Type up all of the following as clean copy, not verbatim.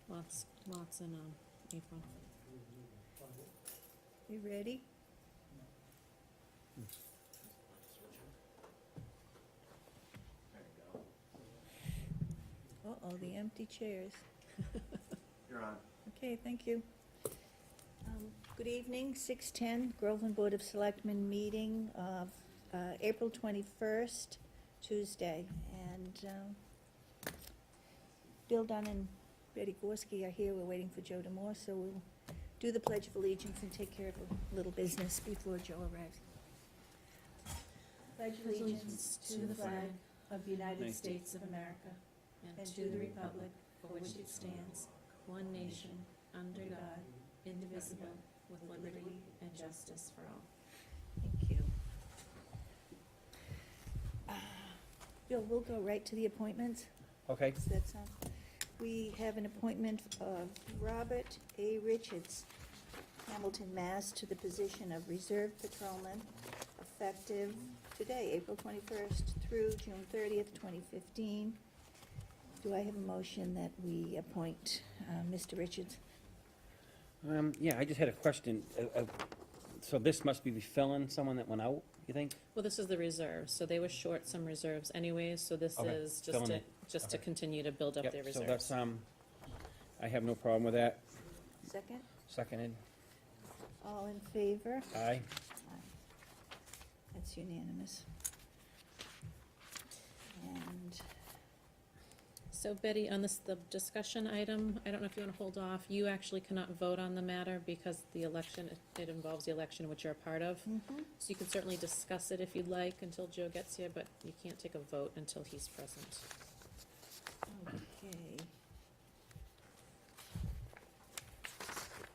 Lots in, April. You ready? Uh-oh, the empty chairs. You're on. Okay, thank you. Good evening, 6:10 Groveland Board of Selectmen meeting of April 21st, Tuesday. And Bill Dunn and Betty Gorski are here. We're waiting for Joe Demore, so we'll do the Pledge of Allegiance and take care of a little business before Joe arrives. Pledge allegiance to the flag of the United States of America and to the republic for which it stands, one nation, under God, indivisible, with liberty and justice for all. Thank you. Bill, we'll go right to the appointments. Okay. Does that sound? We have an appointment of Robert A. Richards, Hamilton, Mass., to the position of Reserve Patrolman, effective today, April 21st, through June 30th, 2015. Do I have a motion that we appoint Mr. Richards? Yeah, I just had a question. So this must be filling someone that went out, you think? Well, this is the reserves, so they were short some reserves anyways, so this Okay, is just filling to, it. just to Okay. continue to build up Yep, their so reserves. that's, I have no problem with that. Second? Seconded. All in favor? Aye. That's unanimous. And So Betty, on this, the discussion item, I don't know if you wanna hold off, you actually cannot vote on the matter because the election, it involves the election which you're a part of. So you can certainly discuss it if you'd like until Joe gets here, but you can't take a vote until he's present. Okay.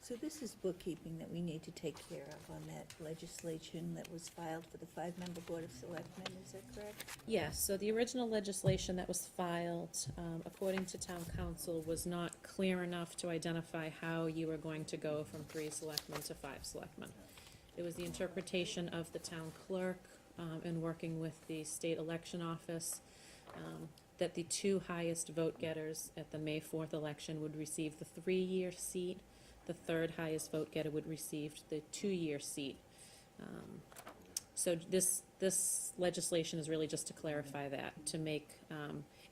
So this is bookkeeping that we need to take care of on that legislation that was filed for the 5-member Board of Selectmen, is that correct? Yes, so the original legislation that was filed, according to town council, was not clear enough to identify how you were going to go from 3 selectmen to 5 selectmen. It was the interpretation of the town clerk, in working with the state election office, that the 2 highest vote getters at the May 4th election would receive the 3-year seat. The 3rd highest vote getter would receive the 2-year seat. So this legislation is really just to clarify that, to make,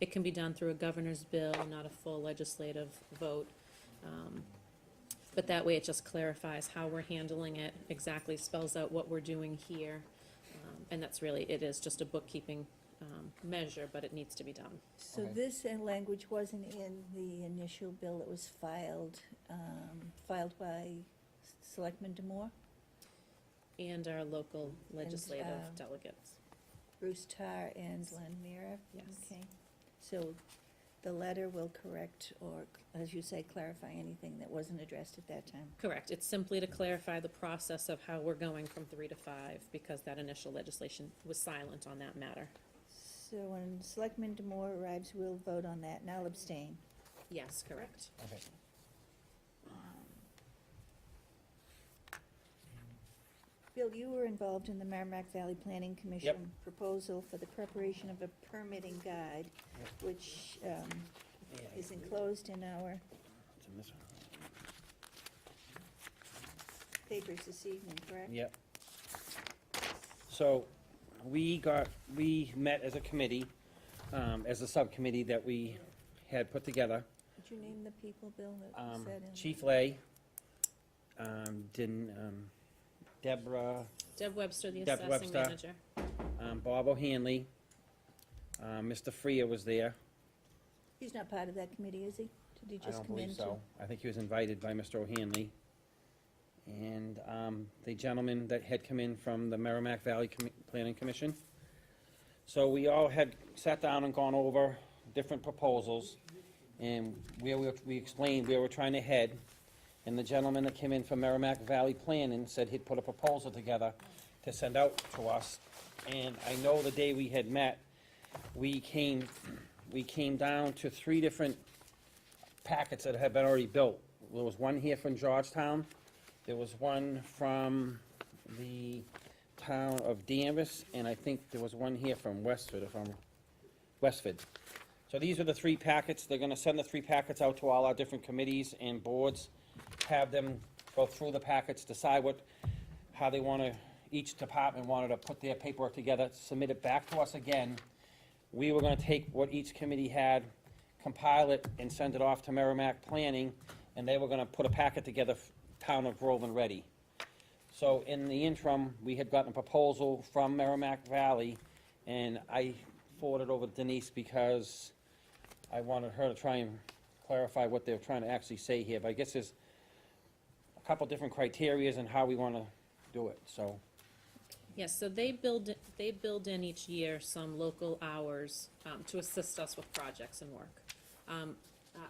it can be done through a governor's bill, not a full legislative vote. But that way it just clarifies how we're handling it, exactly spells out what we're doing here. And that's really, it is just a bookkeeping measure, but it needs to be done. So Okay. this language wasn't in the initial bill that was filed by Selectman Demore? And our local legislative um, delegates. Bruce Tarr and Glenn Mira? Yes. Okay. So the letter will correct, or, as you say, clarify anything that wasn't addressed at that time? Correct, it's simply to clarify the process of how we're going from 3 to 5, because that initial legislation was silent on that matter. So when Selectman Demore arrives, we'll vote on that, and I'll abstain. Yes, correct. Okay. Bill, you were involved in the Merrimack Valley Planning Commission proposal for the preparation of a permitting guide, which is enclosed in our It's in this one. papers this evening, correct? Yep. So, we met as a committee, as a subcommittee that we had put together. Could you name the people, Bill, that said in? Chief Lay, Deborah, Deb Webster, the Deb assessing Webster. manager. Bob O'Hanley, Mr. Freer was there. He's not part of that committee, is he? Did he I just don't come in believe to? so. I think he was invited by Mr. O'Hanley. And the gentleman that had come in from the Merrimack Valley Planning Commission. So we all had sat down and gone over different proposals, and we explained where we're trying to head. And the gentleman that came in from Merrimack Valley Planning said he'd put a proposal together to send out to us. And I know the day we had met, we came down to 3 different packets that had been already built. There was one here from Georgetown, there was one from the town of Danvers, and I think there was one here from Westford. So these are the 3 packets. They're gonna send the 3 packets out to all our different committees and boards, have them go through the packets, decide how they wanna, each department wanted to put their paperwork together, submit it back to us again. We were gonna take what each committee had, compile it, and send it off to Merrimack Planning, and they were gonna put a packet together, Town of Groveland ready. So in the interim, we had gotten a proposal from Merrimack Valley, and I forwarded over to Denise because I wanted her to try and clarify what they're trying to actually say here, but I guess there's a couple different criterias and how we wanna do it, so. Yes, so they build in each year some local hours to assist us with projects and work.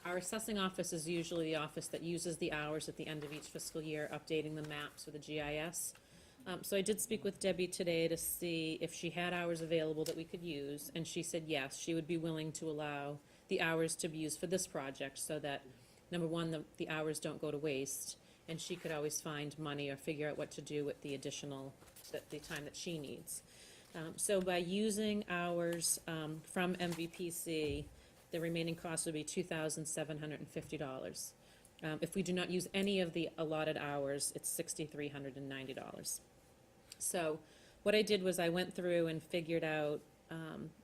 Our assessing office is usually the office that uses the hours at the end of each fiscal year, updating the maps with the GIS. So I did speak with Debbie today to see if she had hours available that we could use, and she said yes, she would be willing to allow the hours to be used for this project so that, number one, the hours don't go to waste, and she could always find money or figure out what to do with the additional, the time that she needs. So by using hours from MVPC, the remaining cost would be $2,750. If we do not use any of the allotted hours, it's $6,390. So what I did was I went through and figured out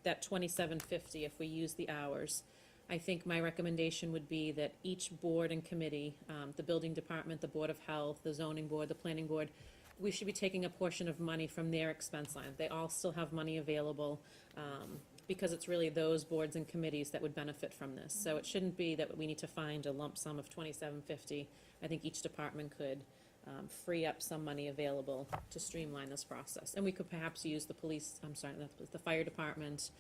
that $2,750 if we use the hours. I think my recommendation would be that each board and committee, the building department, the Board of Health, the zoning board, the planning board, we should be taking a portion of money from their expense line. They all still have money available, because it's really those boards and committees that would benefit from this. So it shouldn't be that we need to find a lump sum of $2,750. I think each department could free up some money available to streamline this process. And we could perhaps use the the fire department,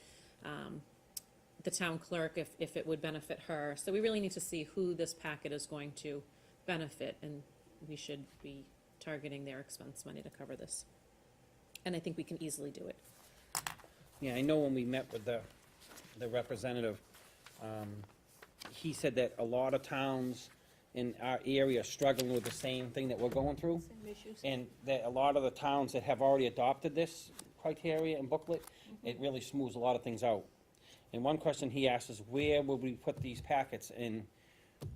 the town clerk, if it would benefit her. So we really need to see who this packet is going to benefit, and we should be targeting their expense money to cover this. And I think we can easily do it. Yeah, I know when we met with the representative, he said that a lot of towns in our area are struggling with the same thing that we're going through. Same issues. And that a lot of the towns that have already adopted this criteria and booklet, it really smooths a lot of things out. And one question he asked is, where would we put these packets? And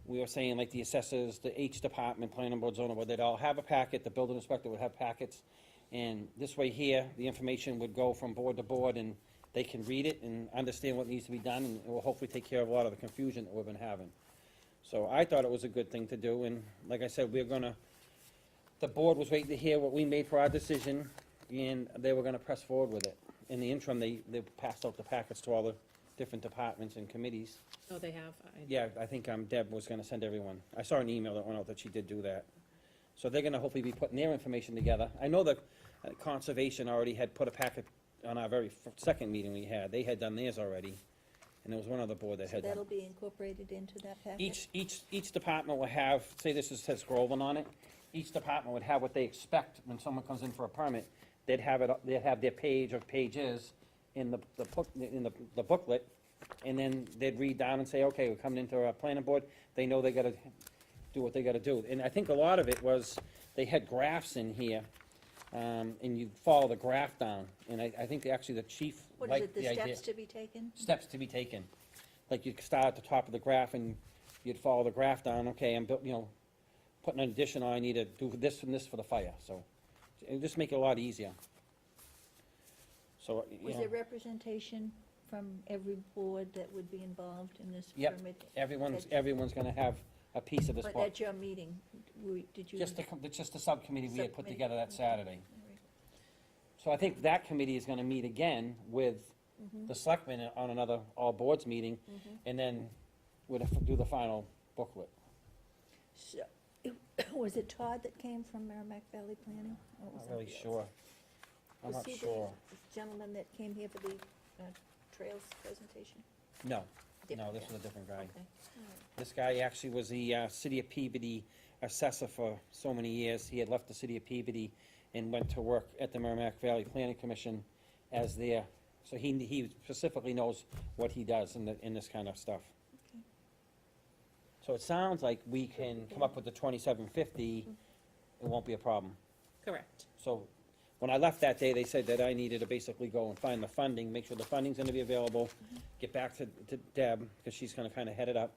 we were saying, like, the assessors, the H department, planning board, zoning board, they'd all have a packet, the building inspector would have packets. And this way here, the information would go from board to board, and they can read it and understand what needs to be done, and it will hopefully take care of a lot of the confusion that we've been having. So I thought it was a good thing to do, and like I said, the board was waiting to hear what we made for our decision, and they were gonna press forward with it. In the interim, they passed out the packets to all the different departments and committees. Oh, they have? Yeah, I think Deb was gonna send everyone. I saw an email that went out that she did do that. So they're gonna hopefully be putting their information together. I know that Conservation already had put a packet on our very second meeting we had. They had done theirs already, and there was one other board that So had done. that'll be incorporated into that packet? Each department will have, say this says Groveland on it, each department would have what they expect when someone comes in for a permit. They'd have their page or pages in the booklet, and then they'd read down and say, okay, we're coming into our planning board. They know they gotta do what they gotta do. And I think a lot of it was, they had graphs in here, and you follow the graph down. And I think actually the chief What is liked it, the the idea. steps to be taken? Steps to be taken. Like you'd start at the top of the graph and you'd follow the graph down, okay, I'm putting an addition on, I need to do this and this for the fire, so it'll just make it a lot easier. So, Was there representation from every board that would be involved in this Yep. permit? everyone's gonna have a piece of this But book. at your meeting, did you? Just the subcommittee we had put Subcommittee, together that okay. Saturday. All right. So I think that committee is gonna meet again with the selectmen on another all boards meeting, and then we'd have to do the final booklet. So, was it Todd that came from Merrimack Valley Planning? Or I'm was not really somebody else? sure. I'm Was not he the sure. gentleman that came here for the trails presentation? No, Different this guy. was a different guy. Okay, all right. This guy actually was the city of Peabody assessor for so many years. He had left the city of Peabody and went to work at the Merrimack Valley Planning Commission as their, so he specifically knows what he does in this kind of stuff. Okay. So it sounds like we can come up with the $2,750, it won't be a problem. Correct. So when I left that day, they said that I needed to basically go and find the funding, make sure the funding's gonna be available, get back to Deb, because she's gonna kinda head it up,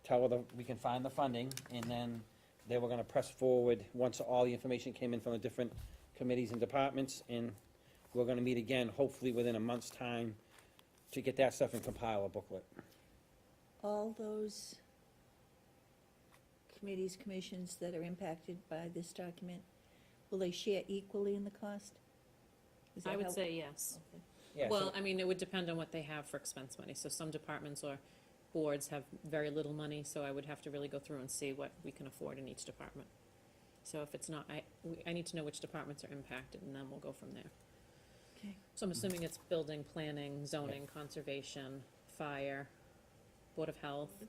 tell her that we can find the funding, and then they were gonna press forward once all the information came in from the different committees and departments, and we're gonna meet again, hopefully within a month's time, to get that stuff and compile a booklet. All those committees, commissions that are impacted by this document, will they share equally in the cost? Is that I would how- say yes. Okay. Yeah, so- Well, I mean, it would depend on what they have for expense money, so some departments or boards have very little money, so I would have to really go through and see what we can afford in each department. So if it's not, I need to know which departments are impacted, and then we'll go from there. Okay. So I'm assuming it's building, planning, zoning, conservation, fire, Board of Health.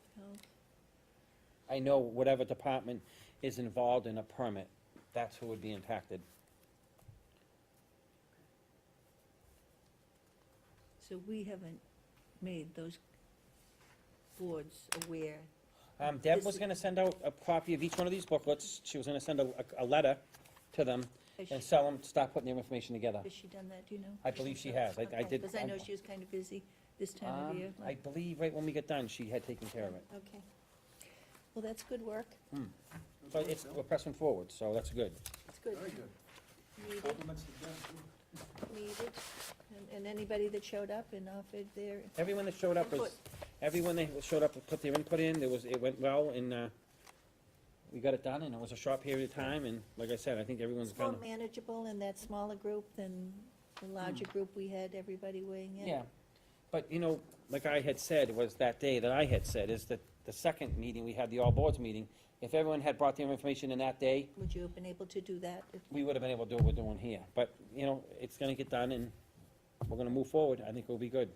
I know whatever department is involved in a permit, that's who would be impacted. So we haven't made those boards aware. Deb This was is- gonna send out a copy of each one of these booklets, she was gonna send a letter to them, Has and she- tell them to start putting their information together. Has she done that, do you know? I believe she has, I did. Because I know she was kind of busy this time of year. I believe right when we get done, she had taken care of it. Okay. Well, that's good work. So it's, we're pressing forward, so that's good. It's good. Very good. Needed, Compliments to Deb, too. needed. And anybody that showed up and offered their Everyone that showed up was, input. everyone that showed up and put their input in, it went well, and, we got it done, and it was a short period of time, and like I said, I think everyone's It's more kinda. manageable in that smaller group than the larger group we had, everybody weighing in. Yeah, but, like I had said, was that day that I had said, is that the second meeting, we had the all boards meeting, if everyone had brought their information in that day, Would you have been able to do that? we would have been able to do what we're doing here. But, it's gonna get done, and we're gonna move forward, I think it'll be good.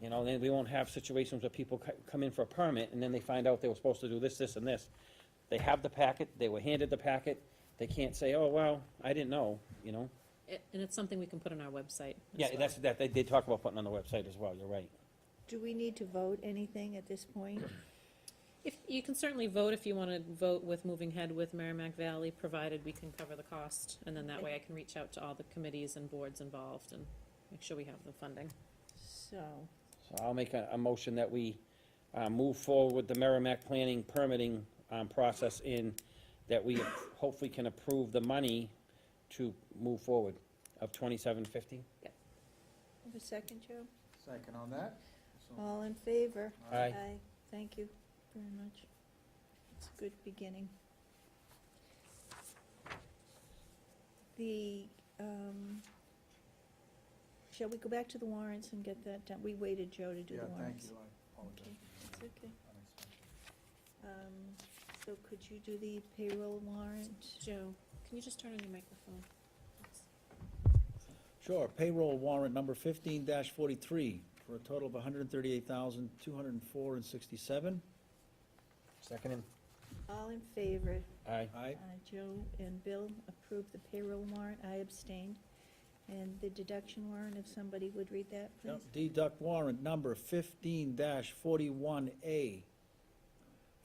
Then we won't have situations where people come in for a permit, and then they find out they were supposed to do this, this, and this. They have the packet, they were handed the packet, they can't say, oh, well, I didn't know, And it's something we can put on our website. as Yeah, well. that, they did talk about putting on the website as well, you're right. Do we need to vote anything at this point? If, you can certainly vote if you want to vote with moving ahead with Merrimack Valley, provided we can cover the cost. And then that way I can reach out to all the committees and boards involved and make sure we have the funding. So, So I'll make a motion that we move forward with the Merrimack planning permitting process that we hopefully can approve the money to move forward of $27.50. have a second, Joe? Second on that. So- All in favor? Aye. Thank you very much. It's a good beginning. Shall we go back to the warrants and get that done? We waited, Joe, to do Yeah, the thank warrants. you, I apologize. Okay, that's okay. Unexpected. So could you do the payroll warrant? Joe, can you just turn on your microphone? Sure, payroll warrant number 15-43 for a total of $138,204.67. Seconded. All in favor? Aye. Aye. Joe and Bill approved the payroll warrant. I abstained. And the deduction warrant, if somebody would read that, please. Yep, deduct warrant number 15-41A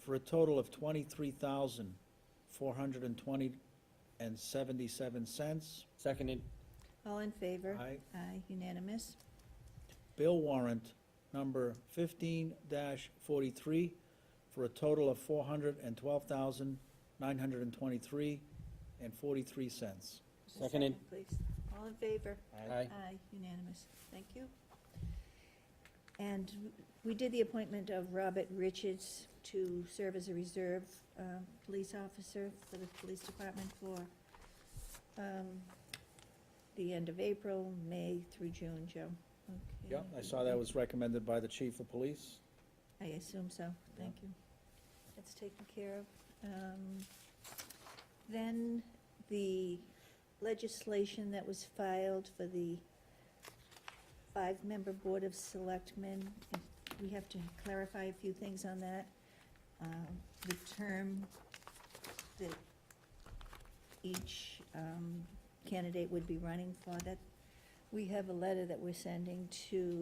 for a total of $23,420.77. Seconded. All in favor? Aye. Aye, unanimous. Bill warrant number 15-43 for a total of $412,923.43. Seconded. Please. All in favor? Aye. Aye, unanimous. Thank you. And we did the appointment of Robert Richards to serve as a reserve police officer for the police department for the end of April, May through June, Joe. Okay. Yep, I saw that was recommended by the chief of police. I assume so, thank you. That's taken care of. Then the legislation that was filed for the 5-member Board of Selectmen, we have to clarify a few things on that. The term that each candidate would be running for, that, we have a letter that we're sending to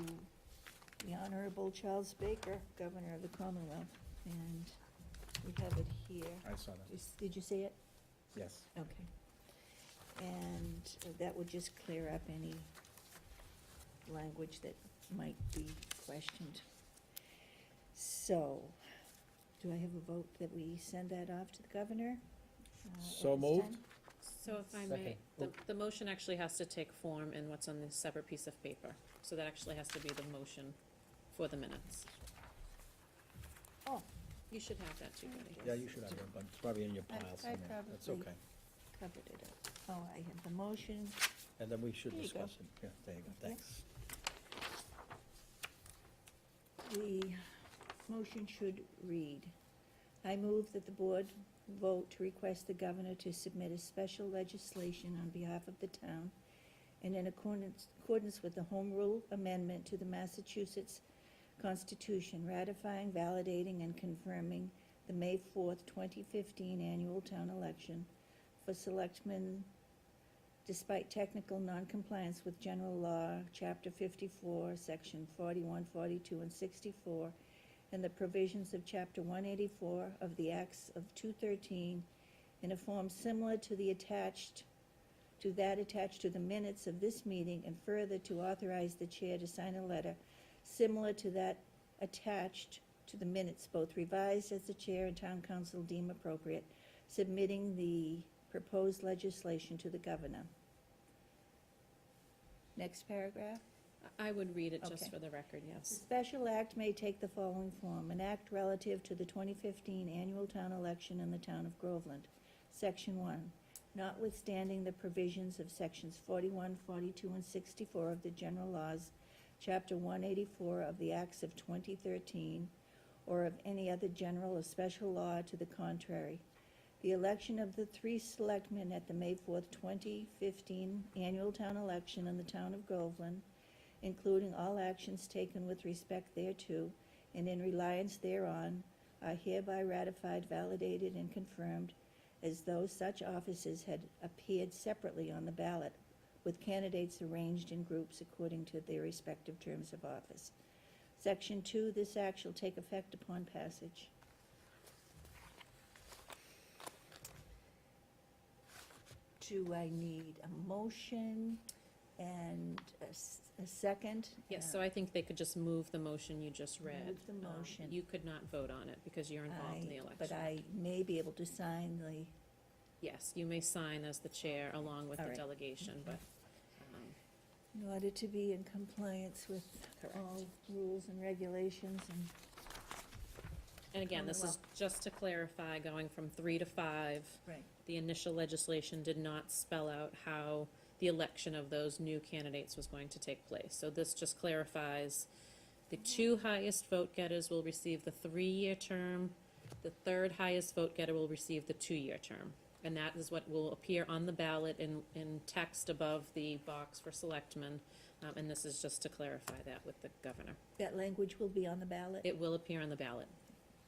the Honorable Charles Baker, Governor of the Commonwealth, and we have it here. I saw that, Did you see it? yes. Okay. And that would just clear up any language that might be questioned. So, do I have a vote that we send that off to the governor? at So this moved. time? So if I may, Second. the motion actually has to take form in what's on this separate piece of paper. So that actually has to be the motion for the minutes. Oh, You should have that too, Betty. Yeah, you should have it, but it's probably in your I- pile I somewhere. That's probably- okay. covered it up. Oh, I have the motion. And then we should There you go. discuss it. Yeah, there you go, thanks. The motion should read, I move that the board vote to request the governor to submit a special legislation on behalf of the town and in accordance with the Home Rule Amendment to the Massachusetts Constitution, ratifying, validating, and confirming the May 4th, 2015 annual town election for selectmen despite technical noncompliance with general law, Chapter 54, Section 41, 42, and 64, and the provisions of Chapter 184 of the Acts of 213 in a form similar to that attached to the minutes of this meeting, and further to authorize the chair to sign a letter similar to that attached to the minutes, both revised as the chair and town council deem appropriate, submitting the proposed legislation to the governor. Next paragraph. I would read it just Okay. for the record, The yes. special act may take the following form: an act relative to the 2015 annual town election in the town of Groveland. Section 1, notwithstanding the provisions of sections 41, 42, and 64 of the general laws, Chapter 184 of the Acts of 2013, or of any other general or special law to the contrary, the election of the 3 selectmen at the May 4th, 2015 annual town election in the town of Groveland, including all actions taken with respect thereto and in reliance thereon, are hereby ratified, validated, and confirmed as though such offices had appeared separately on the ballot, with candidates arranged in groups according to their respective terms of office. Section 2, this act shall take effect upon passage. Do I need a motion and a second? Yes, so I think they could just move the motion you just read. Move the motion. You could not vote on it because you're involved in the election. But I may be able to sign the, Yes, you may sign as the chair along with All the right. delegation, but, in order to be in compliance with all rules and regulations and again, this is just to clarify, going from 3 to 5. Right. The initial legislation did not spell out how the election of those new candidates was going to take place. So this just clarifies, the 2 highest vote getters will receive the 3-year term, the 3rd highest vote getter will receive the 2-year term. And that is what will appear on the ballot in text above the box for selectmen. And this is just to clarify that with the governor. that language will be on the ballot? It will appear on the ballot.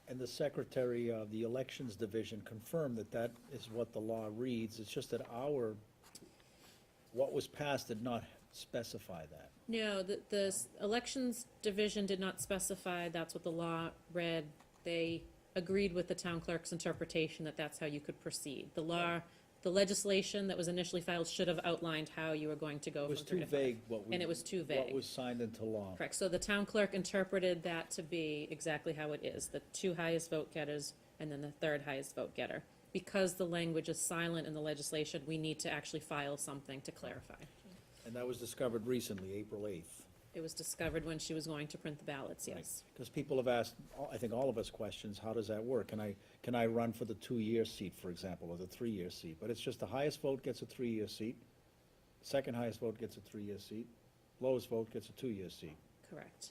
And the secretary of the elections division confirmed that that is what the law reads. It's just that what was passed did not specify that. No, the elections division did not specify that's what the law read. They agreed with the town clerk's interpretation that that's how you could proceed. The law, the legislation that was initially filed should have outlined how you were going to go It from was 3 too to 5. vague And it was too what vague. was signed into law. Correct, so the town clerk interpreted that to be exactly how it is, the 2 highest vote getters and then the 3rd highest vote getter. Because the language is silent in the legislation, we need to actually file something to clarify. And that was discovered recently, April 8th. It was discovered when she was going to print the ballots, yes. Because people have asked, I think all of us questions, how does that work? Can I run for the 2-year seat, for example, or the 3-year seat? But it's just the highest vote gets a 3-year seat, second highest vote gets a 3-year seat, lowest vote gets a 2-year seat. Correct.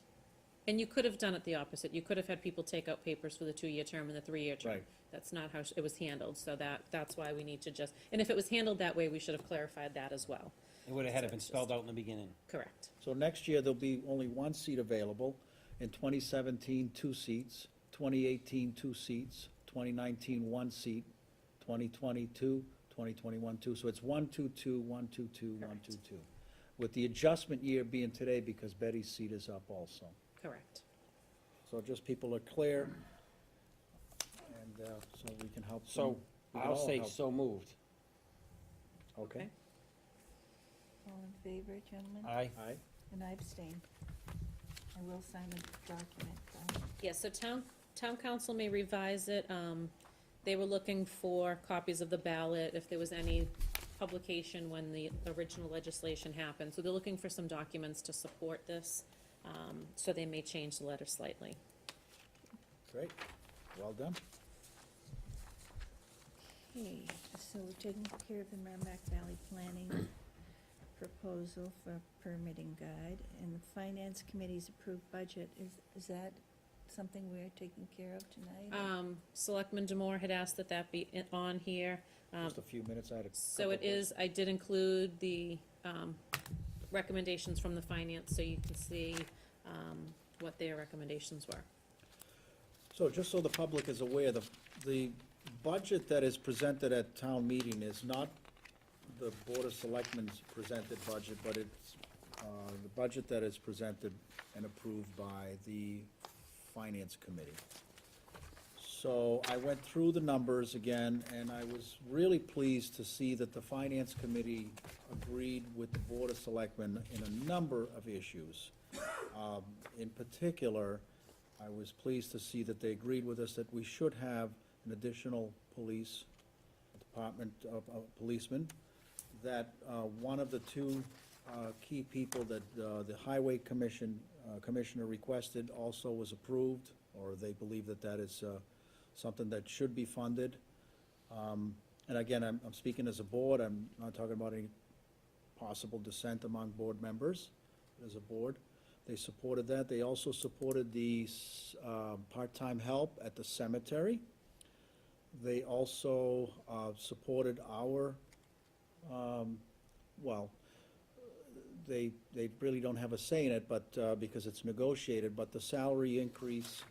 And you could have done it the opposite. You could have had people take out papers for the 2-year term and the 3-year term. Right. That's not how it was handled, so that's why we need to just, and if it was handled that way, we should have clarified that as well. It would have had it been spelled out in the beginning. Correct. So next year, there'll be only 1 seat available. In 2017, 2 seats, 2018, 2 seats, 2019, 1 seat, 2022, 2021, 2. So it's 1, 2, 2, 1, 2, 2, 1, 2, 2. With the adjustment year being today because Betty's seat is up also. Correct. So just people are clear, and so we can help them. So We can I'll all say help. so moved. Okay. All in favor, gentlemen? Aye. Aye. And I abstain. I will sign the document, though. Yeah, so town council may revise it. They were looking for copies of the ballot, if there was any publication when the original legislation happened. So they're looking for some documents to support this, so they may change the letter slightly. Great, well done. Okay, so we're taking care of the Merrimack Valley Planning proposal for permitting guide, and the Finance Committee's approved budget, is that something we're taking care of tonight? Selectman Demore had asked that that be on here. Just a few minutes, I had a So couple it is, I did include the recommendations from the finance, so you can see what their recommendations were. So just so the public is aware, the budget that is presented at town meeting is not the Board of Selectmen's presented budget, but it's the budget that is presented and approved by the Finance Committee. So I went through the numbers again, and I was really pleased to see that the Finance Committee agreed with the Board of Selectmen in a number of issues. In particular, I was pleased to see that they agreed with us that we should have an additional police department of policemen, that one of the two key people that the Highway Commissioner requested also was approved, or they believe that that is something that should be funded. And again, I'm speaking as a board, I'm not talking about any possible dissent among board members. As a board, they supported that. They also supported the part-time help at the cemetery. They also supported our, well, they really don't have a say in it, but because it's negotiated, but the salary increase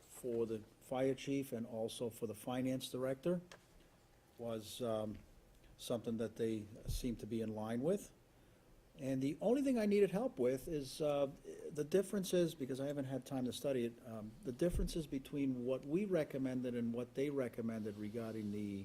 for the fire chief and also for the finance director was something that they seem to be in line with. And the only thing I needed help with is the differences, because I haven't had time to study it, the differences between what we recommended and what they recommended regarding the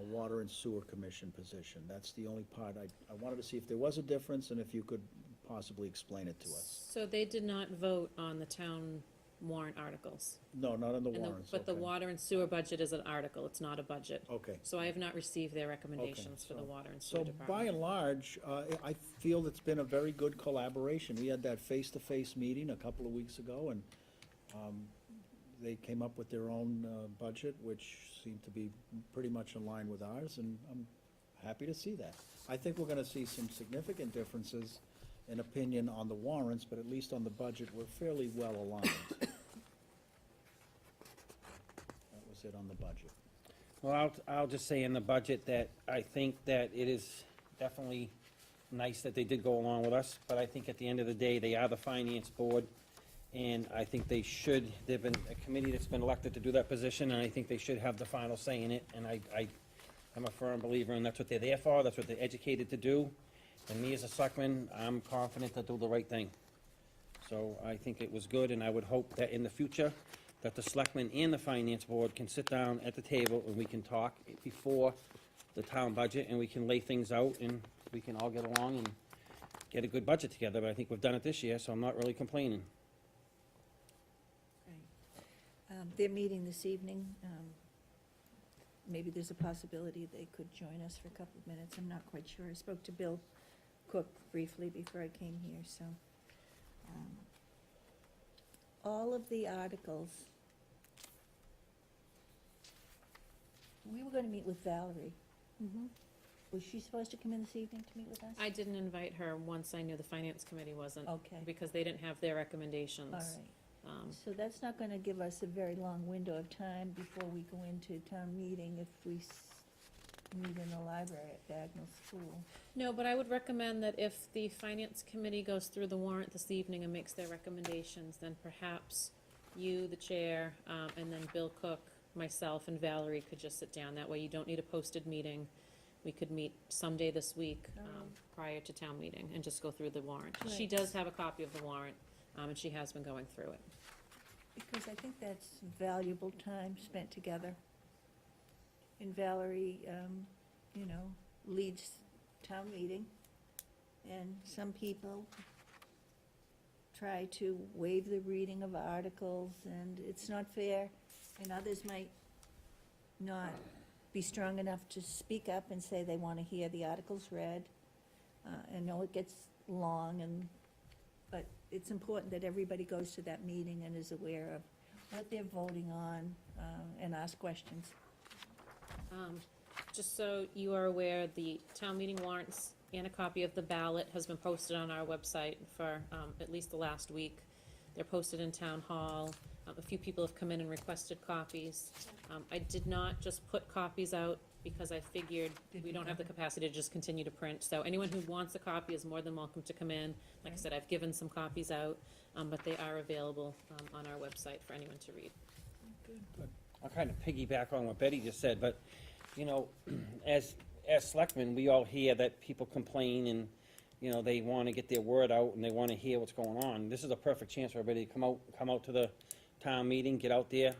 Water and Sewer Commission position. That's the only part. I wanted to see if there was a difference and if you could possibly explain it to us. So they did not vote on the town warrant articles. No, not on the And warrants. but the okay. water and sewer budget is an article, it's not a budget. Okay. So I have not received their recommendations for the so- water and sewer So department. by and large, I feel it's been a very good collaboration. We had that face-to-face meeting a couple of weeks ago, and they came up with their own budget, which seemed to be pretty much in line with ours, and I'm happy to see that. I think we're gonna see some significant differences in opinion on the warrants, but at least on the budget, we're fairly well aligned. That was it on the budget. Well, I'll just say in the budget that I think that it is definitely nice that they did go along with us, but I think at the end of the day, they are the finance board, and I think they should, they've been a committee that's been elected to do that position, and I think they should have the final say in it, and I'm a firm believer, and that's what they're there for, that's what they're educated to do, and me as a selectman, I'm confident to do the right thing. So I think it was good, and I would hope that in the future, that the selectmen and the finance board can sit down at the table and we can talk before the town budget, and we can lay things out, and we can all get along and get a good budget together, but I think we've done it this year, so I'm not really complaining. Right. They're meeting this evening. Maybe there's a possibility they could join us for a couple of minutes. I'm not quite sure. I spoke to Bill Cook briefly before I came here, so. All of the articles, we were gonna meet with Valerie. Mhm. Was she supposed to come in this evening to meet with us? I didn't invite her once I knew the finance committee wasn't, Okay, because they didn't have their recommendations. all right. Um, So that's not gonna give us a very long window of time before we go into town meeting if we meet in the library at Bagnell School. No, but I would recommend that if the finance committee goes through the warrant this evening and makes their recommendations, then perhaps you, the chair, and then Bill Cook, myself, and Valerie could just sit down. That way you don't need a posted meeting. We could meet someday this week, prior to town meeting, and just go through the warrant. She Right. does have a copy of the warrant, and she has been going through it. Because I think that's valuable time spent together. And Valerie, you know, leads town meeting, and some people try to waive the reading of articles, and it's not fair, and others might not be strong enough to speak up and say they want to hear the articles read. I know it gets long, but it's important that everybody goes to that meeting and is aware of what they're voting on, and ask questions. Just so you are aware, the town meeting warrants and a copy of the ballot has been posted on our website for at least the last week. They're posted in town hall. A few people have come in and requested copies. I did not just put copies out because I figured we don't have the capacity to just continue to print. So anyone who wants a copy is more than welcome to come in. Like I said, I've given some copies out, but they are available on our website for anyone to read. I'll kind of piggyback on what Betty just said, but, you know, as selectmen, we all hear that people complain and, you know, they want to get their word out and they want to hear what's going on. This is a perfect chance for everybody to come out to the town meeting, get out there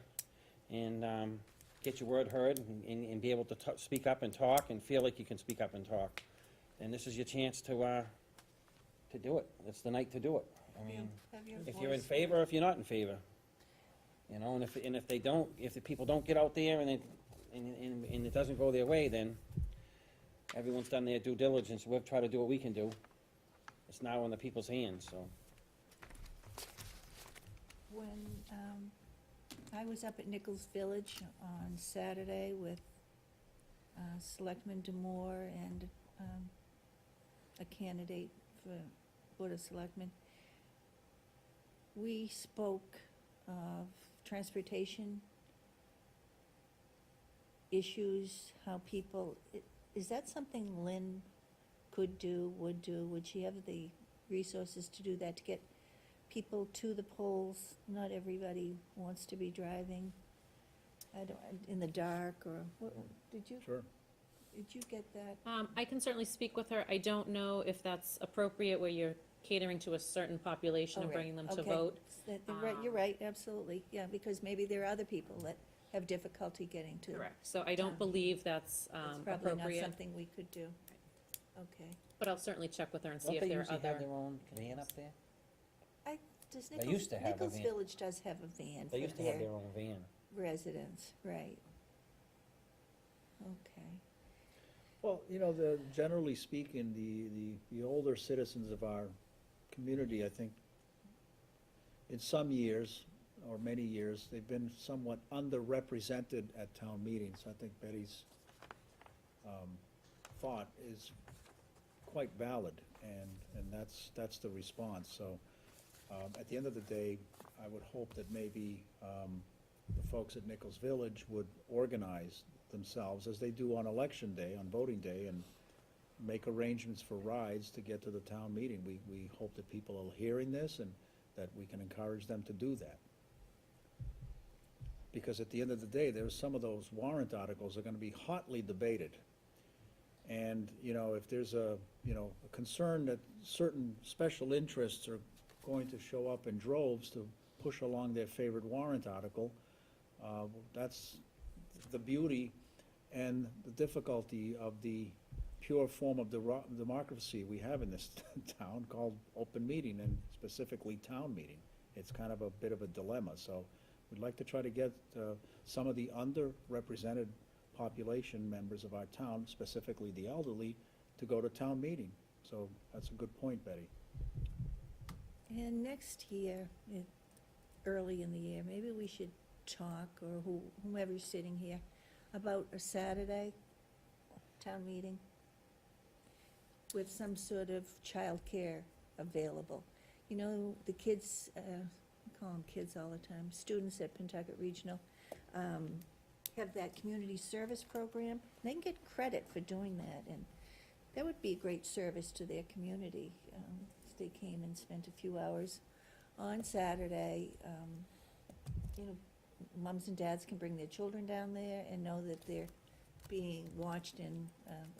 and get your word heard and be able to speak up and talk and feel like you can speak up and talk. And this is your chance to do it. It's the night to do it. I mean, Have your if you're in voice favor, or if you're not in favor. You know, and if they don't, if the people don't get out there and it doesn't go their way, then everyone's done their due diligence. We've tried to do what we can do. It's now in the people's hands, so. When I was up at Nichols Village on Saturday with Selectman Demore and a candidate for Board of Selectmen, we spoke of transportation issues, how people, is that something Lynn could do, would do? Would she have the resources to do that, to get people to the polls? Not everybody wants to be driving, in the dark, or, what, did you get that? I can certainly speak with her. I don't know if that's appropriate where you're catering to a certain population and Oh, right. bringing them to Okay. vote. You're right, absolutely, yeah, because maybe there are other people that have difficulty getting to. Correct. So I don't believe that's It's probably not appropriate, something we could do. Okay. but I'll certainly check with her and see Don't if they there are usually have other. their own van up there? Does They used to have a Nichols van. Village does have a van They for used to have their their own van. residents, right. Okay. Well, you know, generally speaking, the older citizens of our community, I think, in some years, or many years, they've been somewhat underrepresented at town meetings. I think Betty's thought is quite valid, and that's the response. So, at the end of the day, I would hope that maybe the folks at Nichols Village would organize themselves, as they do on election day, on voting day, and make arrangements for rides to get to the town meeting. We hope that people are hearing this and that we can encourage them to do that. Because at the end of the day, there's some of those warrant articles are gonna be hotly debated. And, you know, if there's a concern that certain special interests are going to show up in droves to push along their favorite warrant article, that's the beauty and the difficulty of the pure form of democracy we have in this town called open meeting, and specifically town meeting. It's kind of a bit of a dilemma, so we'd like to try to get some of the underrepresented population members of our town, specifically the elderly, to go to town meeting. So that's a good point, Betty. And next year, early in the year, maybe we should talk, or whomever's sitting here, about a Saturday town meeting with some sort of childcare available. You know, the kids, I call them kids all the time, students at Pentucket Regional, have that community service program. They can get credit for doing that, and that would be a great service to their community. If they came and spent a few hours on Saturday, you know, moms and dads can bring their children down there and know that they're being watched and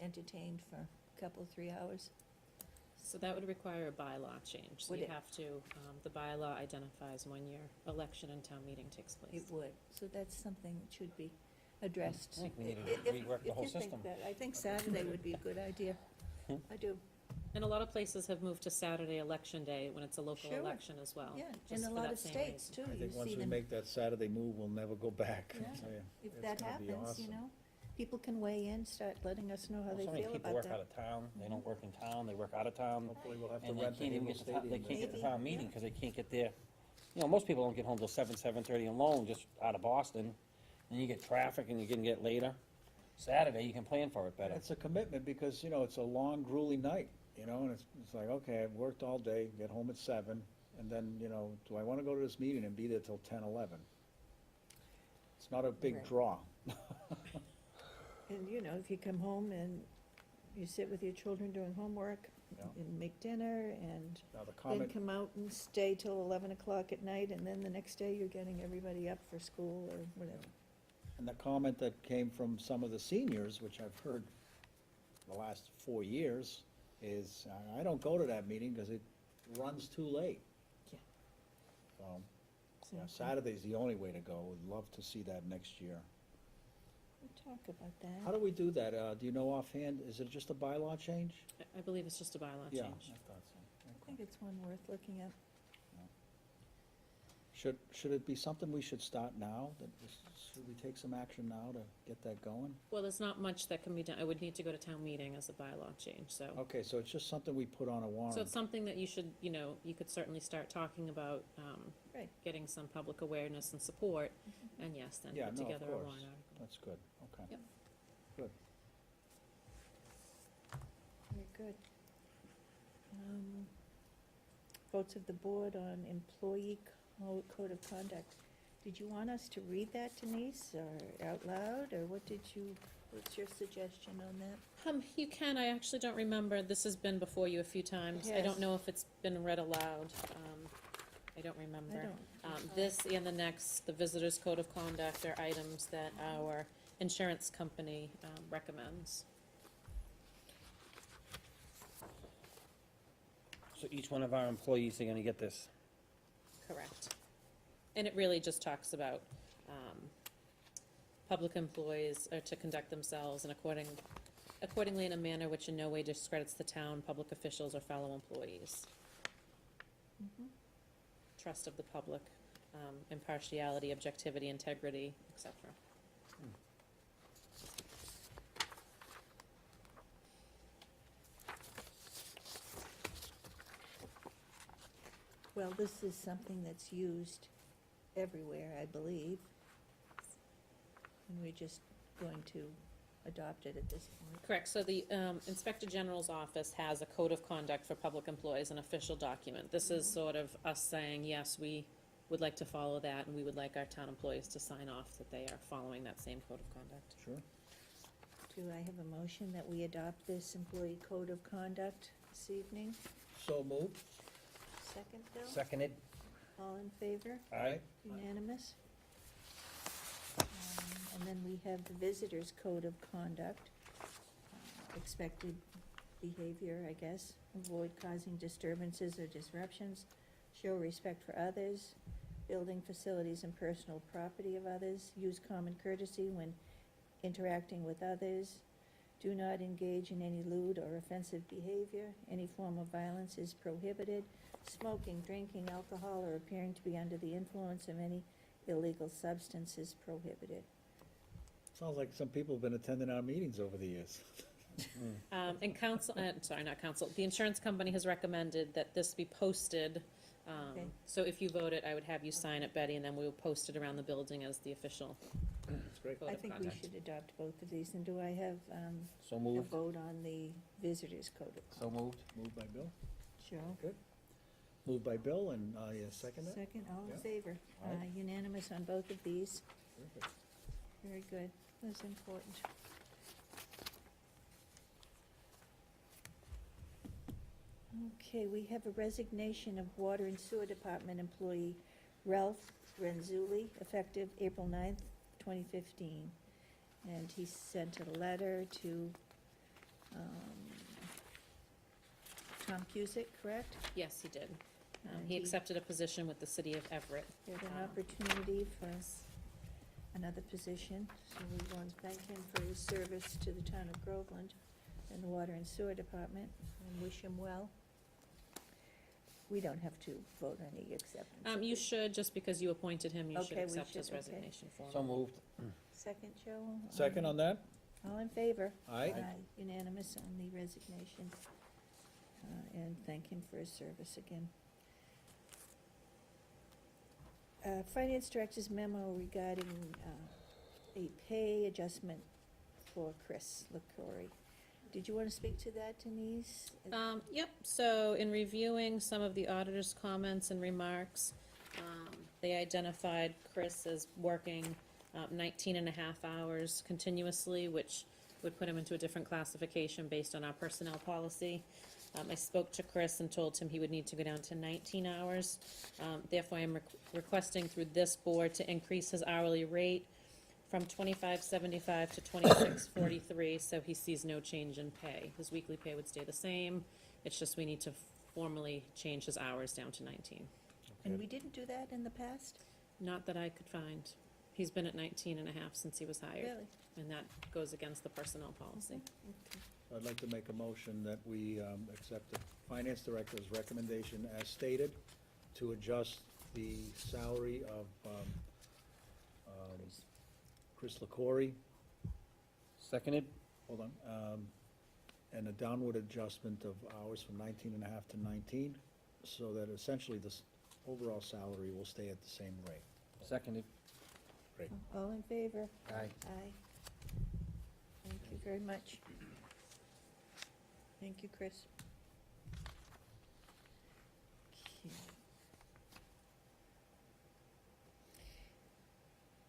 entertained for a couple, 3 hours. So that would require a bylaw change. So Would you it? have to, the bylaw identifies when your election and town meeting takes place. It would, so that's something that should be addressed. I think we need If- to rework the if whole you think system. that, I think Saturday would be a good idea. I do, And a lot of places have moved to Saturday election day when it's a local Sure. election as well. yeah, just in a for lot that of same states reason. too, I you think once see we them. make that Saturday move, we'll never go back. Yeah. I'll tell you. If It's that gonna be happens, you awesome. know, people can weigh in, start letting us know how Well, they so many feel people about work out that. of town, they don't work in town, they work out of town, Hopefully we'll have to and they rent the can't even Havel get to town, they Stadium. can't get to Maybe, town meeting, yeah. because they can't get there. You know, most people don't get home till 7:30 alone, just out of Boston, and you get traffic and you can get later. Saturday, you can plan for it better. It's a commitment because, you know, it's a long grueling night, you know, and it's like, okay, I've worked all day, get home at 7, and then, you know, do I wanna go to this meeting and be there till 10, 11? It's not a big Right. draw. And, you know, if you come home and you sit with your children doing homework Yeah. and make dinner and Now, the then comment, come out and stay till 11 o'clock at night, and then the next day you're getting everybody up for school or whatever. and the comment that came from some of the seniors, which I've heard the last 4 years, is, I don't go to that meeting because it runs too late. Yeah. So, yeah, So, Saturday's the only way to go. Would love to see that next year. we'll talk about that. How do we do that? Do you know offhand? Is it just a bylaw change? I believe it's just a bylaw Yeah, change. I thought so. I Okay. think it's one worth looking at. Should it be something we should start now? Should we take some action now to get that going? Well, there's not much that can be done, I would need to go to town meeting as a bylaw change, so. Okay, so it's just something we put on a warrant. So it's something that you should, you know, you could certainly start talking about, Right. getting some public awareness and support, and yes, then Yeah, put no, of together a course. warrant article. That's good, okay. Yep. Good. Very good. Votes of the board on employee code of conduct. Did you want us to read that, Denise, or out loud, or what's your suggestion on that? You can, I actually don't remember, this has been before you a few times, I Yes. don't know if it's been read aloud, I don't remember. This and the next, the Visitors Code of Conduct are items that our insurance company, recommends. So each one of our employees are gonna get this. Correct. And it really just talks about, public employees are to conduct themselves and accordingly in a manner which in no way discredits the town, public officials, or fellow employees. Trust of the public, impartiality, objectivity, integrity, et cetera. Well, this is something that's used everywhere, I believe. And we're just going to adopt it at this point. Correct, so the Inspector General's office has a code of conduct for public employees, an official document. This is sort of us saying, yes, we would like to follow that, and we would like our town employees to sign off that they are following that same code of conduct. Sure. Do I have a motion that we adopt this employee code of conduct this evening? So moved. Second, Bill? Seconded. All in favor? Aye. Unanimous? And then we have the Visitors Code of Conduct, expected behavior, I guess, avoid causing disturbances or disruptions, show respect for others, building facilities and personal property of others, use common courtesy when interacting with others, do not engage in any lewd or offensive behavior, any form of violence is prohibited, smoking, drinking alcohol, or appearing to be under the influence of any illegal substance is prohibited. Sounds like some people have been attending our meetings over the years. And council, sorry, not council, the insurance company has recommended that this be posted. Okay. So if you vote it, I would have you sign it, Betty, and then we will post it around the building as the official That's great. code I of think we conduct. should adopt both of these, and do I have So a moved. vote on the Visitors Code of So moved. Moved by Bill. Joe? Moved by Bill, and, you second it? Second, all in Yeah. favor? Aye. Unanimous on both of these. Perfect. Very good, that's important. Okay, we have a resignation of Water and Sewer Department employee Ralph Renzulli, effective April 9th, 2015. And he sent a letter to Tom Cusick, correct? Yes, he did. And He accepted a position with the city of Everett. There's an opportunity for another position, so we want to thank him for his service to the town of Groveland. in the Water and Sewer Department, and wish him well. We don't have to vote any acceptance. You should, just because you appointed him, you should Okay, we accept should, his okay. resignation form. So moved. Second, Joe? Second on that? All in favor? Aye. Unanimous on the resignation. And thank him for his service again. Finance Director's memo regarding a pay adjustment for Chris LaCory. Did you want to speak to that, Denise? Yep, so in reviewing some of the auditor's comments and remarks, they identified Chris as working 19 and a half hours continuously, which would put him into a different classification based on our personnel policy. I spoke to Chris and told him he would need to go down to 19 hours. Therefore, I'm requesting through this board to increase his hourly rate from $25.75 to $26.43, so he sees no change in pay. His weekly pay would stay the same, it's just we need to formally change his hours down to 19. And we didn't do that in the past? Not that I could find. He's been at 19 and a half since he was hired, Really? and that goes against the personnel policy. I'd like to make a motion that we accept the Finance Director's recommendation as stated to adjust the salary of Chris LaCory, Seconded? hold on, and a downward adjustment of hours from 19 and a half to 19, so that essentially this overall salary will stay at the same rate. Seconded. All in favor? Aye. Aye. Thank you very much. Thank you, Chris. Okay.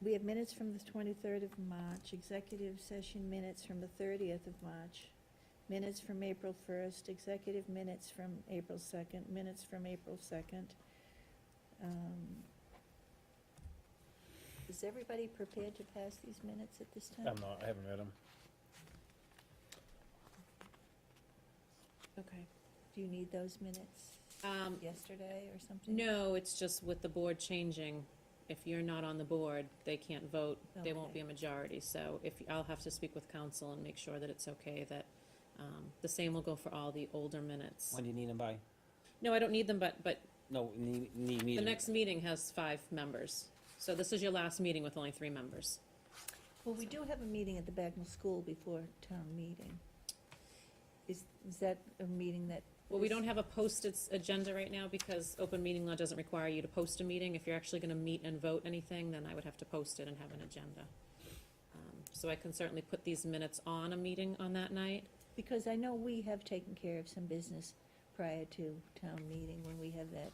We have minutes from the 23rd of March, executive session minutes from the 30th of March, minutes from April 1st, executive minutes from April 2nd, minutes from April 2nd. Is everybody prepared to pass these minutes at this time? I'm not, I haven't read them. Okay. Do you need those minutes yesterday or something? No, it's just with the board changing, if you're not on the board, they can't vote, there won't Okay. be a majority, so I'll have to speak with council and make sure that it's okay that, the same will go for all the older minutes. When do you need them by? No, I don't need them, but No, need the meeting. next meeting has 5 members, so this is your last meeting with only 3 members. Well, we do have a meeting at the Bagnell School before town meeting. Is that a meeting that? Well, we don't have a posted agenda right now because open meeting law doesn't require you to post a meeting. If you're actually gonna meet and vote anything, then I would have to post it and have an agenda. So I can certainly put these minutes on a meeting on that night. Because I know we have taken care of some business prior to town meeting, when we have that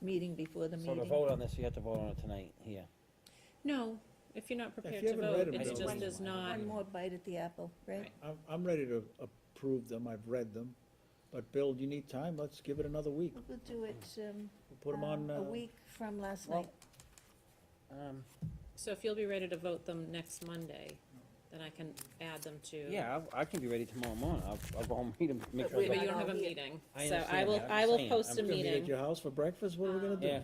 meeting before the So meeting. to vote on this, you have to vote on it tonight, here. No, if you're not prepared you to haven't vote, read 'em, it's don't just read is 'em. not, One more bite at the apple, right? Right. I'm ready to approve them, I've read them, but Bill, you need time, let's give it another week. We'll do it, We'll put them on. a week from last well, night. so if you'll be ready to vote them next Monday, then I can add them to. Yeah, I can be ready tomorrow morning, I'll go home and read them, make sure. we- But I you got- don't have a Yeah. meeting, I so understand that, I'm I just will saying, post a Gonna meet at meeting. your house for breakfast, what are we gonna do? Yeah,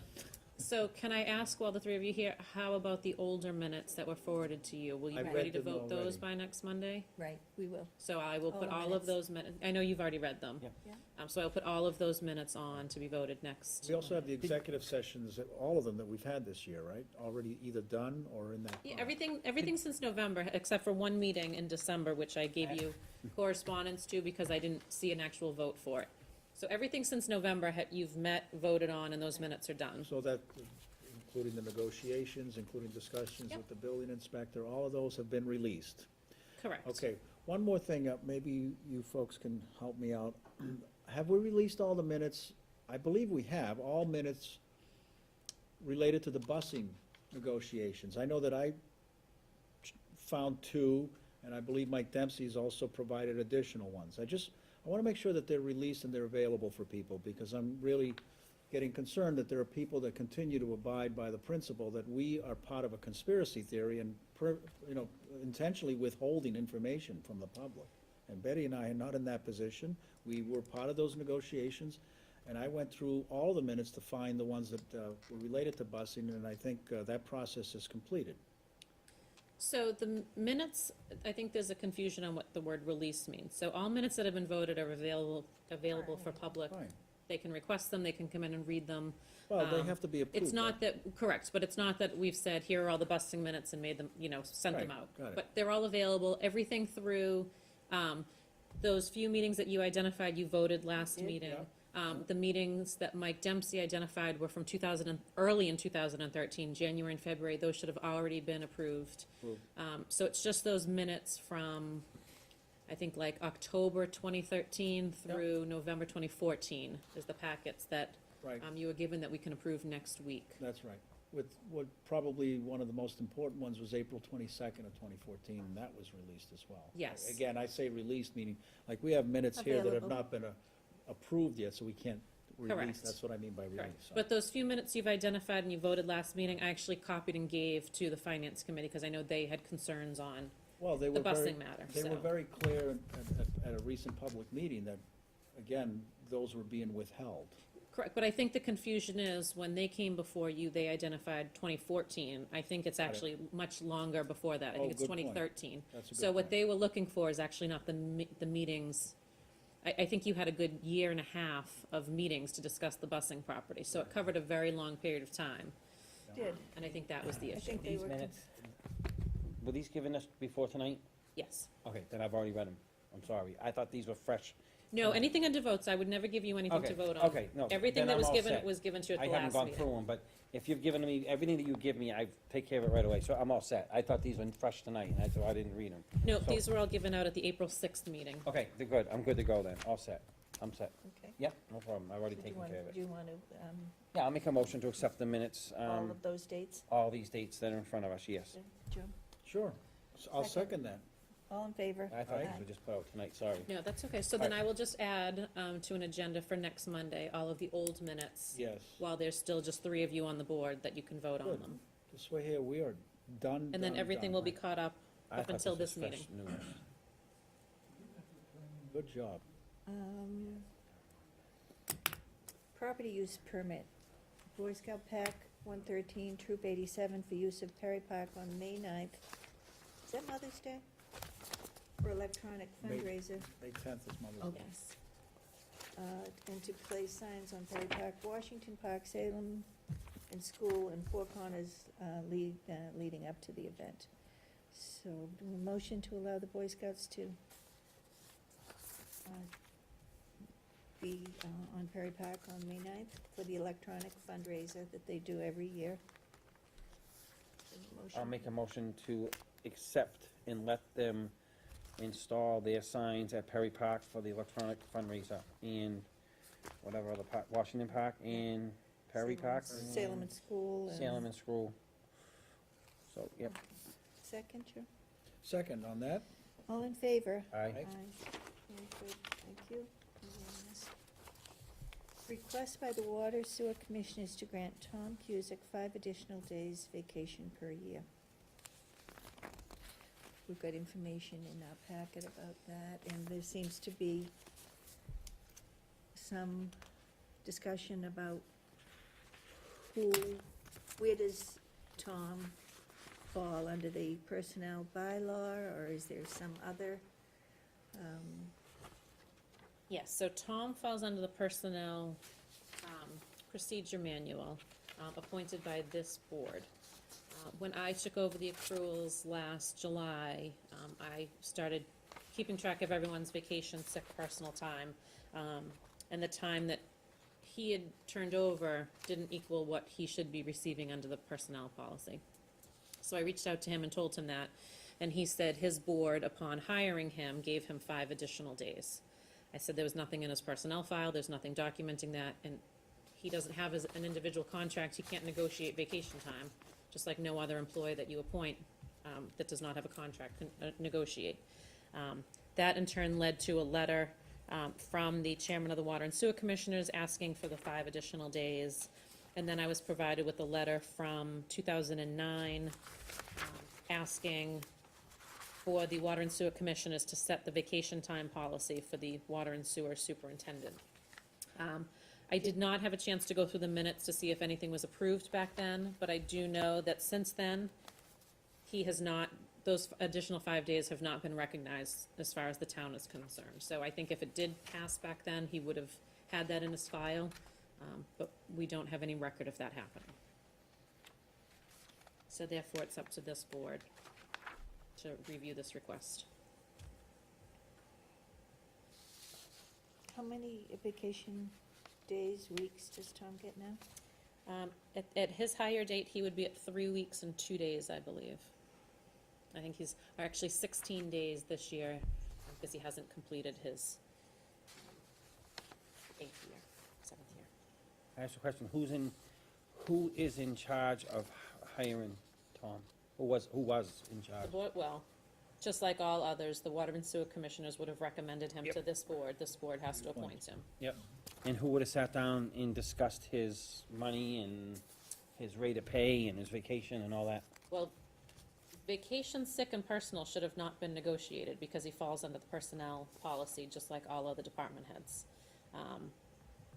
So can I ask, while the 3 of you here, how about the older minutes that were forwarded to you? Will you I've be read ready to them vote those already. by next Monday? Right, we will. So I will All put the all of minutes. those minutes, I know you've already read them. Yep. Yeah. So I'll put all of those minutes on to be voted next. We also have the executive sessions, all of them that we've had this year, right? Already either done or in that. Yeah, everything since November, except for one meeting in December, which I gave you correspondence to because I didn't see an actual vote for it. So everything since November, you've met, voted on, and those minutes are done. So that, including the negotiations, including discussions Yep. with the building inspector, all of those have been released. Correct. Okay, one more thing, maybe you folks can help me out. Have we released all the minutes? I believe we have, all minutes related to the busing negotiations. I know that I found 2, and I believe Mike Dempsey's also provided additional ones. I wanna make sure that they're released and they're available for people, because I'm really getting concerned that there are people that continue to abide by the principle that we are part of a conspiracy theory and, intentionally withholding information from the public. And Betty and I are not in that position. We were part of those negotiations, and I went through all the minutes to find the ones that were related to busing, and I think that process is completed. So the minutes, I think there's a confusion on what the word release means. So all minutes that have been voted are available for public. Fine. They can request them, they can come in and read them. Well, they Um, have to be approved. It's not that, correct, but it's not that we've said, here are all the busing minutes and made them, sent them Right, out. got it. But they're all available, everything through, those few meetings that you identified, you voted last Did, meeting. yeah. The meetings that Mike Dempsey identified were from early in 2013, January and February, those should have already been approved. Approved. So it's just those minutes from, I think, like October 2013 through November 2014 is the packets that Right, you were given that we can approve next week. that's right. With, what probably one of the most important ones was April 22nd of 2014, and that was released as well. Yes. Again, I say released, meaning, like, we have minutes here that have Available. not been approved yet, so we can't release. Correct. That's what I mean by release. Correct. so. But those few minutes you've identified and you voted last meeting, I actually copied and gave to the finance committee, because I know they had concerns on Well, they the were very, busing matter, they were so. very clear at a recent public meeting that, again, those were being withheld. Correct, but I think the confusion is, when they came before you, they identified 2014. I think it's Got it. actually much longer before that. I Oh, think it's good point. 2013. That's a good So what point. they were looking for is actually not the meetings. I think you had a good year and a half of meetings to discuss the busing property, so it covered a very long period of time. Did. And I think that was the I issue. think they These were. minutes, were these given us before tonight? Yes. Okay, then I've already read them. I'm sorry. I thought these were fresh. No, anything under votes, I would never give you anything to Okay, vote on. okay, no, Everything then that I'm was all given, set. it was given to you at I the haven't last gone meeting. through them, but if you've given me, everything that you give me, I take care of it right away, so I'm all set. I thought these were fresh tonight, and that's why I didn't read them. No, So- these were all given out at the April 6th meeting. Okay, they're good. I'm good to go then. All set. I'm set. Okay. Yep, no problem. I've already Did you taken want, care of do it. you want to, Yeah, I'll make a motion to accept the minutes, all of those dates? all these dates that are in front of us, yes. Joe, Sure, I'll Second. second that. all in favor? I thought these Aye. were just put out tonight, sorry. No, that's okay. So then I will just add to an agenda for next Monday, all of the old minutes. Yes. While there's still just 3 of you on the board that you can vote on Good. them. This way here, we are done. And then done, everything done. will be caught up I up thought until was this meeting. fresh news. Good job. Property use permit, Boy Scout Pack 113, Troop 87 for use of Perry Park on May 9th. Is that Mother's Day? For electronic May- fundraiser, May 10th is Mother's Day. Yes. and to place signs on Perry Park, Washington Park, Salem, and school, and Four Corners, leading up to the event. So, do a motion to allow the Boy Scouts to be on Perry Park on May 9th for the electronic fundraiser that they do every year. I'll make a motion to accept and let them install their signs at Perry Park for the electronic fundraiser and whatever other park, Washington Park and Perry Park. Salem and school. Salem and school. So, yep, Second, Joe? Second on that? All in favor? aye. Aye. Very good, thank you. Unanimous. Request by the Water Sewer Commissioners to grant Tom Cusick 5 additional days vacation per year. We've got information in our packet about that, and there seems to be some discussion about where does Tom fall under the personnel bylaw, or is there some other, Yes, so Tom falls under the personnel procedure manual appointed by this board. When I took over the accruals last July, I started keeping track of everyone's vacation, sick, personal time, and the time that he had turned over didn't equal what he should be receiving under the personnel policy. So I reached out to him and told him that, and he said his board, upon hiring him, gave him 5 additional days. I said there was nothing in his personnel file, there's nothing documenting that, and he doesn't have an individual contract, he can't negotiate vacation time, just like no other employee that you appoint that does not have a contract can negotiate. That in turn led to a letter from the chairman of the Water and Sewer Commissioners asking for the 5 additional days. And then I was provided with a letter from 2009 asking for the Water and Sewer Commissioners to set the vacation time policy for the Water and Sewer Superintendent. I did not have a chance to go through the minutes to see if anything was approved back then, but I do know that since then, he has not those additional 5 days have not been recognized as far as the town is concerned. So I think if it did pass back then, he would have had that in his file, but we don't have any record of that happening. So therefore, it's up to this board to review this request. How many vacation days, weeks does Tom get now? At his higher date, he would be at 3 weeks and 2 days, I believe. I think he's, or actually 16 days this year, because he hasn't completed his 8th year, 7th year. I ask a question, who is in charge of hiring Tom? Who was in The charge? board, well, just like all others, the Water and Sewer Commissioners would have recommended him to this board. This board has to appoint him. Yep. And who would have sat down and discussed his money and his rate of pay and his vacation and all that? Well, vacation, sick, and personal should have not been negotiated because he falls under the personnel policy, just like all other department heads.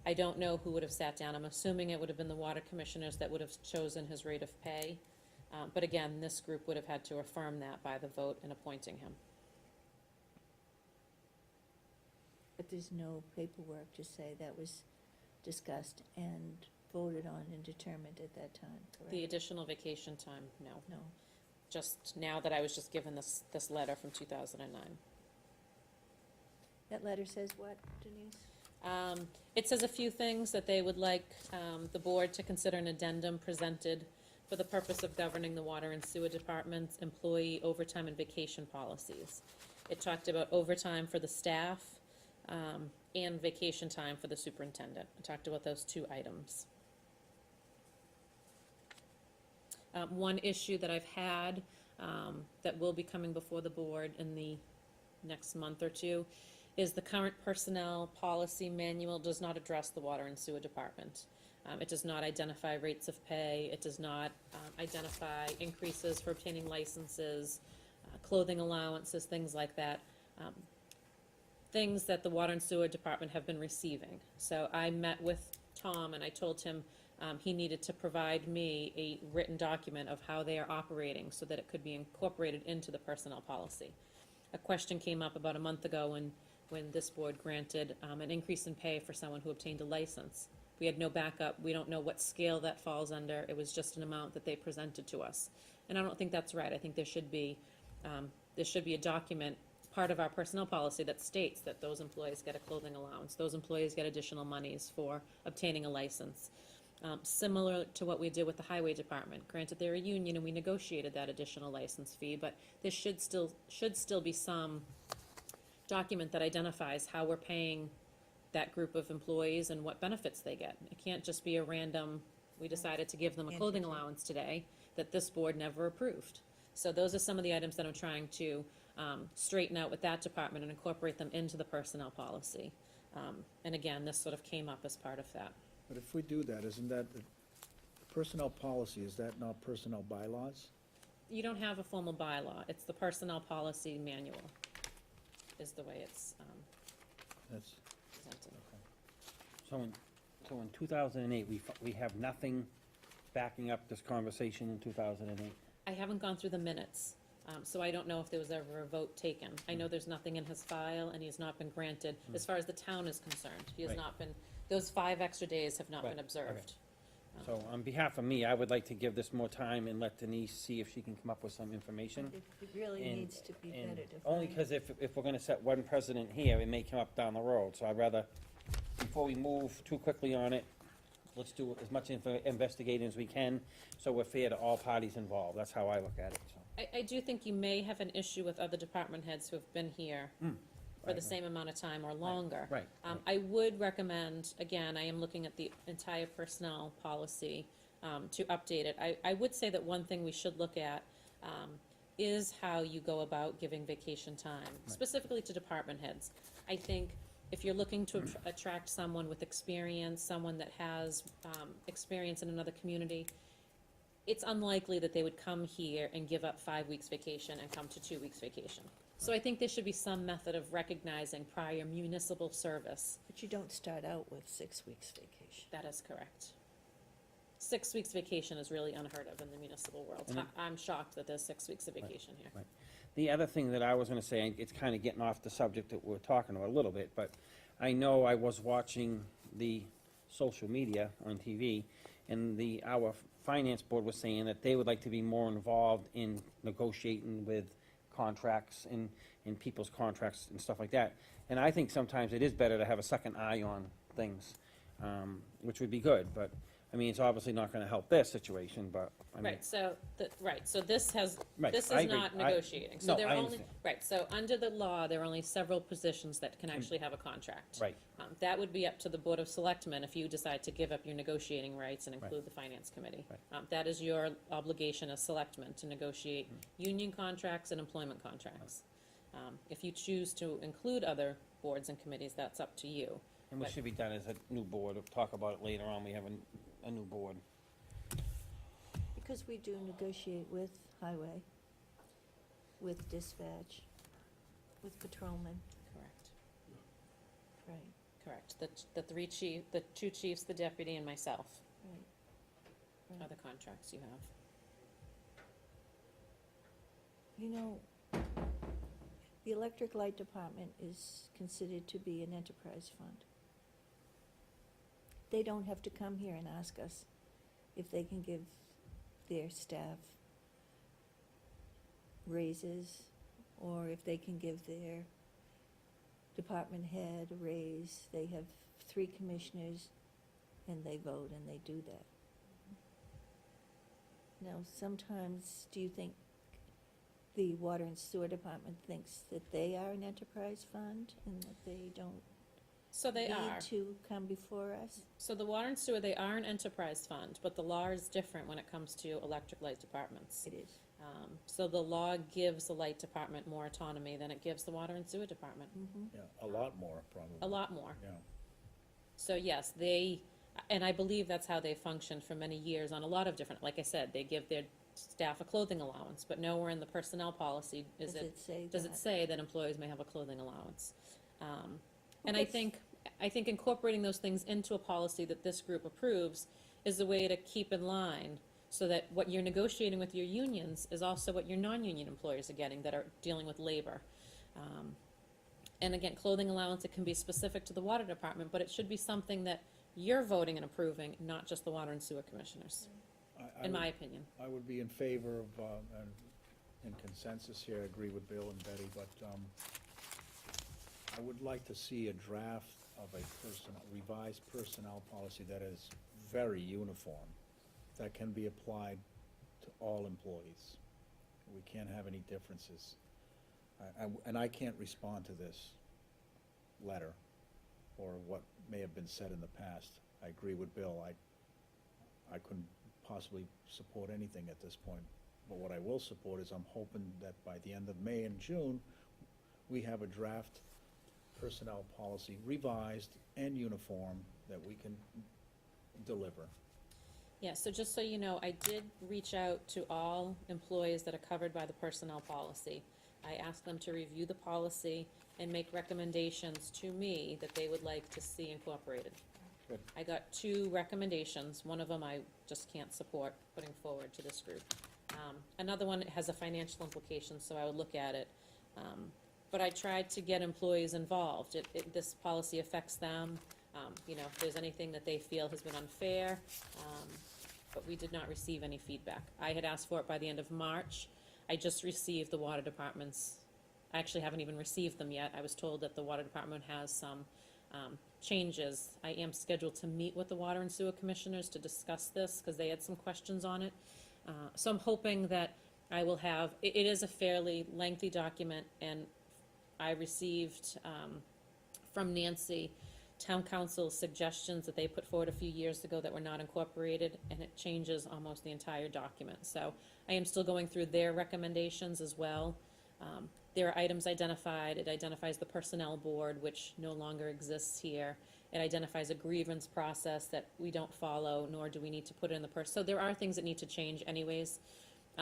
I don't know who would have sat down. I'm assuming it would have been the Water Commissioners that would have chosen his rate of pay. But again, this group would have had to affirm that by the vote in appointing him. But there's no paperwork to say that was discussed and voted on and determined at that time, correct? The additional vacation time, no. No. Just now that I was just given this letter from 2009. That letter says what, Denise? It says a few things that they would like the board to consider an addendum presented for the purpose of governing the Water and Sewer Department's employee overtime and vacation policies. It talked about overtime for the staff and vacation time for the superintendent. It talked about those two items. One issue that I've had that will be coming before the board in the next month or two is the current personnel policy manual does not address the Water and Sewer Department. It does not identify rates of pay. It does not identify increases for obtaining licenses, clothing allowances, things like that. Things that the Water and Sewer Department have been receiving. So I met with Tom and I told him he needed to provide me a written document of how they are operating so that it could be incorporated into the personnel policy. A question came up about a month ago when this board granted an increase in pay for someone who obtained a license. We had no backup. We don't know what scale that falls under. It was just an amount that they presented to us. And I don't think that's right. I think there should be a document, part of our personnel policy, that states that those employees get a clothing allowance. Those employees get additional monies for obtaining a license. Similar to what we did with the highway department. Granted, they're a union and we negotiated that additional license fee, but there should still be some document that identifies how we're paying that group of employees and what benefits they get. It can't just be a random, we decided to give them a clothing allowance today that this board never approved. So those are some of the items that I'm trying to straighten out with that department and incorporate them into the personnel policy. And again, this sort of came up as part of that. But if we do that, isn't that, the personnel policy, is that not personnel bylaws? You don't have a formal bylaw. It's the personnel policy manual is the way it's That's, presented. So in 2008, we have nothing backing up this conversation in 2008? I haven't gone through the minutes, so I don't know if there was ever a vote taken. I know there's nothing in his file, and he has not been granted, as far as the town is concerned. He has Right. not been, those 5 extra days have not Right. been observed. So on behalf of me, I would like to give this more time and let Denise see if she can come up with some information. It really And- needs to be and better defined. only because if we're gonna set one precedent here, it may come up down the road, so I'd rather, before we move too quickly on it, let's do as much investigating as we can, so we're fair to all parties involved, that's how I look at it, so. I do think you may have an issue with other department heads who have been here for the Right, same amount of time or longer. Right. I would recommend, again, I am looking at the entire personnel policy to update it. I would say that one thing we should look at is how you go about giving vacation time, specifically to department heads. I think if you're looking to attract someone with experience, someone that has experience in another community, it's unlikely that they would come here and give up 5 weeks vacation and come to 2 weeks vacation. So I think there should be some method of recognizing prior municipal service. But you don't start out with 6 weeks vacation. That is correct. 6 weeks vacation is really unheard of in the municipal world. And it- I'm shocked that there's 6 weeks of vacation here. Right. The other thing that I was gonna say, and it's kinda getting off the subject that we're talking about a little bit, but I know I was watching the social media on TV, and our finance board was saying that they would like to be more involved in negotiating with contracts and people's contracts and stuff like that. And I think sometimes it is better to have a second eye on things, which would be good, but, I mean, it's obviously not gonna help their situation, but, I mean. Right, so this has, Right, this I is agree. not negotiating, so no, there I are only, understand. right, so under the law, there are only several positions that can actually have a contract. Right, That would be up to the Board of Selectmen if you decide to give up your negotiating rights and include the Finance Committee. Right. That is your obligation as selectmen, to negotiate union contracts and employment contracts. If you choose to include other boards and committees, that's up to you. and what Right. should be done as a new board, we'll talk about it later on, we have a new board. Because we do negotiate with highway, with dispatch, with patrolmen, Correct. right, Correct. The two chiefs, the deputy, and myself right. are the contracts you have. You know, the electric light department is considered to be an enterprise fund. They don't have to come here and ask us if they can give their staff raises, or if they can give their department head a raise. They have 3 commissioners, and they vote, and they do that. Now, sometimes, do you think the water and sewer department thinks that they are an enterprise fund and that they don't So they need are. to come before us? So the water and sewer, they are an enterprise fund, but the law is different when it comes to electric light departments. It is. So the law gives the light department more autonomy than it gives the water and sewer department, Mm-hmm. Yeah, a lot more, probably. a lot more. Yeah. So yes, and I believe that's how they functioned for many years on a lot of different, like I said, they give their staff a clothing allowance, but nowhere in the personnel policy Does it say does it that? say that employees may have a clothing allowance. And Okay. I think incorporating those things into a policy that this group approves is a way to keep in line, so that what you're negotiating with your unions is also what your non-union employers are getting that are dealing with labor. And again, clothing allowance, it can be specific to the water department, but it should be something that you're voting and approving, not just the water and sewer commissioners, I in would- my opinion. I would be in favor of, and in consensus here, I agree with Bill and Betty, but I would like to see a draft of a revised personnel policy that is very uniform, that can be applied to all employees. We can't have any differences. And I can't respond to this letter or what may have been said in the past. I agree with Bill. I couldn't possibly support anything at this point. But what I will support is I'm hoping that by the end of May and June, we have a draft personnel policy revised and uniform that we can deliver. Yeah, so just so you know, I did reach out to all employees that are covered by the personnel policy. I asked them to review the policy and make recommendations to me that they would like to see incorporated. Good. I got 2 recommendations. One of them I just can't support putting forward to this group. Another one has a financial implication, so I would look at it. But I tried to get employees involved. This policy affects them. You know, if there's anything that they feel has been unfair, but we did not receive any feedback. I had asked for it by the end of March. I just received the water department's, I actually haven't even received them yet. I was told that the water department has some changes. I am scheduled to meet with the water and sewer commissioners to discuss this, because they had some questions on it. So I'm hoping that I will have, it is a fairly lengthy document, and I received from Nancy, town council's suggestions that they put forward a few years ago that were not incorporated, and it changes almost the entire document. So I am still going through their recommendations as well. There are items identified. It identifies the personnel board, which no longer exists here. It identifies a grievance process that we don't follow, nor do we need to put it in the so there are things that need to change anyways.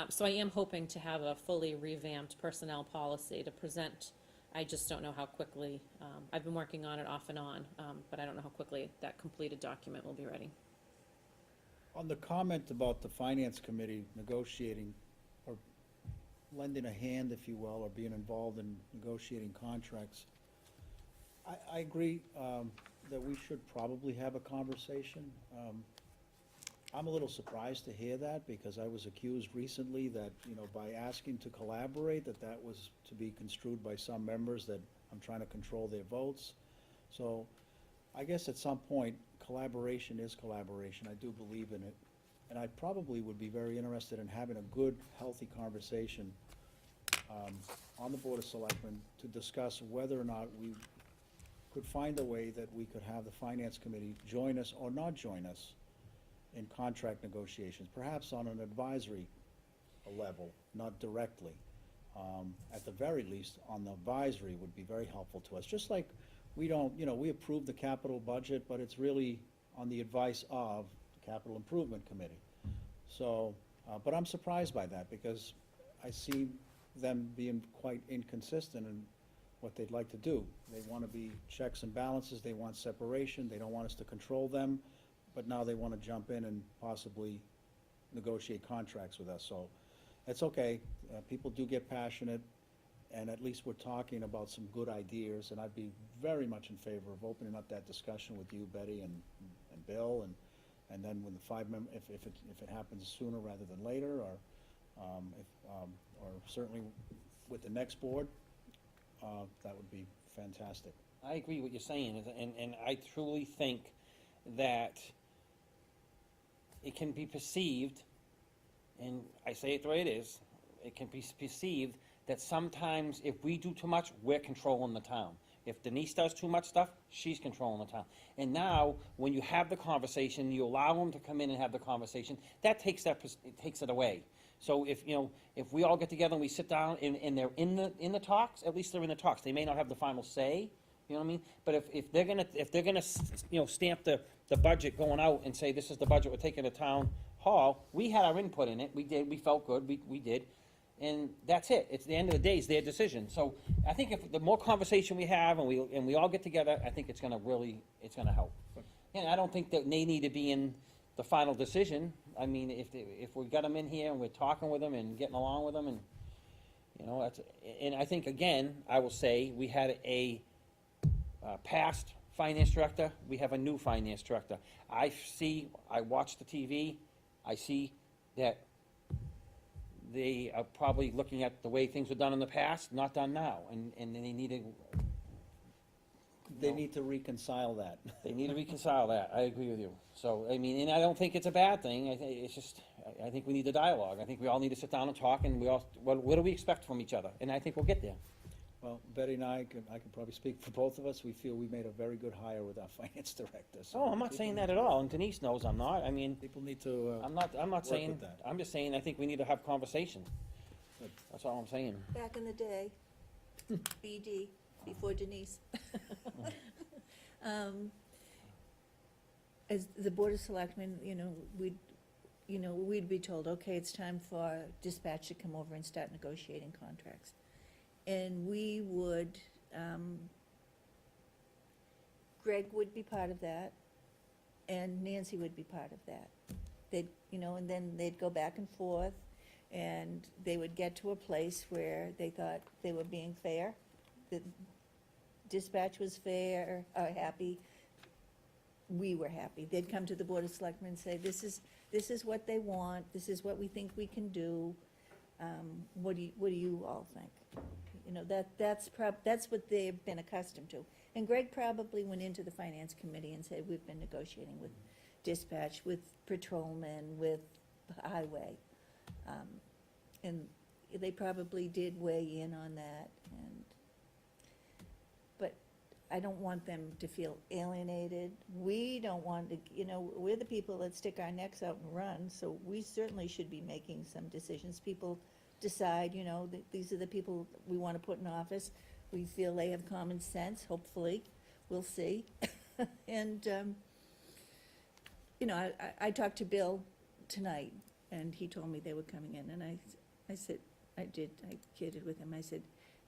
So I am hoping to have a fully revamped personnel policy to present. I just don't know how quickly. I've been working on it off and on, but I don't know how quickly that completed document will be ready. On the comment about the finance committee negotiating or lending a hand, if you will, or being involved in negotiating contracts, I agree that we should probably have a conversation. I'm a little surprised to hear that, because I was accused recently that, by asking to collaborate, that was to be construed by some members that I'm trying to control their votes. So I guess at some point, collaboration is collaboration. I do believe in it. And I probably would be very interested in having a good, healthy conversation on the Board of Selectmen to discuss whether or not we could find a way that we could have the Finance Committee join us or not join us in contract negotiations, perhaps on an advisory level, not directly. At the very least, on the advisory would be very helpful to us. Just like we don't, we approve the capital budget, but it's really on the advice of the Capital Improvement Committee. So, but I'm surprised by that, because I see them being quite inconsistent in what they'd like to do. They want to be checks and balances, they want separation, they don't want us to control them, but now they want to jump in and possibly negotiate contracts with us. So it's okay, people do get passionate, and at least we're talking about some good ideas, and I'd be very much in favor of opening up that discussion with you, Betty, and Bill, and then when the if it happens sooner rather than later, or certainly with the next board, that would be fantastic. I agree with what you're saying, and I truly think that it can be perceived, and I say it the way it is, it can be perceived that sometimes if we do too much, we're controlling the town. If Denise does too much stuff, she's controlling the town. And now, when you have the conversation, you allow them to come in and have the conversation, that takes it away. So if we all get together and we sit down and they're in the talks, at least they're in the talks. They may not have the final say, you know what I mean? But if they're gonna stamp the budget going out and say, this is the budget we're taking to town hall, we had our input in it, we felt good, we did. And that's it. It's the end of the day, it's their decision. So I think if the more conversation we have and we all get together, I think it's gonna help. And I don't think that they need to be in the final decision. I mean, if we got them in here and we're talking with them and getting along with them, and and I think, again, I will say, we had a past finance director, we have a new finance director. I watch the TV, I see that they are probably looking at the way things were done in the past, not done now, and they need to. They need to reconcile that. They need to reconcile that, I agree with you. So, I mean, and I don't think it's a bad thing, I think we need the dialogue. I think we all need to sit down and talk, and what do we expect from each other? And I think we'll get there. Well, Betty and I can probably speak for both of us, we feel we made a very good hire with our finance director. So Oh, I'm not saying that at all, and Denise knows I'm not, I mean, people need to, I'm not work saying, with that. I'm just saying, I think we need to have conversation. Good. That's all I'm saying. Back in the day, BD, before Denise. As the Board of Selectmen, we'd be told, okay, it's time for dispatch to come over and start negotiating contracts. And we would, Greg would be part of that, and Nancy would be part of that. And then they'd go back and forth, and they would get to a place where they thought they were being fair, the dispatch was fair, happy, we were happy. They'd come to the Board of Selectmen and say, this is what they want, this is what we think we can do, what do you all think? That's what they've been accustomed to. And Greg probably went into the Finance Committee and said, we've been negotiating with dispatch, with patrolmen, with highway. And they probably did weigh in on that, but I don't want them to feel alienated. We don't want to, we're the people that stick our necks out and run, so we certainly should be making some decisions. People decide, that these are the people we want to put in office. We feel they have common sense, hopefully, we'll see. And, I talked to Bill tonight, and he told me they were coming in, and I said, I kidded with him, I said,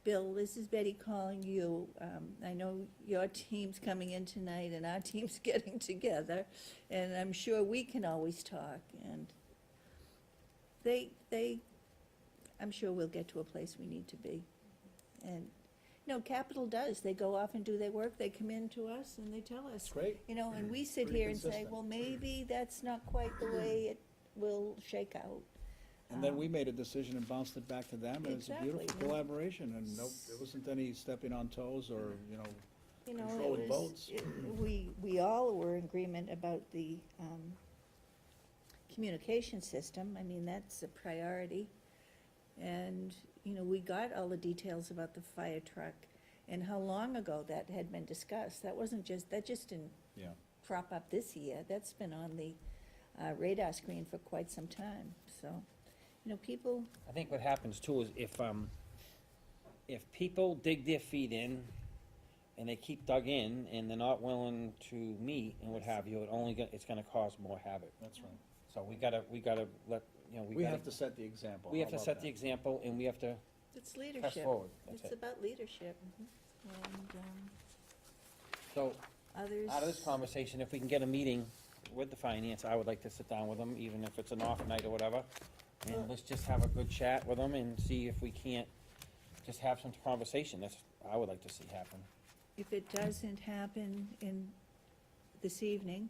Bill, this is Betty calling you. I know your team's coming in tonight and our team's getting together, and I'm sure we can always talk. And I'm sure we'll get to a place we need to be. And, you know, Capital does, they go off and do their work, they come in to us and they tell us. It's great. You know, and we sit Pretty here and say, consistent. well, maybe that's not quite the way it will shake out. And then we made a decision and bounced it back to them, and it's a beautiful Exactly. collaboration, and no, there wasn't any stepping on toes or, you know, You know, controlling it was, votes. we all were in agreement about the, communication system. I mean, that's a priority. And, you know, we got all the details about the fire truck and how long ago that had been discussed. That wasn't just, that just didn't Yeah. crop up this year. That's been on the radar screen for quite some time, so, you know, people, I think what happens too is if people dig their feet in and they keep dug in and they're not willing to meet and what have you, it's gonna cause more havoc. That's right. So we gotta let, you know, We have to set the example. we have How to about set the that? example and we have to it's press leadership. forward, that's It's it. about leadership. And So, others. out of this conversation, if we can get a meeting with the finance, I would like to sit down with them, even if it's an off night or whatever. Well- And let's just have a good chat with them and see if we can't just have some conversation. That's, I would like to see happen. If it doesn't happen in this evening,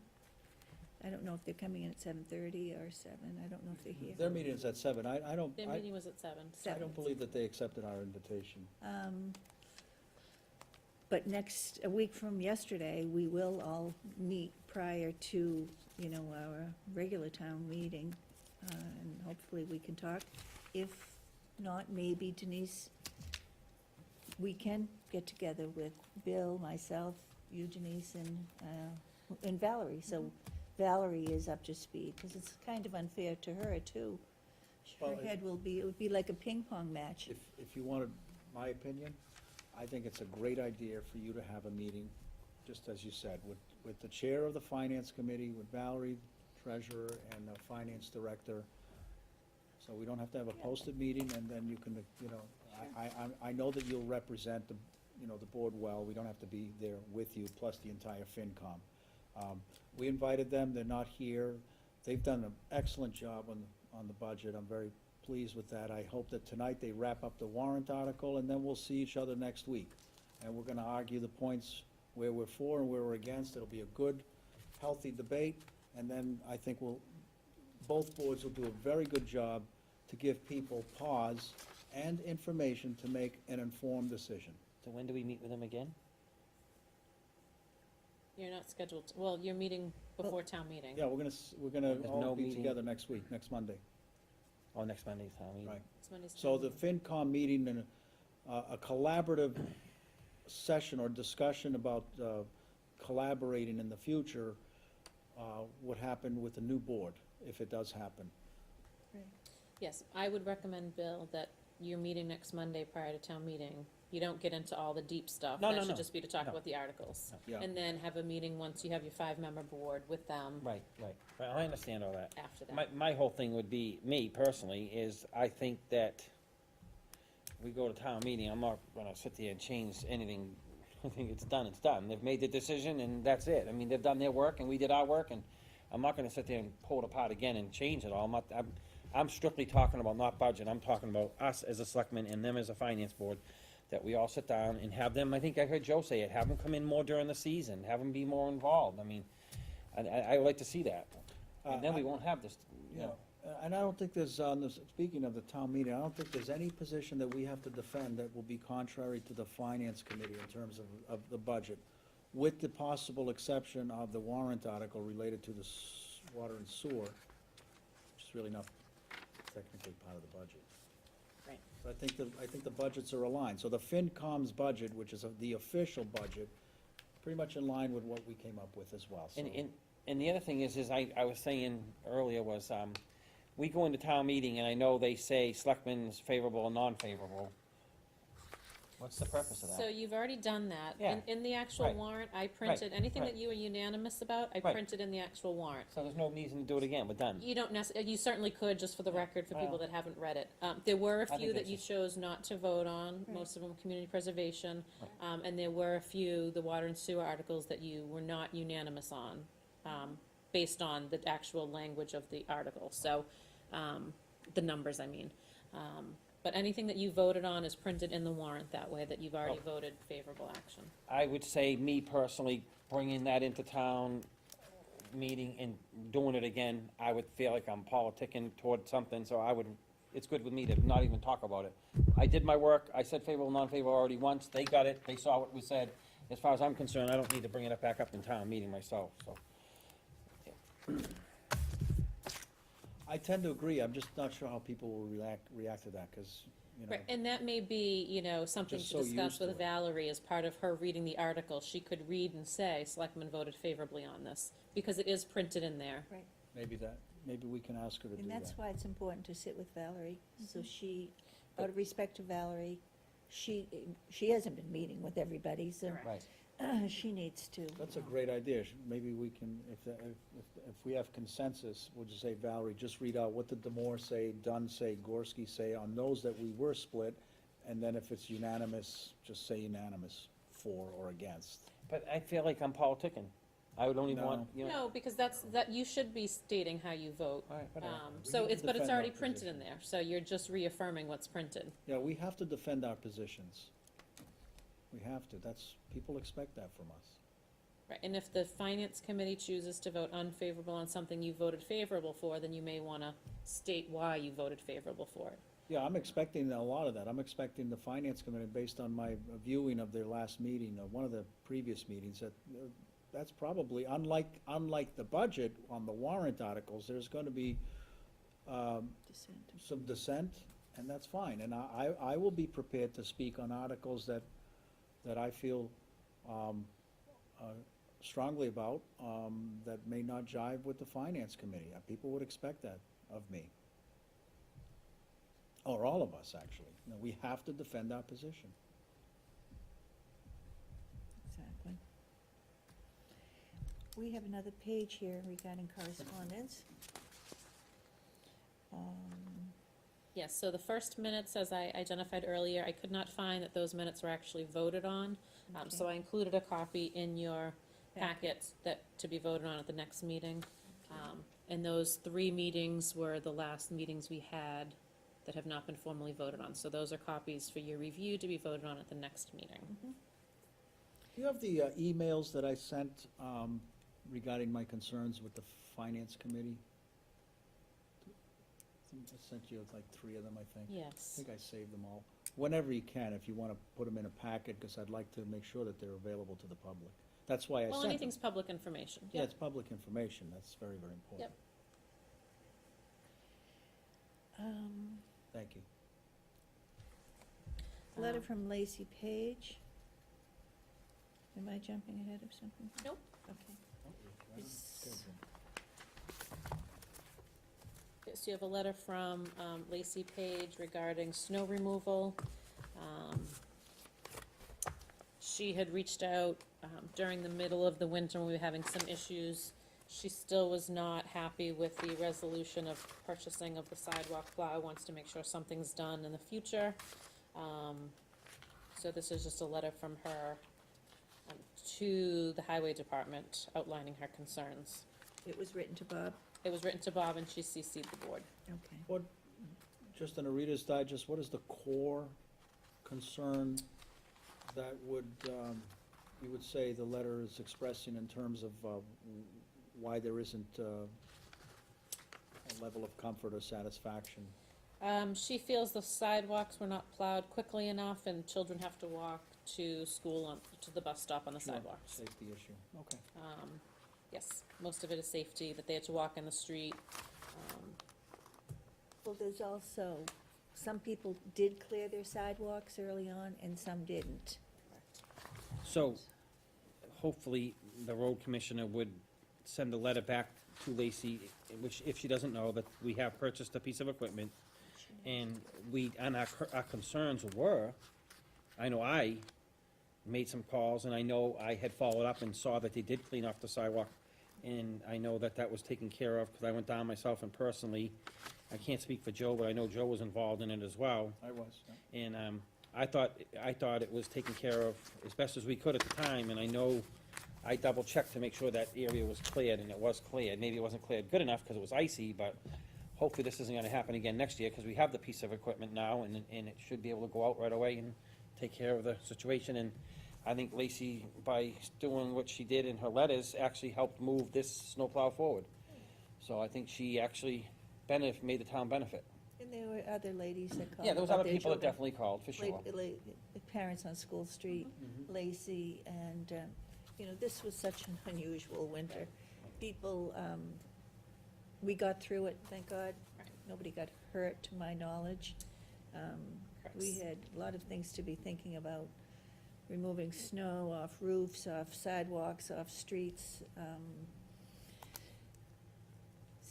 I don't know if they're coming in at 7:30 or 7, I don't know if they're here. Their meeting is at 7. I don't, Their I meeting was at 7. don't believe that they accepted our invitation. But a week from yesterday, we will all meet prior to, you know, our regular town meeting, and hopefully we can talk. If not, maybe Denise, we can get together with Bill, myself, you, Denise, and Valerie, so Valerie is up to speed, because it's kind of unfair to her, too. Her Well, head it would be like a ping pong match. If you wanted my opinion, I think it's a great idea for you to have a meeting, just as you said, with the chair of the finance committee, with Valerie, treasurer, and the finance director. So we don't have to have a posted meeting, and then you can, you know, I know that you'll represent the, you know, the board well. We don't have to be there with you, plus the entire FinCom. We invited them, they're not here. They've done an excellent job on the budget. I'm very pleased with that. I hope that tonight they wrap up the warrant article, and then we'll see each other next week. And we're gonna argue the points where we're for and where we're against. It'll be a good, healthy debate, and then I think both boards will do a very good job to give people pause and information to make an informed decision. So when do we meet with them again? You're not scheduled, well, you're meeting before town meeting. Yeah, we're gonna There's all no be meeting. together next week, next Monday. Oh, next Monday's town meeting. Right. It's Monday's So town the meeting. FinCom meeting and a collaborative session or discussion about collaborating in the future would happen with the new board, if it does happen. Yes, I would recommend, Bill, that your meeting next Monday prior to town meeting, you don't get into all the deep stuff. No, no, That no. should just be to talk No. about the articles. Yeah. And then have a meeting once you have your 5-member board with them Right. I understand all that. after that. My whole thing would be, me personally, is I think that we go to town meeting, I'm not gonna sit there and change anything. I think it's done, it's done. They've made the decision and that's it. I mean, they've done their work and we did our work, and I'm not gonna sit there and pull it apart again and change it all. I'm strictly talking about not budget. I'm talking about us as a selectman and them as a finance board, that we all sit down and have them, I think I heard Joe say it, have them come in more during the season, have them be more involved. I mean, I would like to see that. And then we won't have this, you Yeah, know. and I don't think there's, speaking of the town meeting, I don't think there's any position that we have to defend that will be contrary to the finance committee in terms of the budget, with the possible exception of the warrant article related to the water and sewer, which is really not technically part of the budget. Right. So I think the budgets are aligned. So the FinCom's budget, which is the official budget, pretty much in line with what we came up with as well, so. And the other thing is I was saying earlier was, we go into town meeting and I know they say selectmen's favorable or non-favorable. What's the purpose of So that? you've already done that. Yeah. In the actual Right. warrant, I printed, anything right. that you were unanimous about, I Right. printed in the actual warrant. So there's no reason to do it again, we're done. You don't you certainly could, just for the record, for people Well, that haven't read it. There were a think few that that's you just- chose not to vote on, most of them community preservation. And there were a few, the water and sewer articles, that you were not unanimous on, based on the actual language of the article, so, the numbers, I mean. But anything that you voted on is printed in the warrant that way, that you've already Oh. voted favorable action. I would say, me personally, bringing that into town meeting and doing it again, I would feel like I'm politicking toward something, so I would, it's good with me to not even talk about it. I did my work, I said favorable, non-favorable already once, they got it, they saw what was said. As far as I'm concerned, I don't need to bring it back up in town meeting myself, so. I tend to agree, I'm just not sure how people will react to that, because, you know, Right, and that may be, you know, something Just to so discuss used to with it. Valerie as part of her reading the article. She could read and say, Selectmen voted favorably on this, because it is printed in there. maybe we can ask her to do And that. that's why it's important to sit with Valerie, so she, out of respect to Valerie, she hasn't been meeting with everybody, so Correct. Right. she needs to. That's a great idea. Maybe we can, if we have consensus, we'll just say, Valerie, just read out what did Demore say, Dunn say, Gorski say on those that we were split, and then if it's unanimous, just say unanimous, for or against. But I feel like I'm politicking. I would only No. want, you know. No, because you should be stating how you vote. All right, whatever. We So need to it's, but it's defend our already printed in position. there, so you're just reaffirming what's printed. Yeah, we have to defend our positions. We have to. People expect that from us. Right, and if the finance committee chooses to vote unfavorable on something you voted favorable for, then you may wanna state why you voted favorable for it. Yeah, I'm expecting a lot of that. I'm expecting the finance committee, based on my viewing of their last meeting, one of the previous meetings, that that's probably, unlike the budget on the warrant articles, there's gonna be Dissent. some dissent, and that's fine. And I will be prepared to speak on articles that I feel strongly about, that may not jive with the finance committee. People would expect that of me. Or all of us, actually. You know, we have to defend our position. Exactly. We have another page here regarding correspondence. Yes, so the first minutes, as I identified earlier, I could not find that those minutes were actually voted on. So I included a copy in your packets to be voted on at the next meeting. And those 3 meetings were the last meetings we had that have not been formally voted on. So those are copies for your review to be voted on at the next meeting. Do you have the emails that I sent regarding my concerns with the finance committee? I sent you like 3 of them, I think. I Yes. think I saved them all. Whenever you can, if you want to put them in a packet, because I'd like to make sure that they're available to the public. That's why I Well, sent them. anything's public information. Yeah, Yep. it's public information. That's very, very important. Yep. Thank you. Letter from Lacey Page. Am I jumping ahead of something? Nope. Okay. Is- So you have a letter from Lacey Page regarding snow removal. She had reached out during the middle of the winter when we were having some issues. She still was not happy with the resolution of purchasing of the sidewalk plow, wants to make sure something's done in the future. So this is just a letter from her to the highway department outlining her concerns. It was written to Bob? It was written to Bob and she CC'd the board. Okay. What, just in a Reader's Digest, what is the core concern that would, you would say the letter is expressing in terms of why there isn't a level of comfort or satisfaction? She feels the sidewalks were not plowed quickly enough and children have to walk to school to the bus stop on the Sure, sidewalks. Safety issue, okay. Yes, most of it is safety, that they had to walk in the street. Well, there's also, some people did clear their sidewalks early on and some didn't. So, hopefully, the road commissioner would send a letter back to Lacey, which, if she doesn't know, that we have purchased a piece of equipment, and our concerns were, I know I made some calls, and I know I had followed up and saw that they did clean off the sidewalk, and I know that that was taken care of, because I went down myself and personally, I can't speak for Joe, but I know Joe was involved in it as well. I was, yeah. And I thought it was taken care of as best as we could at the time, and I know I double-checked to make sure that area was cleared, and it was cleared. Maybe it wasn't cleared good enough because it was icy, but hopefully this isn't gonna happen again next year, because we have the piece of equipment now, and it should be able to go out right away and take care of the situation. And I think Lacey, by doing what she did in her letters, actually helped move this snowplow forward. So I think she actually made the town benefit. And there were other ladies that called. Yeah, there was about other their people that children. definitely called, for sure. Parents on School Street, Lacey, and, you know, this was such an unusual winter. People, we got through it, thank God. Right. Nobody got hurt, to my knowledge. We Correct. had a lot of things to be thinking about, removing snow off roofs, off sidewalks, off streets.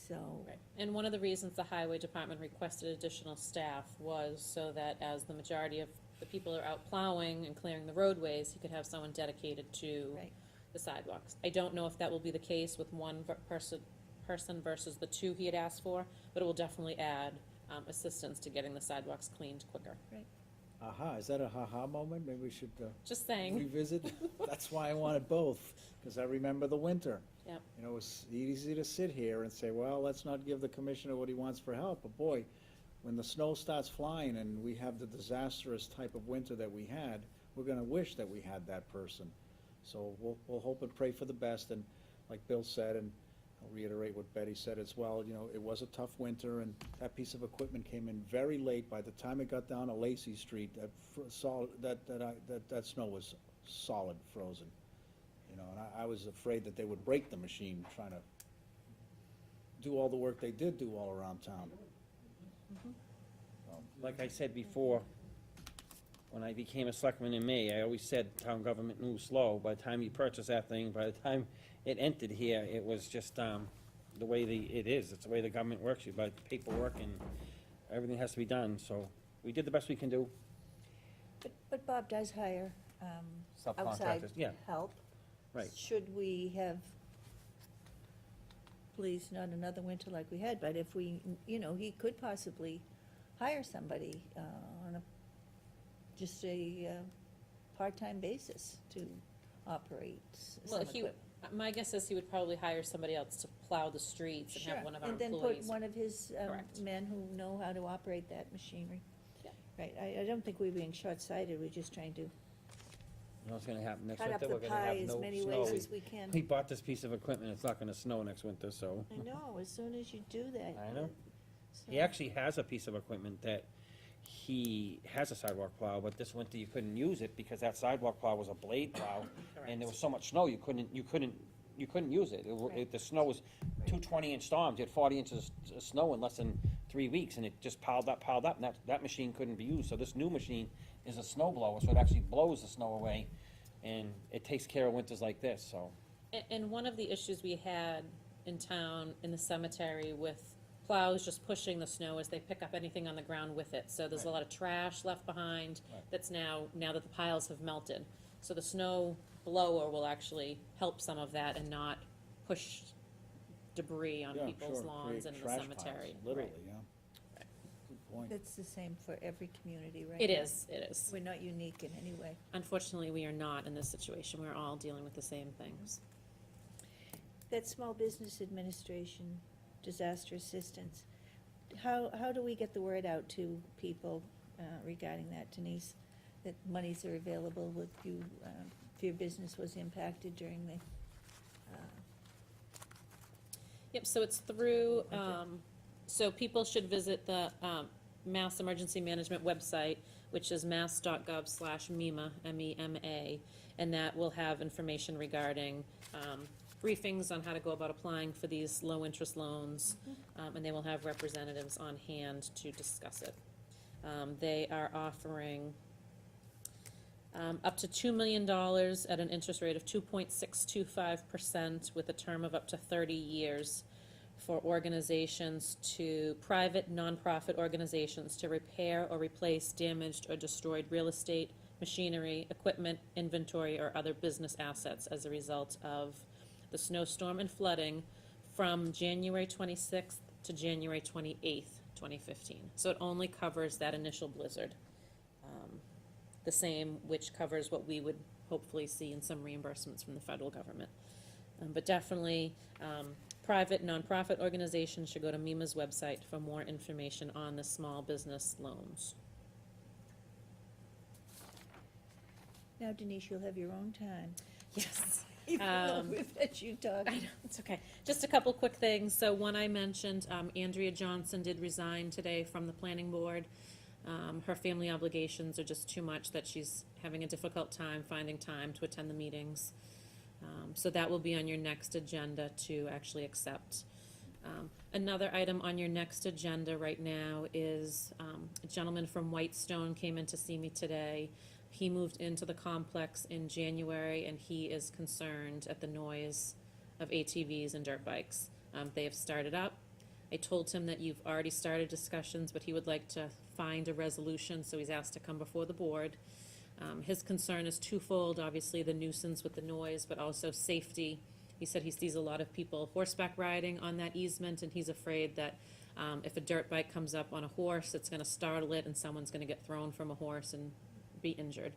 So, Right. And one of the reasons the highway department requested additional staff was so that as the majority of the people are out plowing and clearing the roadways, he could have someone dedicated to right, the sidewalks. I don't know if that will be the case with one person versus the two he had asked for, but it will definitely add assistance to getting the sidewalks cleaned quicker. Aha, is that a ha-ha moment? Maybe we should Just saying. revisit? That's why I wanted both, because I remember the winter. Yep. You know, it's easy to sit here and say, well, let's not give the commissioner what he wants for help, but boy, when the snow starts flying and we have the disastrous type of winter that we had, we're gonna wish that we had that person. So we'll hope and pray for the best, and like Bill said, and I'll reiterate what Betty said as well, you know, it was a tough winter, and that piece of equipment came in very late. By the time it got down to Lacey Street, that snow was solid frozen. You know, and I was afraid that they would break the machine trying to do all the work they did do all around town. Like I said before, when I became a selectman in May, I always said town government moves slow. By the time you purchase that thing, by the time it entered here, it was just, the way it is. It's the way the government works. You buy paperwork and everything has to be done, so we did the best we can do. but Bob does hire, outside Subcontractors, yeah, help. right. Should we have, please, not another winter like we had, but if we, you know, he could possibly hire somebody on just a part-time basis to operate some Well, equipment. my guess is he would probably hire somebody else to plow the streets and have one of our And then employees. put one of his Correct. men who know how to operate that machinery. Yeah. Right, I don't think we're being short-sighted, we're just trying to You know what's gonna happen next cut up winter? the We're gonna pie have as no many snow. ways as we can. We bought this piece of equipment, it's not gonna snow next winter, so. I know, as soon as you do that. I know. so- He actually has a piece of equipment that he has a sidewalk plow, but this winter you couldn't use it because that sidewalk plow was a blade plow. And there was so much snow, you couldn't use it. Right. The snow was 220-inch storms, you had 40 inches of snow in less than 3 weeks, and it just piled up, and that machine couldn't be used. So this new machine is a snow blower, so it actually blows the snow away, and it takes care of winters like this, so. And one of the issues we had in town, in the cemetery, with plows just pushing the snow is they pick up anything on the ground with it. So there's a lot of trash left behind Right. that's now that the piles have melted. So the snow blower will actually help some of that and not push debris on Yeah, people's sure, lawns create and in the trash piles, cemetery. literally, Right. yeah. Good point. That's the same for every community, right? It now. is, it is. We're not unique in any way. Unfortunately, we are not in this situation. We're all dealing with the same things. That Small Business Administration, disaster assistance, how do we get the word out to people regarding that, Denise? That monies are available with you, if your business was impacted during the, Yep, so it's through, Okay. so people should visit the Mass Emergency Management website, which is mass.gov/MEMA, MEMA, and that will have information regarding briefings on how to go about applying for these low-interest loans, and they will have representatives on hand to discuss it. They are offering up to $2 million at an interest rate of 2.625% with a term of up to 30 years for organizations private nonprofit organizations to repair or replace damaged or destroyed real estate, machinery, equipment, inventory, or other business assets as a result of the snowstorm and flooding from January 26th to January 28th, 2015. So it only covers that initial blizzard. The same which covers what we would hopefully see in some reimbursements from the federal government. But definitely, private nonprofit organizations should go to MEMA's website for more information on the small business loans. Now Denise, you'll have your own time. Yes. Even though we've let you talk. I know, it's okay. Just a couple quick things. So one I mentioned, Andrea Johnson did resign today from the planning board. Her family obligations are just too much that she's having a difficult time finding time to attend the meetings. So that will be on your next agenda to actually accept. Another item on your next agenda right now is, a gentleman from Whitestone came in to see me today. He moved into the complex in January, and he is concerned at the noise of ATVs and dirt bikes. They have started up. I told him that you've already started discussions, but he would like to find a resolution, so he's asked to come before the board. His concern is twofold, obviously the nuisance with the noise, but also safety. He said he sees a lot of people horseback riding on that easement, and he's afraid that if a dirt bike comes up on a horse, it's gonna startle it, and someone's gonna get thrown from a horse and be injured.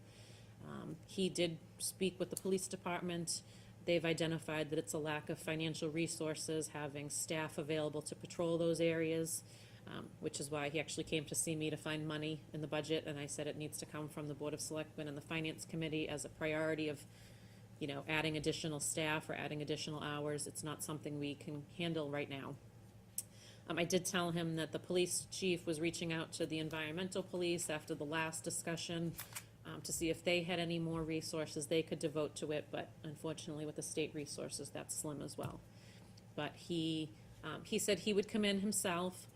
He did speak with the police department. They've identified that it's a lack of financial resources, having staff available to patrol those areas, which is why he actually came to see me to find money in the budget, and I said it needs to come from the Board of Selectmen and the Finance Committee as a priority of, you know, adding additional staff or adding additional hours. It's not something we can handle right now. I did tell him that the police chief was reaching out to the environmental police after the last discussion, to see if they had any more resources they could devote to it, but unfortunately with the state resources, that's slim as well. But he said he would come in himself.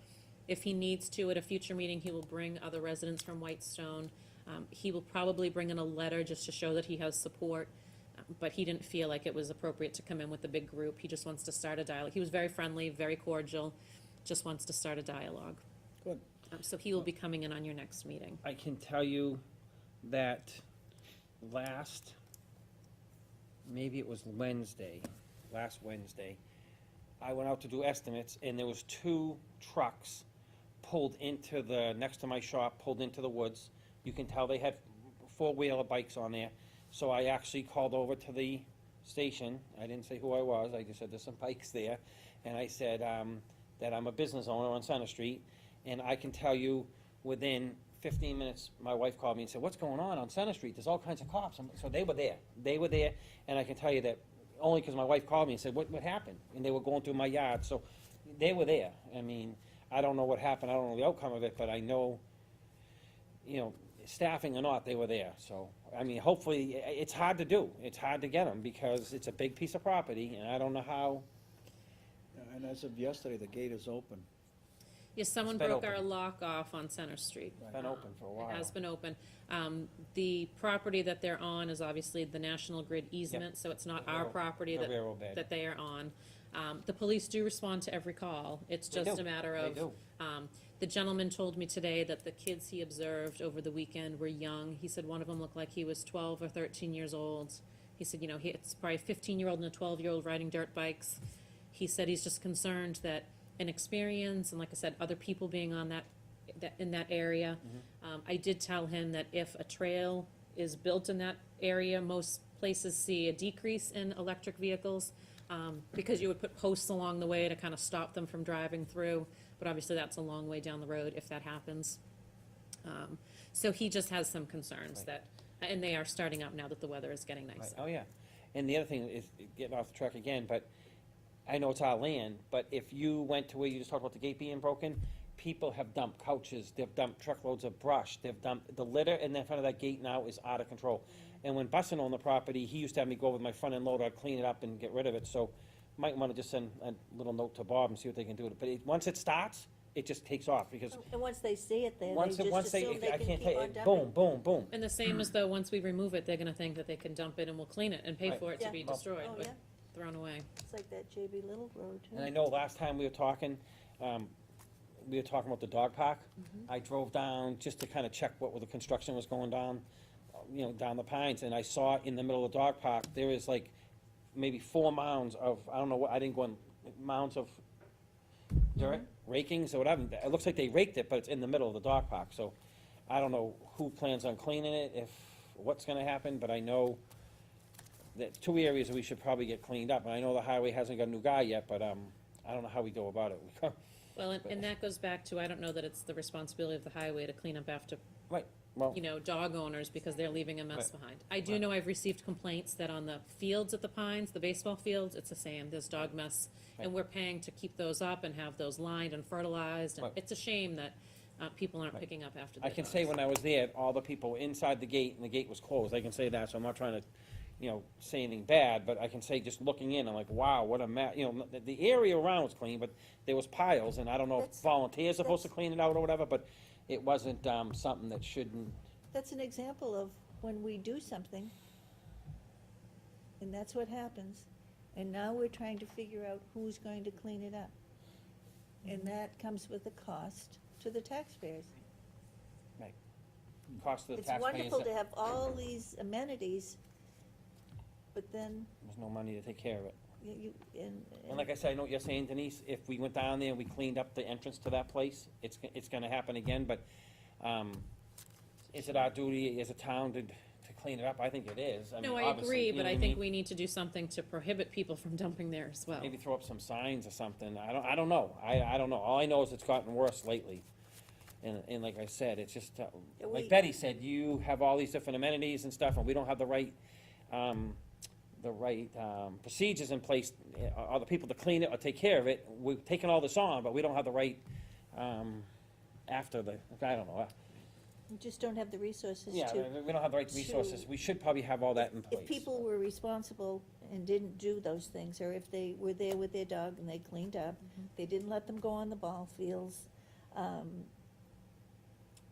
If he needs to, at a future meeting, he will bring other residents from Whitestone. He will probably bring in a letter just to show that he has support, but he didn't feel like it was appropriate to come in with a big group. He just wants to start a dialogue. He was very friendly, very cordial, just wants to start a dialogue. Good. So he will be coming in on your next meeting. I can tell you that maybe it was last Wednesday, I went out to do estimates, and there was 2 trucks pulled into next to my shop, pulled into the woods. You can tell they had 4-wheeler bikes on there. So I actually called over to the station. I didn't say who I was, I just said there's some bikes there. And I said that I'm a business owner on Center Street, and I can tell you within 15 minutes, my wife called me and said, what's going on Center Street? There's all kinds of cops. So they were there, and I can tell you that only because my wife called me and said, what happened? And they were going through my yard, so they were there. I mean, I don't know what happened, I don't know the outcome of it, but I know, you know, staffing or not, they were there. So, I mean, hopefully, it's hard to do. It's hard to get them, because it's a big piece of property, and I don't know how. And as of yesterday, the gate is open. Yes, someone It's been broke our open. lock off on Center Street. It's been open for a while. It has been open. The property that they're on is obviously the National Grid easement, so it's not The our railroad- property the that, railroad bed. that they are on. The police do respond to every call. It's They just do. a matter They of, do. the gentleman told me today that the kids he observed over the weekend were young. He said one of them looked like he was 12 or 13 years old. He said, you know, it's probably a 15-year-old and a 12-year-old riding dirt bikes. He said he's just concerned that inexperience, and like I said, other people being on that in that area. I did tell him that if a trail is built in that area, most places see a decrease in electric vehicles, because you would put posts along the way to kind of stop them from driving through, but obviously that's a long way down the road if that happens. So he just has some concerns Right. that, and they are starting up now that the weather is getting Right. nicer. Oh, yeah. And the other thing is, getting off the track again, but I know it's our land, but if you went to where you just talked about the gate being broken, people have dumped couches, they've dumped truckloads of brush, they've dumped, the litter in the front of that gate now is out of control. And when Bussin owned the property, he used to have me go with my front end loader, I'd clean it up and get rid of it, so might wanna just send a little note to Bob and see what they can do. But once it starts, it just takes off, because And once they see it there, they once just they, assume they I can can't keep tell on you, dumping. boom, boom, boom. And the same as though, once we remove it, they're gonna think that they can dump it and we'll clean it and pay Right. for it to Yeah. be Well- destroyed, Oh, but yeah, thrown away. it's like that JB Little Road, too. And I know last time we were talking, we were talking about the dog park. I drove down just to kind of check what the construction was going down, you know, down the Pines, and I saw in the middle of the dog park, there is like maybe 4 mounds of, I don't know what, I didn't go in, mounds of dirt, rakings or whatever. It looks like they raked it, but it's in the middle of the dog park, so I don't know who plans on cleaning it, what's gonna happen, but I know that 2 areas that we should probably get cleaned up, and I know the highway hasn't got a new guy yet, but, I don't know how we go about it. Well, and that goes back to, I don't know that it's the responsibility of the highway to clean up after, Well, you know, dog owners because they're leaving a mess Right. behind. I do Right. know I've received complaints that on the fields at the Pines, the baseball fields, it's the same, there's dog mess. And Right. we're paying to keep those up and have those lined and fertilized, and Right. it's a shame that, people aren't Right. picking up after I their can dogs. say when I was there, all the people were inside the gate and the gate was closed. I can say that, so I'm not trying to, you know, say anything bad, but I can say just looking in, I'm like, wow, what a you know, the area around was clean, but there was piles, and I don't know if That's- volunteers are supposed to that's- clean it out or whatever, but it wasn't, something that shouldn't, That's an example of when we do something, and that's what happens. And now we're trying to figure out who's going to clean it up. And that comes with a cost to the taxpayers. cost to the It's taxpayers. wonderful to have all these amenities, but then There's no money to take care of it. and And like I said, I know what you're saying, Denise, if we went down there and we cleaned up the entrance to that place, it's gonna happen again, but, is it our duty as a town to clean it up? I think it is. No, mean, I obviously, agree, you know but what I think mean? we need to do something to prohibit people from dumping there as well. Maybe throw up some signs or something, I don't know, I don't know, all I know is it's gotten worse lately. And like I said, it's just, like we- Betty said, you have all these different amenities and stuff, and we don't have the right, procedures in place, or the people to clean it or take care of it. We've taken all this on, but we don't have the right, after the, I don't know. we just don't have the resources Yeah, to. we don't have the right resources, we should probably have all that in place. If people were responsible and didn't do those things, or if they were there with their dog and they cleaned up, they didn't let them go on the ball fields,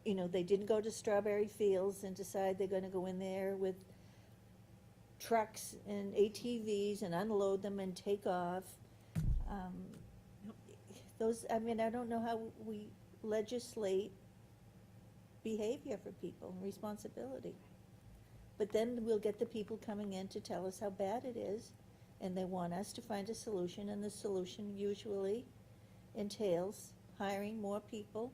you know, they didn't go to Strawberry Fields and decide they're gonna go in there with trucks and ATVs and unload them and take off. Those, I mean, I don't know how we legislate behavior for people, and responsibility. But then we'll get the people coming in to tell us how bad it is, and they want us to find a solution, and the solution usually entails hiring more people,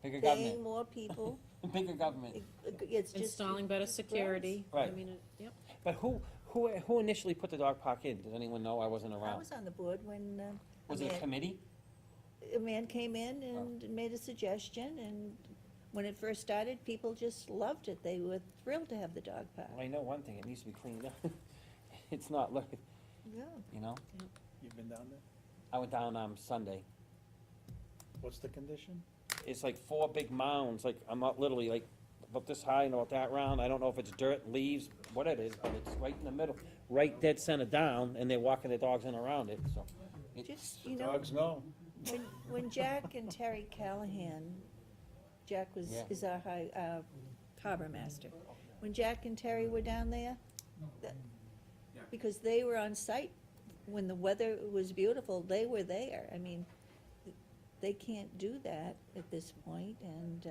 Bigger paying government, more people. bigger government. It's just. Installing better security. I Right. mean, yep. But who initially put the dog park in? Does anyone know? I wasn't I around. was on the board when Was it a committee? a man came in and made a suggestion, and when it first started, people just loved it. They were thrilled to have the dog park. Well, I know one thing, it needs to be cleaned up. It's not, Yeah. you know? You've been down there? I went down, Sunday. What's the condition? It's like 4 big mounds, like, I'm not literally like, about this high and about that round. I don't know if it's dirt, leaves, what it is, but it's right in the middle, right dead center down, and they're walking their dogs in around it, so. Just, you know, Dogs know. when Jack and Terry Callahan, Jack Yeah. is our harbor master. When Jack and Terry were down there, that- because they were on site, when the weather was beautiful, they were there. I mean, they can't do that at this point, and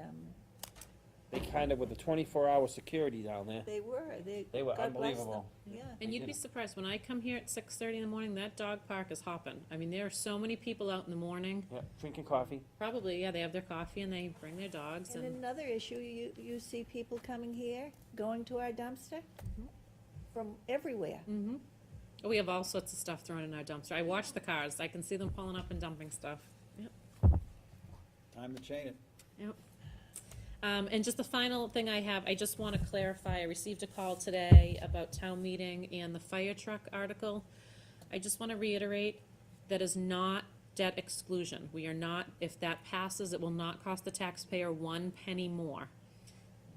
They kinda, with the 24-hour security down there, they were, they were God bless them. unbelievable. Yeah. And you'd be did. surprised, when I come here at 6:30 in the morning, that dog park is hopping. I mean, there are so many people out in the morning. Yeah, drinking coffee. Probably, yeah, they have their coffee and they bring their dogs And and, another issue, you see people coming here, going to our dumpster from everywhere. mm-hmm. We have all sorts of stuff thrown in our dumpster. I watch the cars. I can see them pulling up and dumping stuff. Time to chain it. Yep. And just the final thing I have, I just want to clarify, I received a call today about town meeting and the fire truck article. I just want to reiterate, that is not debt exclusion. We are not, if that passes, it will not cost the taxpayer 1 penny more.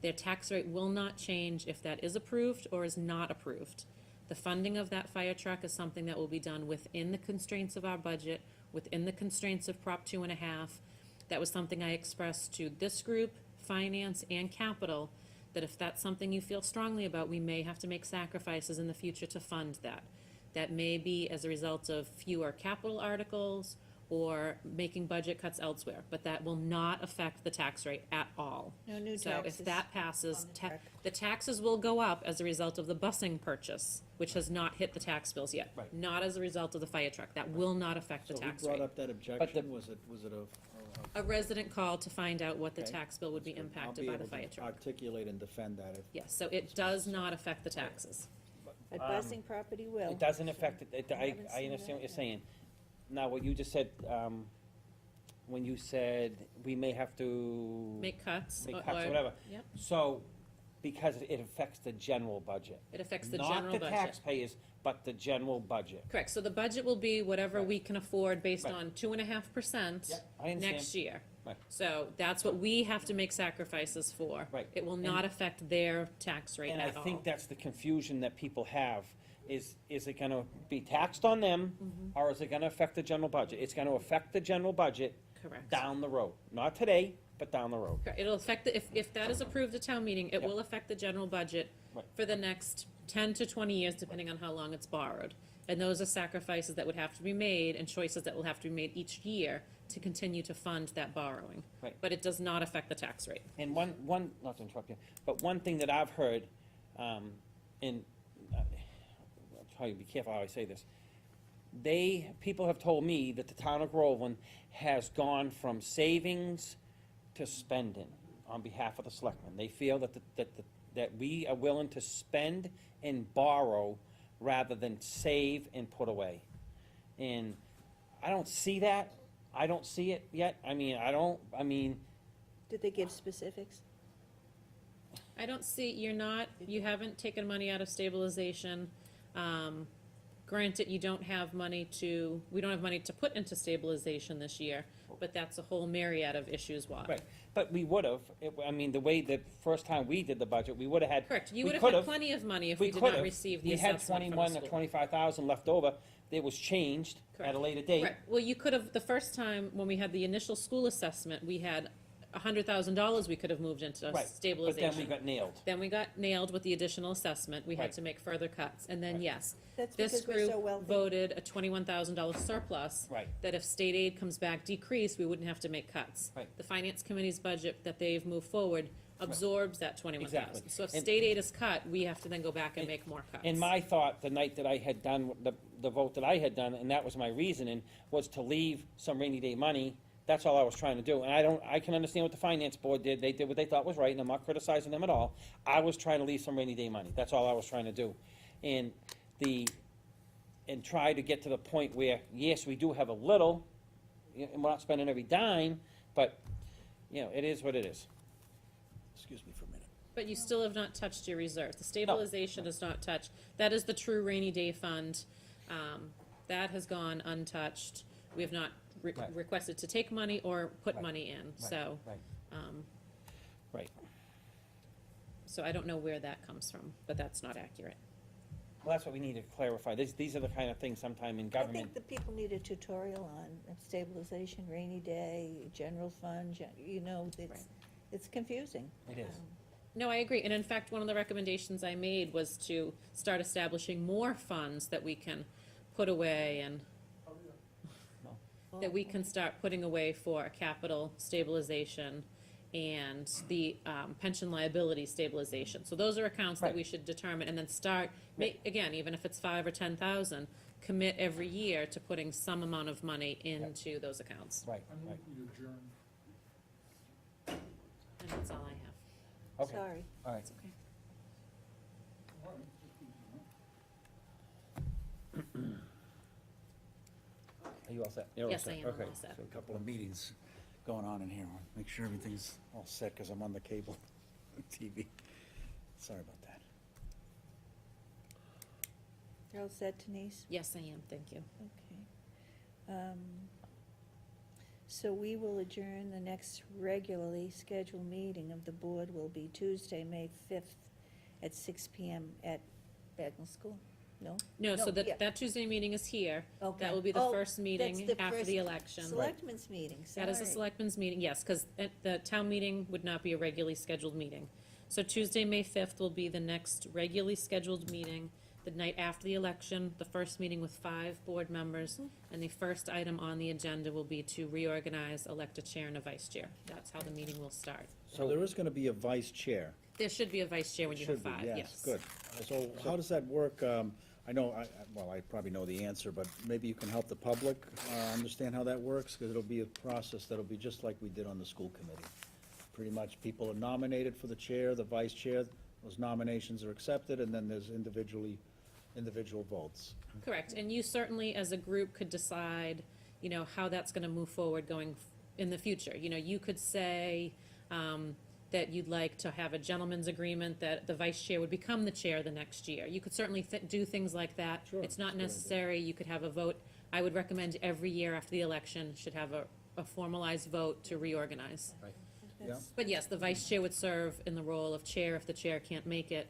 Their tax rate will not change if that is approved or is not approved. The funding of that fire truck is something that will be done within the constraints of our budget, within the constraints of Prop 2.5. That was something I expressed to this group, Finance and Capital, that if that's something you feel strongly about, we may have to make sacrifices in the future to fund that. That may be as a result of fewer capital articles or making budget cuts elsewhere, but that will not affect the tax rate at all. No new So taxes if that passes, on the truck. the taxes will go up as a result of the busing purchase, which has not hit the tax bills yet. Right. Not as a result of the fire truck. That will not affect the So who tax brought rate. up that objection? Was it A resident called to find out what the Okay. tax bill would be impacted by the fire I'll be able to truck. articulate and defend that if. Yes, so it does not affect the taxes. But busing property will. It doesn't affect it, I haven't I seen understand what that you're saying. now, what you just said, when you said we may have to. Make cuts. Make or- cuts, or- whatever. Yep, So, because it affects the general budget. it affects the Not general the budget. taxpayers, but the general budget. Correct, so the budget will be whatever Right. we can afford based Right. on 2.5% Yep, I understand. next year. Right. So that's what we have to make sacrifices for. Right. It will not affect their tax rate And I at all. think that's the confusion that people have, is it gonna be taxed on them, Mm-hmm. or is it gonna affect the general budget? It's gonna affect the general budget Correct. down the road, not today, but down the road. Correct. It'll affect, if that is approved at town meeting, it Yep. will affect the general budget Right. for the next 10 to 20 years, depending on how long it's borrowed. And those are sacrifices that would have to be made and choices that will have to be made each year to continue to fund that borrowing. Right. But it does not affect the tax rate. And one, not to interrupt you, but one thing that I've heard, and I'll tell you, be careful how I say this. People have told me that the town of Groveland has gone from savings to spending on behalf of the selectmen. They feel that we are willing to spend and borrow rather than save and put away. And I don't see that. I don't see it yet. I mean, Did they give specifics? I don't see, you haven't taken money out of stabilization. Granted, we don't have money to put into stabilization this year, but that's a whole myriad of issues why. right, but we would've, the way the first time we did the budget, we would've had. Correct, you we would have had could've- plenty of money if we did not receive the We had assessment from the 21 or school. 25,000 left over, it was changed at Correct. a later date. Right, well, you could have, the first time, when we had the initial school assessment, we had $100,000 we could have moved into Right, stabilization. but then we got nailed. Then we got nailed with the additional assessment, we had Right. to make further cuts, and then, Right. yes, That's this because we're group so wealthy. voted a $21,000 surplus. Right. That if state aid comes back decreased, we wouldn't have to make cuts. Right. The finance committee's budget that they've moved forward absorbs that 21,000. Exactly. So if And- state aid is cut, we have to then go back and make more cuts. And my thought, the night that I had done, the vote that I had done, and that was my reasoning, was to leave some rainy day money. That's all I was trying to do, and I can understand what the finance board did, they did what they thought was right, and I'm not criticizing them at all. I was trying to leave some rainy day money, that's all I was trying to do. And try to get to the point where, yes, we do have a little, and we're not spending every dime, but, it is what it is. Excuse me for a minute. But you still have not touched your reserves. The stabilization is not touched. That is the true rainy day fund. That has gone untouched. We have not Right. requested to take money or put Right. money in, so. Right, right. So I don't know where that comes from, but that's not accurate. Well, that's what we need to clarify, these are the kind of things sometime in I government. think the people need a tutorial on stabilization, rainy day, general fund, it's confusing. It is. No, I agree. And in fact, one of the recommendations I made was to start establishing more funds that we can put away and that we can start putting away for capital stabilization and the pension liability stabilization. So those are accounts that Right. we should determine and then start, Right. again, even if it's 5 or 10,000, commit every year to putting some amount of money into those accounts. Right, I right, move we adjourn. And that's all I have. okay, Sorry. all right. It's okay. All right, just, Are you all set? You're all Yes, set. I am all Okay. set. So a couple of meetings going on in here. Make sure everything's all set, because I'm on the cable TV. Sorry about that. You're all set, Denise? Yes, I am. Thank you. Okay. So we will adjourn. The next regularly scheduled meeting of the board will be Tuesday, May 5th at 6 PM at Bagnell School. No? No, so yeah. that Tuesday meeting is here. Okay. That will be the Oh, first meeting that's the after first the election. Selectmen's meeting, sorry. That is a selectmen's meeting, yes, because the town meeting would not be a regularly scheduled meeting. So Tuesday, May 5th will be the next regularly scheduled meeting, the night after the election, the first meeting with 5 board members, and the first item on the agenda will be to reorganize, elect a chair and a vice chair. That's how the meeting will start. So there is gonna be a vice chair. There should be a vice chair when you have Should be, 5, yes. Good. So how does that work? I know, I probably know the answer, but maybe you can help the public understand how that works, because it'll be a process that'll be just like we did on the school committee. Pretty much, people are nominated for the chair, the vice chair, those nominations are accepted, and then there's individual votes. Correct, and you certainly, as a group, could decide, you know, how that's gonna move forward in the future. You know, you could say, that you'd like to have a gentleman's agreement that the vice chair would become the chair the next year. You could certainly do things like that. Sure, It's not that's a good idea. necessary, you could have a vote. I would recommend every year after the election should have a formalized vote to reorganize. Yeah. But yes, the vice chair would serve in the role of chair if the chair can't make it.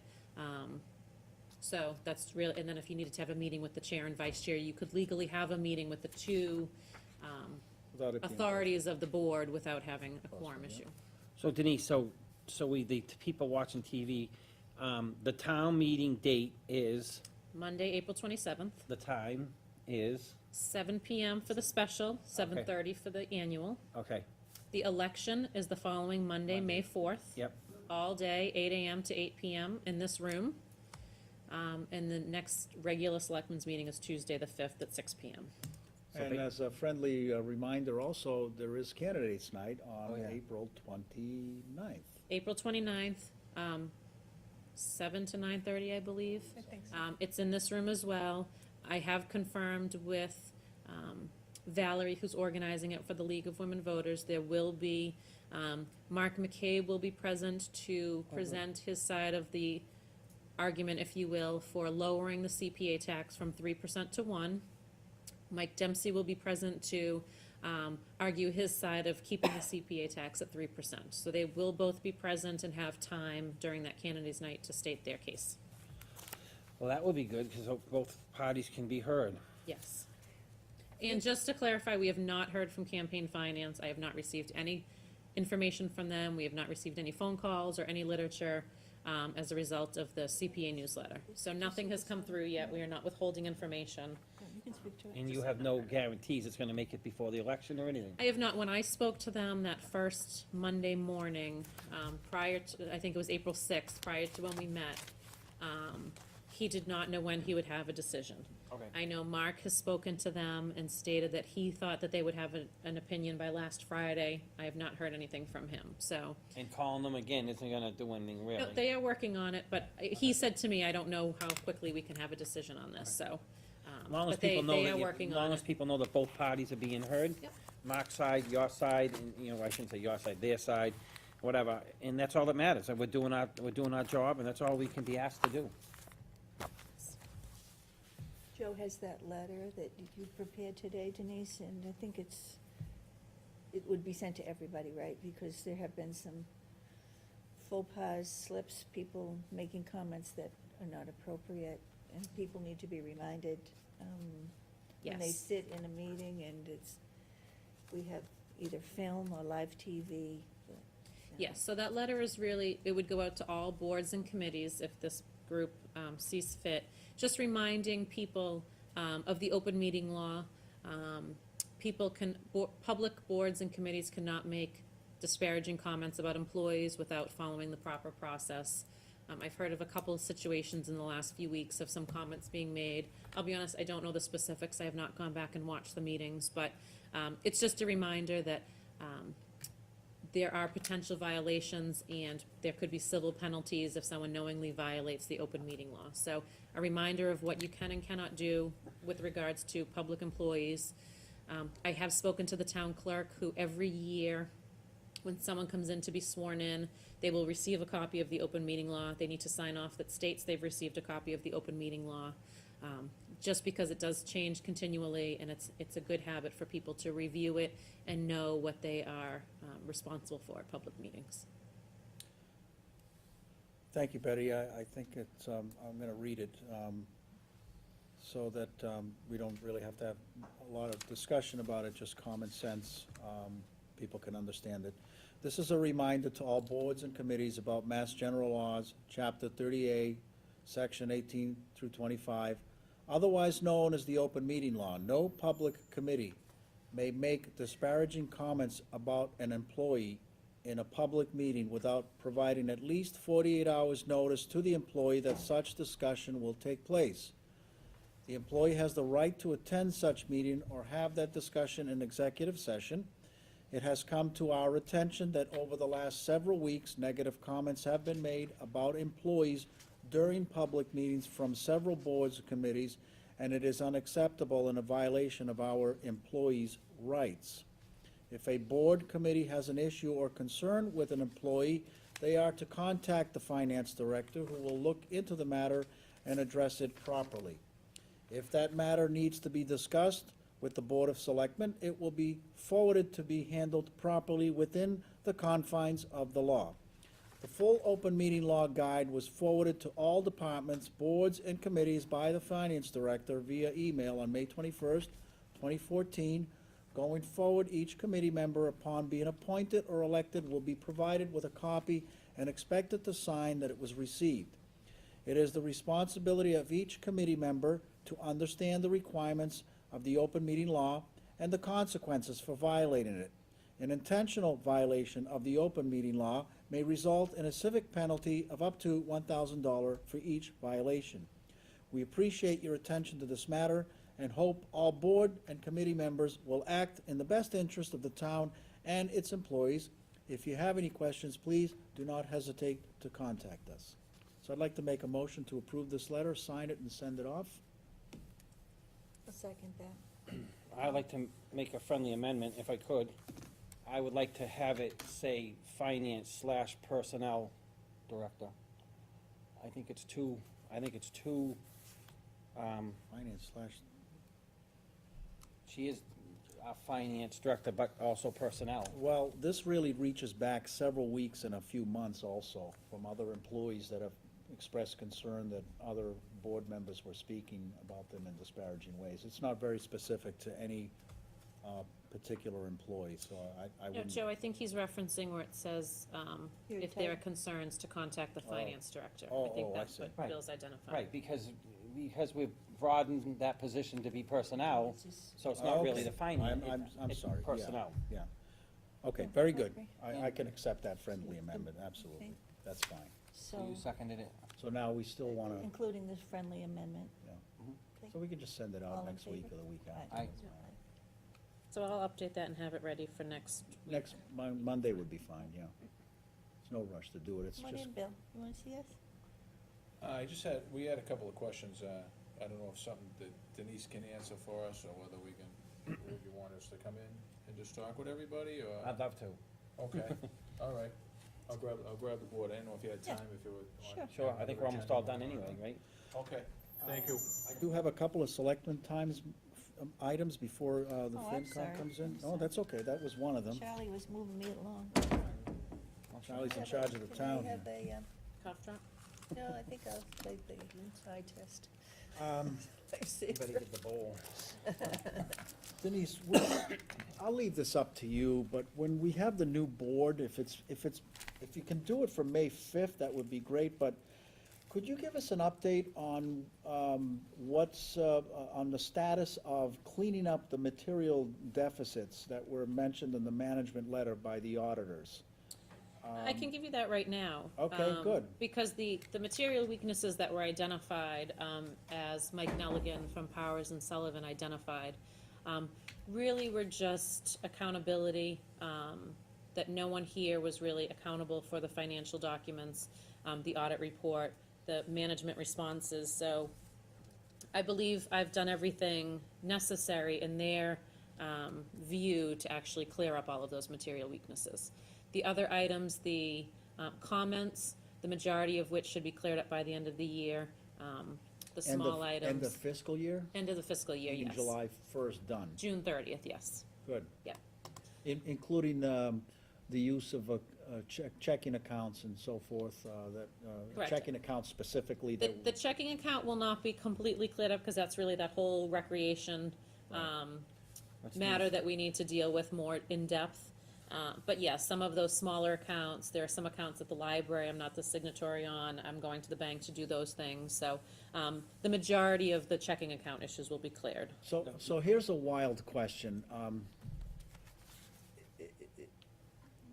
So that's really, and then if you needed to have a meeting with the chair and vice chair, you could legally have a meeting with the two Without it being- authorities of the board without having a quorum issue. So Denise, the people watching TV, the town meeting date is, Monday, April 27th, the time is, 7 PM for the special, 7:30 for the annual. okay, The election is the following Monday, May 4th. yep. All day, 8 AM to 8 PM in this room. And the next regular selectmen's meeting is Tuesday, the 5th at 6 PM. And as a friendly reminder also, there is candidates night Oh, on yeah. April 29th. April 29th, 7 to 9:30, I believe. I think so. It's in this room as well. I have confirmed with Valerie, who's organizing it for the League of Women Voters. There will be, Mark McCabe will be present to present his side of the argument, if you will, for lowering the CPA tax from 3% to 1%. Mike Dempsey will be present to argue his side of keeping the CPA tax at 3%. So they will both be present and have time during that candidates' night to state their case. Well, that would be good, because both parties can be heard. Yes. And just to clarify, we have not heard from Campaign Finance. I have not received any information from them. We have not received any phone calls or any literature as a result of the CPA newsletter. So nothing has come through yet. We are not withholding information. You can speak to it. And you have no guarantees it's gonna make it before the election or anything? I have not, when I spoke to them that first Monday morning, prior to, I think it was April 6th, prior to when we met, he did not know when he would have a decision. Okay. I know Mark has spoken to them and stated that he thought that they would have an opinion by last Friday. I have not heard anything from him, so. And calling them again isn't gonna do anything No, really. they are working on it, but he said to me, I don't know how quickly we can have a decision on this, so. As long as But they people know are that, working as long on as it. people know that both parties are being heard. Yep. Mark's side, your side, and, you know, I shouldn't say your side, their side, whatever, and that's all that matters, and we're doing our job, and that's all we can be asked to do. Joe has that letter that you prepared today, Denise, and I think it would be sent to everybody, right? Because there have been some faux pas, slips, people making comments that are not appropriate, and people need to be reminded when they Yes. sit in a meeting and we have either film or live TV. but, Yes, so that letter is really, it would go out to all boards and committees if this group sees fit, just reminding people of the open meeting law. Public boards and committees cannot make disparaging comments about employees without following the proper process. I've heard of a couple of situations in the last few weeks of some comments being made. I'll be honest, I don't know the specifics, I have not gone back and watched the meetings, but it's just a reminder that there are potential violations and there could be civil penalties if someone knowingly violates the open meeting law. So a reminder of what you can and cannot do with regards to public employees. I have spoken to the town clerk, who every year, when someone comes in to be sworn in, they will receive a copy of the open meeting law. They need to sign off that states they've received a copy of the open meeting law. Just because it does change continually, and it's a good habit for people to review it and know what they are responsible for at public meetings. Thank you, Betty. I think it's, I'm gonna read it, so that, we don't really have to have a lot of discussion about it, just common sense, people can understand it. This is a reminder to all boards and committees about Mass General Laws, Chapter 30A, Section 18 through 25, otherwise known as the open meeting law. No public committee may make disparaging comments about an employee in a public meeting without providing at least 48 hours' notice to the employee that such discussion will take place. The employee has the right to attend such meeting or have that discussion in executive session. It has come to our attention that over the last several weeks, negative comments have been made about employees during public meetings from several boards and committees, and it is unacceptable and a violation of our employees' rights. If a board committee has an issue or concern with an employee, they are to contact the finance director, who will look into the matter and address it properly. If that matter needs to be discussed with the Board of Selectmen, it will be forwarded to be handled properly within the confines of the law. The full open meeting law guide was forwarded to all departments, boards, and committees by the finance director via email on May 21st, 2014. Going forward, each committee member, upon being appointed or elected, will be provided with a copy and expected to sign that it was received. It is the responsibility of each committee member to understand the requirements of the open meeting law and the consequences for violating it. An intentional violation of the open meeting law may result in a civic penalty of up to $1,000 for each violation. We appreciate your attention to this matter and hope all board and committee members will act in the best interest of the town and its employees. If you have any questions, please do not hesitate to contact us. So I'd like to make a motion to approve this letter, sign it, and send it off. I'll second that. I'd like to make a friendly amendment, if I could. I would like to have it say finance/personnel director. I think it's too, Finance slash, she is a finance director, but also personnel. well, this really reaches back several weeks and a few months also from other employees that have expressed concern that other board members were speaking about them in disparaging ways. It's not very specific to any particular employee, so I No, wouldn't. Joe, I think he's referencing where it says, Here, if there are Ted. concerns, to contact the finance director. Oh, I think oh, I that's see. what Right. Bill's identified. Right, because we've broadened that position to be personnel, so it's not really Okay. the finance. I'm it's sorry, yeah. personnel. Yeah. Okay, very good. Okay. I can accept that friendly amendment, absolutely. Okay. That's fine. So So, you seconded it? So now we still wanna, including this friendly amendment. so we can just send it All out in next week favor? or the week after. Aye. So I'll update that and have it ready for next week. Next Monday would be fine, yeah. There's no rush to do it, it's Come on just, in, Bill. You wanna see us? We had a couple of questions, I don't know if something that Denise can answer for us, or whether we can, or if you want us to come in and just talk with everybody, or? I'd love to. Okay, all right, I'll grab the board, I didn't know if you had Yeah. time, if you would. Sure. Sure, I think we're almost all done anyway, right? Okay, thank you. I do have a couple of selectmen items before the Oh, I'm FinCom sorry. comes in. I'm Oh, sorry. that's okay, that was one of them. Charlie was moving me along. Charlie's in charge of the town Can I have here. a, Cough drop? no, I think I'll play the inside test. Um, You better get the bowl. Denise, I'll leave this up to you, but when we have the new board, if you can do it for May 5th, that would be great, but could you give us an update on what's on the status of cleaning up the material deficits that were mentioned in the management letter by the auditors? I can give you that right now. Okay, good. Because the material weaknesses that were identified, as Mike Nelligan from Powers and Sullivan identified, really were just accountability, that no one here was really accountable for the financial documents, the audit report, the management responses. So I believe I've done everything necessary in their view to actually clear up all of those material weaknesses. The other items, the comments, the majority of which should be cleared up by the end of the year. The small items. End of fiscal year? End of the fiscal year, Meaning yes. July 1st done, June 30th, yes. good. Yep. Including the use of checking accounts and so forth, Correct. checking accounts specifically The that. checking account will not be completely cleared up, because that's really that whole recreation Let's matter move. that we need to deal with more in depth. But yes, some of those smaller accounts, there are some accounts at the library I'm not the signatory on, I'm going to the bank to do those things, so, the majority of the checking account issues will be cleared. So here's a wild question.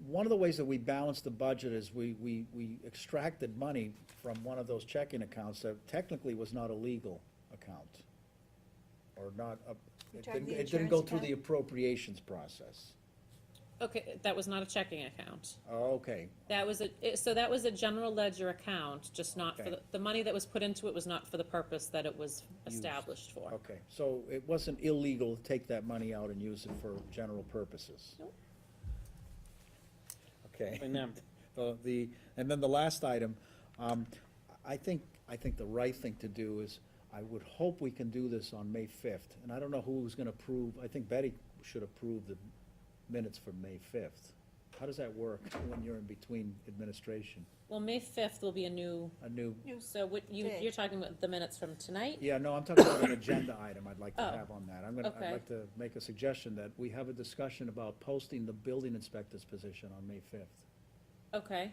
One of the ways that we balanced the budget is we extracted money from one of those checking accounts that technically was not a legal account. Or not, You're talking the it didn't go insurance through the account? appropriations process. Okay, that was not a checking account. Oh, okay, That was so that was a general ledger account, just not for, Okay. the money that was put into it was not for the purpose that it was established for. okay. So it wasn't illegal to take that money out and use it for general purposes? Nope. Okay. And then, And then the last item, I think the right thing to do is, I would hope we can do this on May 5th. And I don't know who's gonna approve, I think Betty should approve the minutes for May 5th. How does that work when you're in between administration? Well, May 5th will be a new, A new, so what, Day. you're talking about the minutes from tonight? yeah, no, I'm talking about an agenda item I'd like to Oh, have on that. I'd okay. like to make a suggestion that we have a discussion about posting the building inspector's position on May 5th. Okay,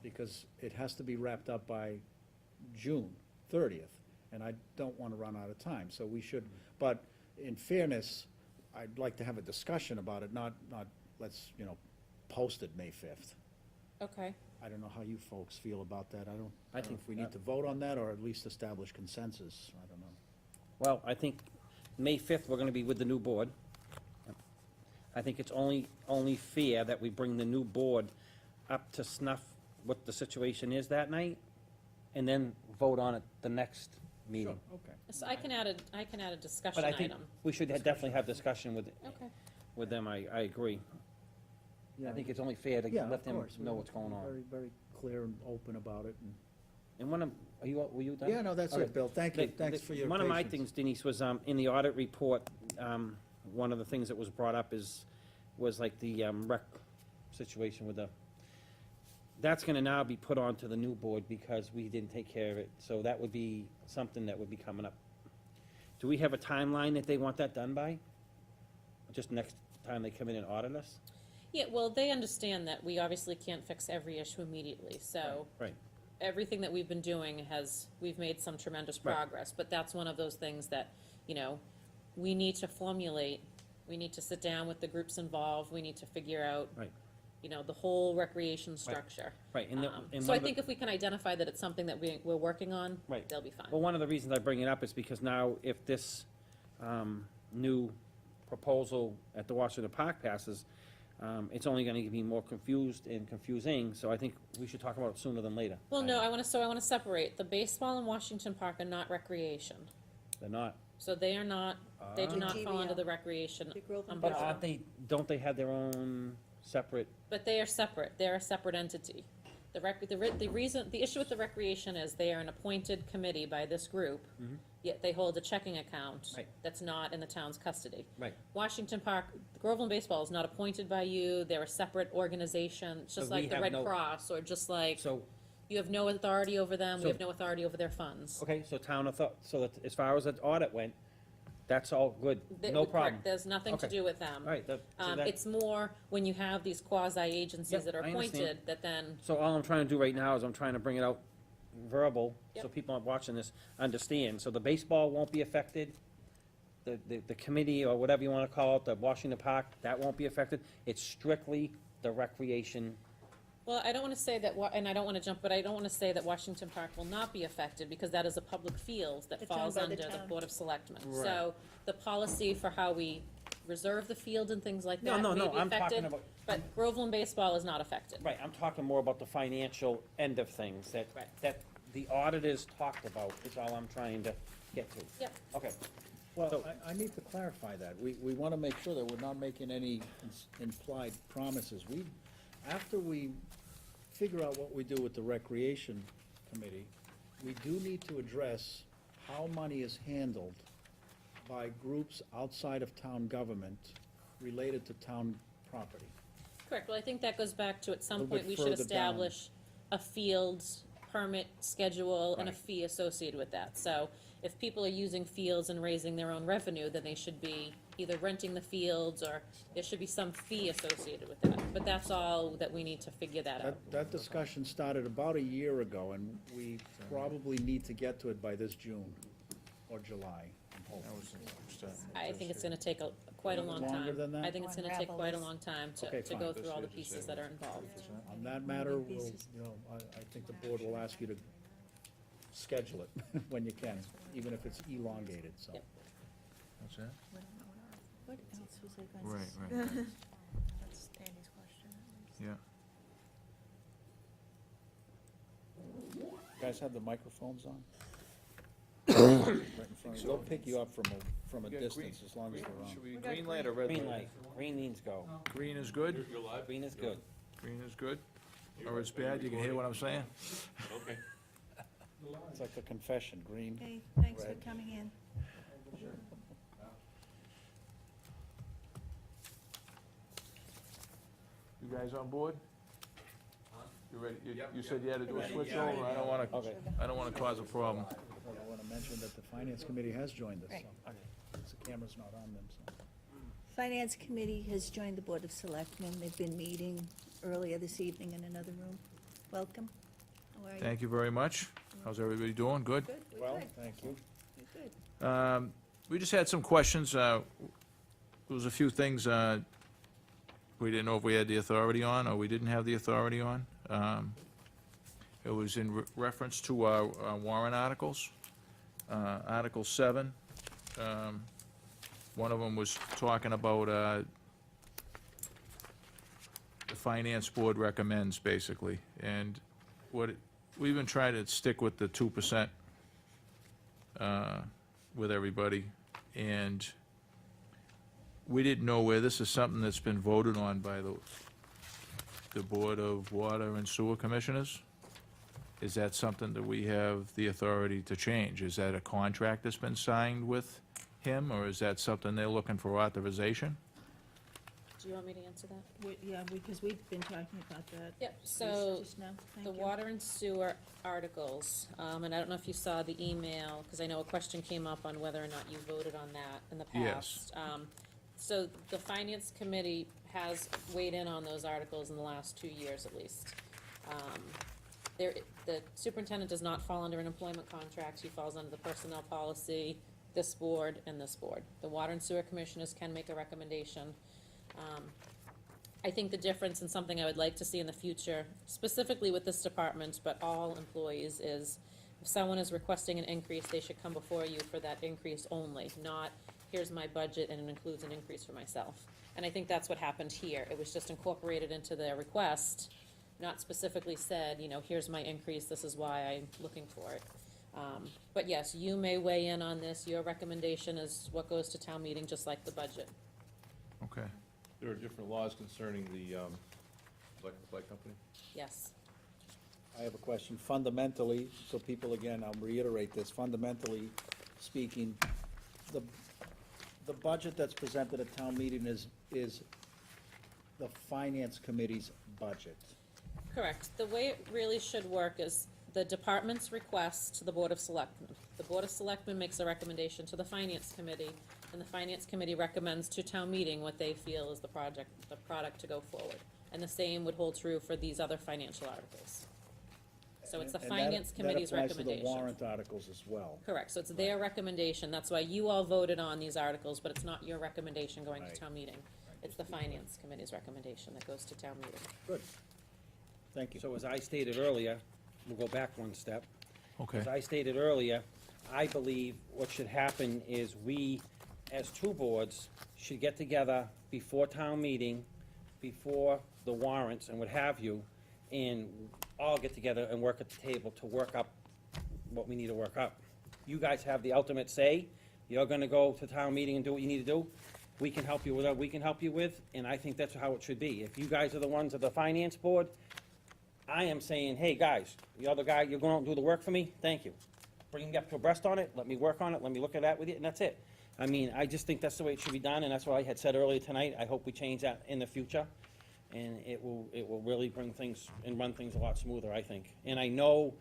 Because it has to be wrapped up by June 30th, and I don't want to run out of time, so we should, but in fairness, I'd like to have a discussion about it, not, let's, post it May 5th. okay. I don't know how you folks feel about that, I don't know think if we need to vote on that, or at least establish consensus, I don't know. well, I think May 5th, we're gonna be with the new board. I think it's only fair that we bring the new board up to snuff what the situation is that night, and then vote on it the next meeting. Sure, okay. So I can add a discussion But I think item. we should definitely have discussion Okay. with them, I agree. I think it's only fair to Yeah, let of them course, know what's going on. Very, very clear and open about it, and, And were you done? yeah, no, that's Okay. it, Bill, thank you, thanks for your patience. One of my things, Denise, was, in the audit report, one of the things that was brought up was like the, rec situation with that's gonna now be put onto the new board because we didn't take care of it, so that would be something that would be coming up. Do we have a timeline that they want that done by? Just next time they come in and audit us? Yeah, well, they understand that we obviously can't fix every issue immediately, so. Right. Everything that we've been doing we've made some tremendous Right. progress, but that's one of those things that, we need to formulate. We need to sit down with the groups involved, we need to figure out. Right. The whole recreation structure. Right, and So I think if we can identify that it's something that we're working on, Right. they'll be fine. Well, one of the reasons I bring it up is because now if this, new proposal at the Washington Park passes, it's only gonna be more confused and confusing, so I think we should talk about it sooner than later. Well, no, I wanna separate, the baseball in Washington Park are not recreation, They're not, so they are not, they do The not fall under GBL. the recreation The Groveland umbrella. but aren't they, don't they have their own separate, But they are separate, they're a separate entity. The issue with the recreation is they are an appointed committee by this group, yet they hold a checking account Mm-hmm. Right. that's not in the town's custody. right, Washington Park, Groveland Baseball is not appointed by you, they're a separate organization, it's just So we like the have Red no- Cross, or just like, so, you have no authority over them, we So- have no authority over their funds. okay, so so that as far as the audit went, that's all good, They- no correct, problem. There's nothing to Okay. do with them. All right, so that, It's more when you have these quasi-agencies Yep, that are I understand. appointed, that then, so all I'm trying to do right now is I'm trying to bring it out verbal, so Yep. people watching this understand. So the baseball won't be affected, the committee, or whatever you wanna call it, the Washington Park, that won't be affected. It's strictly the recreation. well, I don't wanna say that, and I don't wanna jump, but I don't wanna say that Washington Park will not be affected, because that is a public field that It's owned falls by the under the town. Board of Selectmen. Right. So, the policy for how we reserve the field and things like that No, may be I'm talking affected, about, but Groveland Baseball is not affected. right, I'm talking more about the financial end of things, Right. that the auditors talked about, is all I'm trying to get to. Yep. Okay, Well, So- I need to clarify that. We want to make sure that we're not making any implied promises. After we figure out what we do with the Recreation Committee, we do need to address how money is handled by groups outside of town government related to town property. Correct, well, I think that goes back to, at some Little bit point, we should further down. establish a fields permit schedule and a Right. fee associated with that. So, if people are using fields and raising their own revenue, then they should be either renting the fields, or there should be some fee associated with that. But that's all that we need to figure that out. That discussion started about a year ago, and we probably need to get to it by this June or July, I'm hoping. That was the next, I think it's gonna take quite a long time. Longer than that? I think it's gonna take quite a long time Okay, to fine. go through all the pieces that are involved. On that matter, we'll, I think the board will ask you to schedule it when you can, even if it's elongated, so. Yep. What's that? What else was I going to say? Right, right. Andy's question. Yeah. You guys have the microphones on? Right in front of you. They'll pick you up from a We got distance as long as they're on. Should we, We got green light or red light? Green light, green means go. Green is good? Green is good. Green is good? Or it's bad, you can hear what I'm saying? Okay. It's like the confession, green. Okay, thanks for Red. coming in. You guys on board? You ready? You said you had to do a Ready, switch yeah. over? Okay. I don't wanna cause a problem. I want to mention that the finance committee has joined us, Right. so, the camera's not on them, so. Finance Committee has joined the Board of Selectmen. They've been meeting earlier this evening in another room. Welcome. How are you? Thank you very much. How's everybody doing? Good? Good, we're Well, good, thank you. we're good. We just had some questions. There was a few things we didn't know if we had the authority on, or we didn't have the authority on. It was in reference to our warrant articles. Article 7, one of them was talking about the finance board recommends, basically. And we've been trying to stick with the 2% with everybody, and we didn't know where this is something that's been voted on by the Board of Water and Sewer Commissioners. Is that something that we have the authority to change? Is that a contract that's been signed with him, or is that something they're looking for authorization? Do you want me to answer that? Yeah, because we've been talking about that. Yep, so Just now, thank the you. water and sewer articles, and I don't know if you saw the email, because I know a question came up on whether or not you voted on that in the Yes. past. So the finance committee has weighed in on those articles in the last 2 years at least. The superintendent does not fall under an employment contract, he falls under the personnel policy, this board and this board. The water and sewer commissioners can make a recommendation. I think the difference and something I would like to see in the future, specifically with this department, but all employees, is if someone is requesting an increase, they should come before you for that increase only, not, here's my budget and it includes an increase for myself. And I think that's what happened here. It was just incorporated into their request, not specifically said, here's my increase, this is why I'm looking for it. But yes, you may weigh in on this. Your recommendation is what goes to town meeting, just like the budget. Okay. There are different laws concerning the electric company. Yes. I have a question. Fundamentally, so people, again, I'll reiterate this, fundamentally speaking, the budget that's presented at town meeting is the finance committee's budget. Correct. The way it really should work is the department's request to the Board of Selectmen. The Board of Selectmen makes a recommendation to the Finance Committee, and the Finance Committee recommends to town meeting what they feel is the product to go forward. And the same would hold true for these other financial articles. So it's the And Finance Committee's That applies recommendation. to the warrant articles as well. Correct, so it's their recommendation, that's why you all voted on these articles, but it's not your recommendation going to Right. town meeting. It's the Finance Committee's recommendation that goes to town meeting. Good. Thank you. So as I stated earlier, we'll go back one step. Okay. As I stated earlier, I believe what should happen is we, as two boards, should get together before town meeting, before the warrants and what have you, and all get together and work at the table to work up what we need to work up. You guys have the ultimate say. You're gonna go to town meeting and do what you need to do. We can help you with what we can help you with, and I think that's how it should be. If you guys are the ones of the finance board, I am saying, hey, guys, the other guy, you're going out and do the work for me, thank you. Bring me up to abreast on it, let me work on it, let me look at that with you, and that's it. I mean, I just think that's the way it should be done, and that's what I had said earlier tonight. I hope we change that in the future, and it will really bring things and run things a lot smoother, I think. And I know,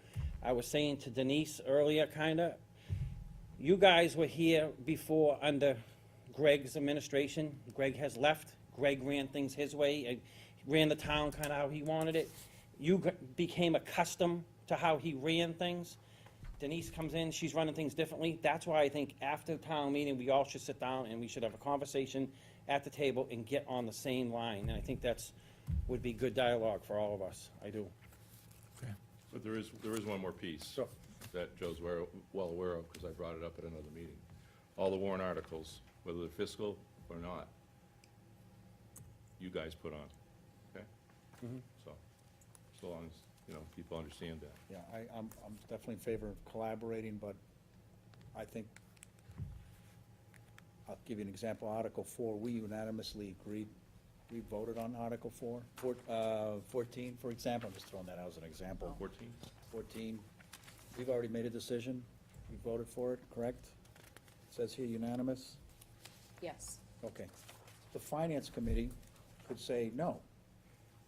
I was saying to Denise earlier, kinda, you guys were here before under Greg's administration. Greg has left. Greg ran things his way, ran the town kinda how he wanted it. You became accustomed to how he ran things. Denise comes in, she's running things differently. That's why I think after the town meeting, we all should sit down and we should have a conversation at the table and get on the same line. And I think would be good dialogue for all of us. I do. But there is one more piece Sure. that Joe's well aware of, because I brought it up at another meeting. All the warrant articles, whether they're fiscal or not, you guys put on. So, so long as, people understand that. Yeah, I'm definitely in favor of collaborating, but I think, I'll give you an example, Article 4, we unanimously agreed, we voted on Article 14, for example, I'm just throwing that out as an example. 14? 14, we've already made a decision, we voted for it, correct? It says here unanimous, Yes. okay. The Finance Committee could say no.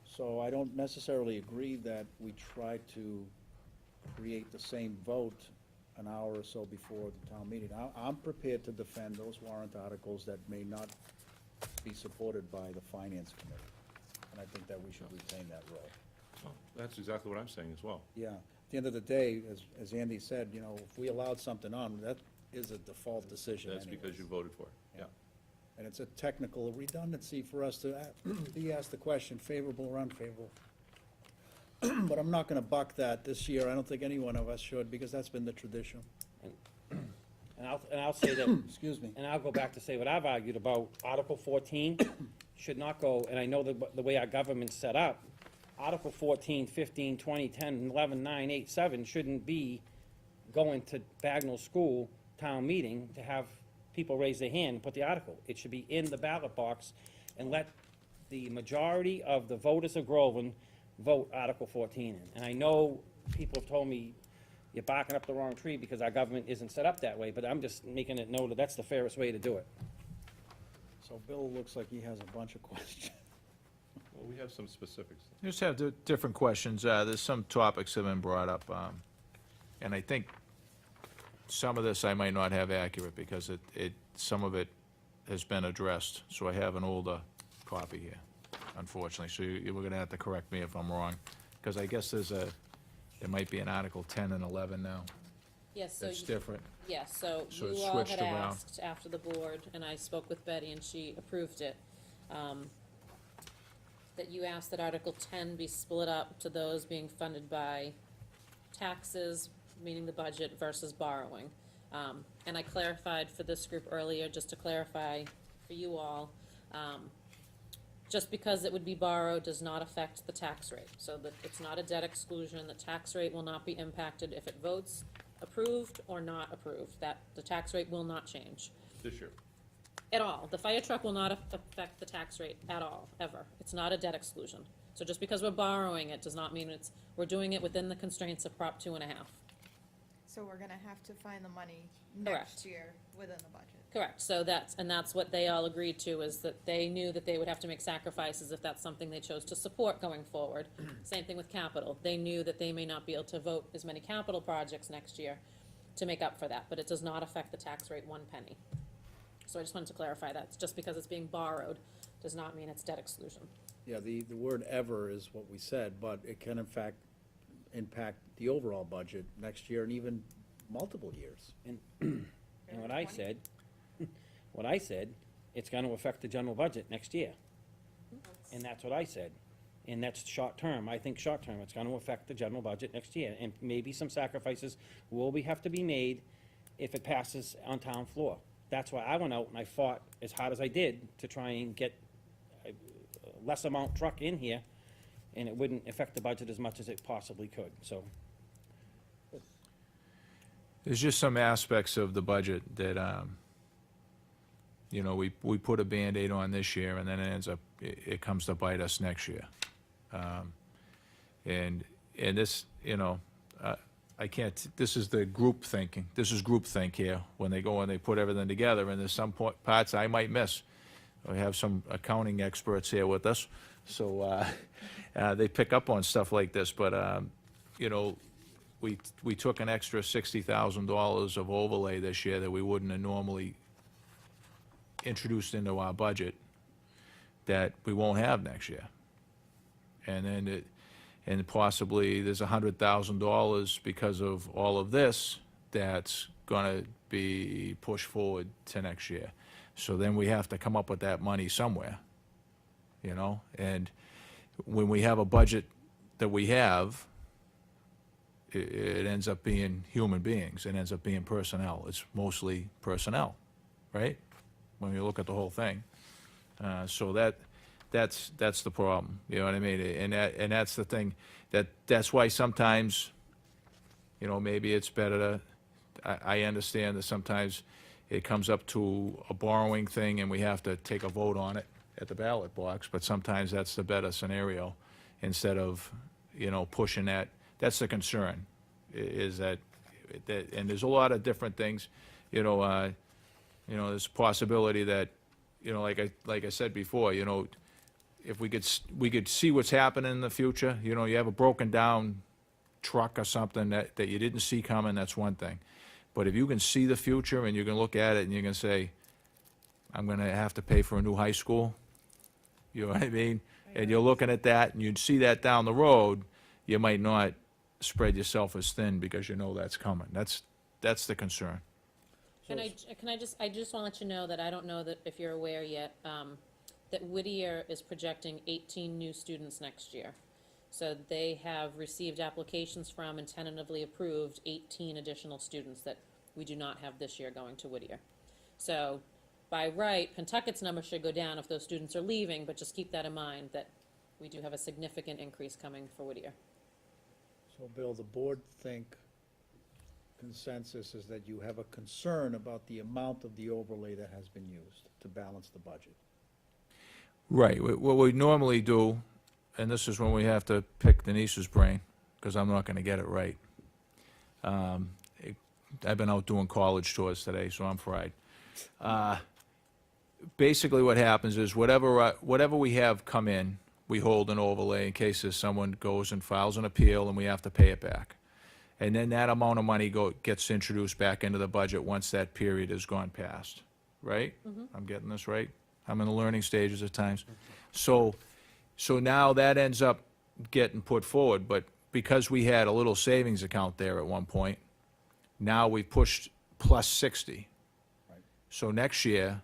So I don't necessarily agree that we try to create the same vote an hour or so before the town meeting. I'm prepared to defend those warrant articles that may not be supported by the Finance Committee. And I think that we should retain that role. Oh, that's exactly what I'm saying as well. Yeah, at the end of the day, as Andy said, if we allowed something on, that is a default decision That's because anyways. you voted for it, yeah. And it's a technical redundancy for us to be asked the question, favorable or unfavorable. But I'm not gonna buck that this year. I don't think any one of us should, because that's been the tradition. And I'll say that, Excuse me. and I'll go back to say what I've argued about, Article 14 should not go, and I know the way our government's set up, Article 14, 15, 20, 10, 11, 9, 8, 7 shouldn't be going to Bagnell School town meeting to have people raise their hand and put the article. It should be in the ballot box and let the majority of the voters of Groveland vote Article 14 in. And I know people have told me, you're barking up the wrong tree because our government isn't set up that way, but I'm just making it known that that's the fairest way to do it. So Bill looks like he has a bunch of questions. Well, we have some specifics. Just have different questions. There's some topics that have been brought up, and I think some of this I might not have accurate because some of it has been addressed. So I have an older copy here, unfortunately. So you were gonna have to correct me if I'm wrong, because I guess there might be an Article 10 and 11 now. Yes, so That's you- different. Yes, so So you it's all switched had around. asked after the board, and I spoke with Betty and she approved it, that you asked that Article 10 be split up to those being funded by taxes, meaning the budget, versus borrowing. And I clarified for this group earlier, just to clarify for you all, just because it would be borrowed does not affect the tax rate. So that it's not a debt exclusion, the tax rate will not be impacted if it votes approved or not approved, that the tax rate will not change This year. at all. The fire truck will not affect the tax rate at all, ever. It's not a debt exclusion. So just because we're borrowing it does not mean we're doing it within the constraints of Prop 2.5. So we're gonna have to find the money Correct. next year within the budget. Correct, so that's what they all agreed to, is that they knew that they would have to make sacrifices if that's something they chose to support going forward. Same thing with capital, they knew that they may not be able to vote as many capital projects next year to make up for that, but it does not affect the tax rate one penny. So I just wanted to clarify that, just because it's being borrowed does not mean it's debt exclusion. Yeah, the word ever is what we said, but it can in fact impact the overall budget next year and even multiple years. And what I said, it's gonna affect the general budget next year. And that's what I said. And that's short-term. I think short-term, it's gonna affect the general budget next year. And maybe some sacrifices have to be made if it passes on town floor. That's why I went out and I fought as hard as I did to try and get a less amount truck in here, and it wouldn't affect the budget as much as it possibly could, so. There's just some aspects of the budget that, we put a Band-Aid on this year, and then it comes to bite us next year. And this, I can't, this is the group thinking, this is group think here, when they go and they put everything together, and there's some parts I might miss. We have some accounting experts here with us, so they pick up on stuff like this, but, we took an extra $60,000 of overlay this year that we wouldn't have normally introduced into our budget, that we won't have next year. And then and possibly there's $100,000 because of all of this that's gonna be pushed forward to next year. So then we have to come up with that money somewhere, and when we have a budget that we have, it ends up being human beings, it ends up being personnel, it's mostly personnel, right? When you look at the whole thing. So That's the problem, you know what I mean? And that's the thing, that's why sometimes, you know, maybe it's better to, I understand that sometimes it comes up to a borrowing thing and we have to take a vote on it at the ballot box, but sometimes that's the better scenario, instead of, you know, pushing that. That's the concern, is that, and there's a lot of different things, you know, there's a possibility that, you know, like I said before, you know, if we could see what's happening in the future, you know, you have a broken down truck or something that you didn't see coming, that's one thing. But if you can see the future and you can look at it and you can say, I'm gonna have to pay for a new high school, you know what I mean? And you're looking at that and you'd see that down the road, you might not spread yourself as thin because you know that's coming. That's the concern. I just want to let you know that I don't know that if you're aware yet, that Whittier is projecting 18 new students next year. So they have received applications from and tentatively approved 18 additional students that we do not have this year going to Whittier. So by right, Pentucket's number should go down if those students are leaving, but just keep that in mind, that we do have a significant increase coming for Whittier. So, Bill, the board think consensus is that you have a concern about the amount of the overlay that has been used to balance the budget. Right, what we normally do, and this is when we have to pick Denise's brain, because I'm not gonna get it right. I've been out doing college tours today, so I'm fried. Basically what happens is whatever we have come in, we hold an overlay in case there's someone goes and files an appeal and we have to pay it back. And then that amount of money gets introduced back into the budget once that period has gone past, right? I'm getting this right? I'm in the learning stages at times. So now that ends up getting put forward, but because we had a little savings account there at one point, now we've pushed plus 60. Right. So next year,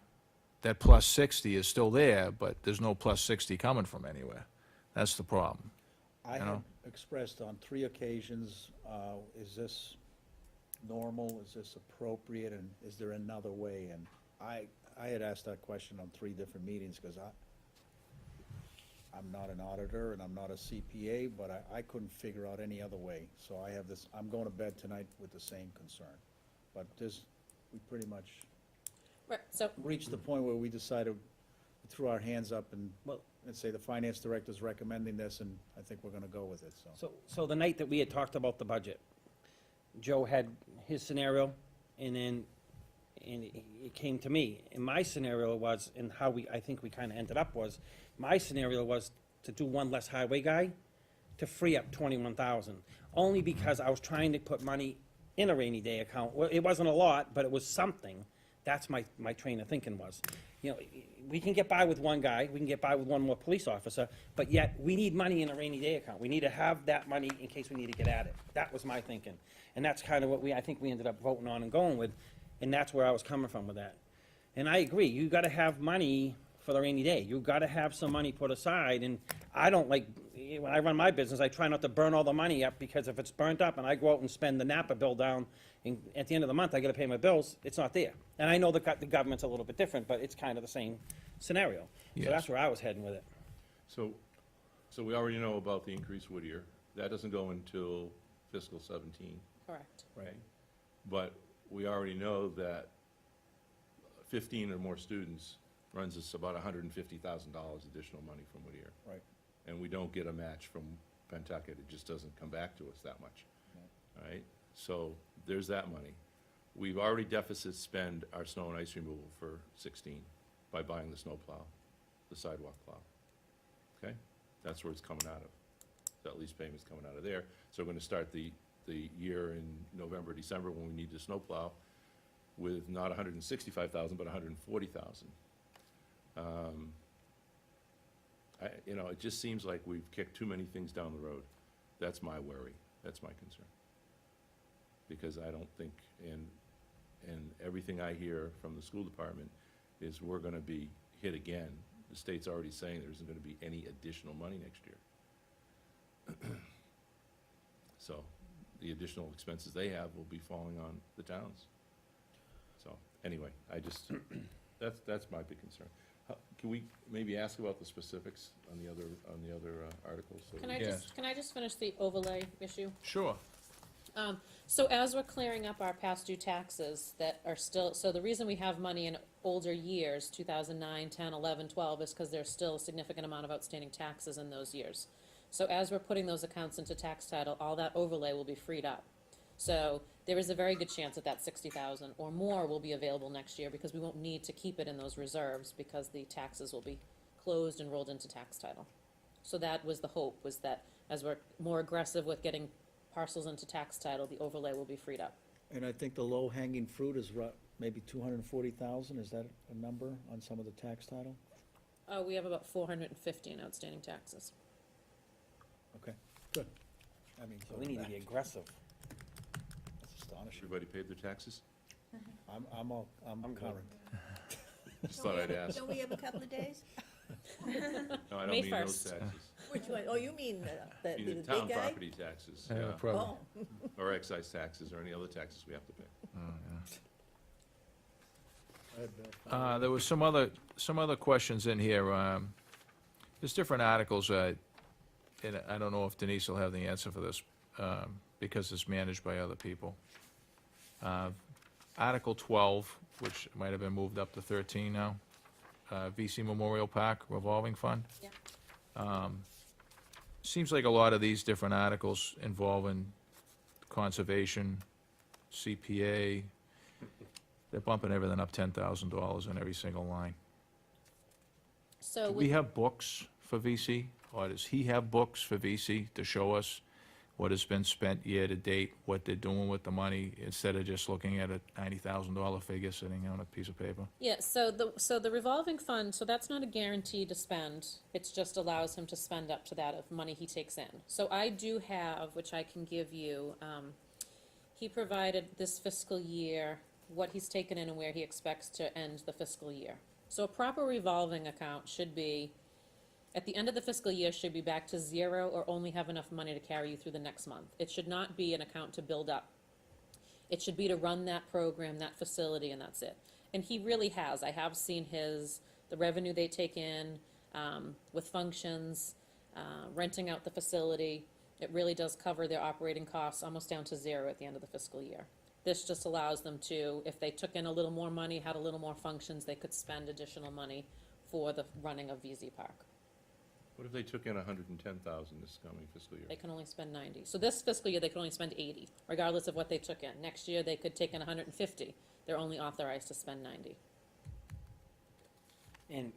that plus 60 is still there, but there's no plus 60 coming from anywhere. That's the problem. I You have know? expressed on 3 occasions, is this normal, is this appropriate, and is there another way? And I had asked that question on 3 different meetings, because I'm not an auditor and I'm not a CPA, but I couldn't figure out any other way. So I have this, I'm going to bed tonight with the same concern. But we pretty much Right, so, reached the point where we decided, we threw our hands up and say the finance director's recommending this, and I think we're gonna go with it, so. So the night that we had talked about the budget, Joe had his scenario, and it came to me. And my scenario was, and how I think we kinda ended up was, my scenario was to do one less highway guy to free up 21,000. Only because I was trying to put money in a rainy day account. Well, it wasn't a lot, but it was something. That's my train of thinking was. You know, we can get by with one guy, we can get by with one more police officer, but yet we need money in a rainy day account. We need to have that money in case we need to get at it. That was my thinking. And that's kind of what I think we ended up voting on and going with, and that's where I was coming from with that. And I agree, you gotta have money for the rainy day. You gotta have some money put aside, and I don't like, when I run my business, I try not to burn all the money up, because if it's burnt up and I go out and spend the Napa bill down, and at the end of the month, I gotta pay my bills, it's not there. And I know the government's a little bit different, but it's kind of the same scenario. So Yes. that's where I was heading with it. So we already know about the increased Whittier. That doesn't go until fiscal 17, correct. right? But we already know that 15 or more students runs us about $150,000 additional money from Whittier. Right. And we don't get a match from Pentucket. It just doesn't come back to us that much. All right? So there's that money. We've already deficit spend our snow and ice removal for 16 by buying the snow plow, the sidewalk plow. Okay? That's where it's coming out of. That lease payment's coming out of there. So we're gonna start the year in November, December, when we need the snow plow, with not 165,000, but 140,000. You know, it just seems like we've kicked too many things down the road. That's my worry. That's my concern. Because I don't think, and everything I hear from the school department is we're gonna be hit again. The state's already saying there isn't gonna be any additional money next year. So, the additional expenses they have will be falling on the towns. So, anyway, I just, that's my big concern. Can we maybe ask about the specifics on the other articles? so Can we- I Yes. can I just finish the overlay issue? Sure. So as we're clearing up our past due taxes that are still, so the reason we have money in older years, 2009, 10, 11, 12, is because there's still a significant amount of outstanding taxes in those years. So as we're putting those accounts into tax title, all that overlay will be freed up. So there is a very good chance that 60,000 or more will be available next year, because we won't need to keep it in those reserves, because the taxes will be closed and rolled into tax title. So that was the hope, was that as we're more aggressive with getting parcels into tax title, the overlay will be freed up. And I think the low-hanging fruit is maybe 240,000, is that a number on some of the tax title? We have about 450 in outstanding taxes. Okay, good. I mean, So we need to be aggressive. That's astonishing. Everybody paid their taxes? I'm I'm current. Just thought I'd ask. Don't we have a couple of days? No, I don't May mean those 1st. taxes. Which one? Oh, you mean I the mean big the town guy? property taxes, Yeah, yeah, probably. Oh, or excise taxes, or any other taxes we have to pay. There was some other questions in here. There's different articles, and I don't know if Denise will have the answer for this, because it's managed by other people. Article 12, which might have been moved up to 13 now, VC Memorial Park revolving fund. Yeah. Seems like a lot of these different articles involving conservation, CPA, they're bumping everything up $10,000 in every single line. So Do with we have books for VC, or does he have books for VC to show us what has been spent year to date, what they're doing with the money, instead of just looking at a $90,000 figure sitting on a piece of paper? Yeah, so the revolving fund, so that's not a guarantee to spend, it just allows him to spend up to that of money he takes in. So I do have, which I can give you, he provided this fiscal year, what he's taken in and where he expects to end the fiscal year. So a proper revolving account should be, at the end of the fiscal year, should be back to zero or only have enough money to carry you through the next month. It should not be an account to build up. It should be to run that program, that facility, and that's it. And he really has. I have seen the revenue they take in, with functions, renting out the facility. It really does cover their operating costs almost down to zero at the end of the fiscal year. This just allows them to, if they took in a little more money, had a little more functions, they could spend additional money for the running of VZ Park. What if they took in 110,000 this coming fiscal year? They can only spend 90. So this fiscal year, they can only spend 80, regardless of what they took in. Next year, they could take in 150. They're only authorized to spend 90. And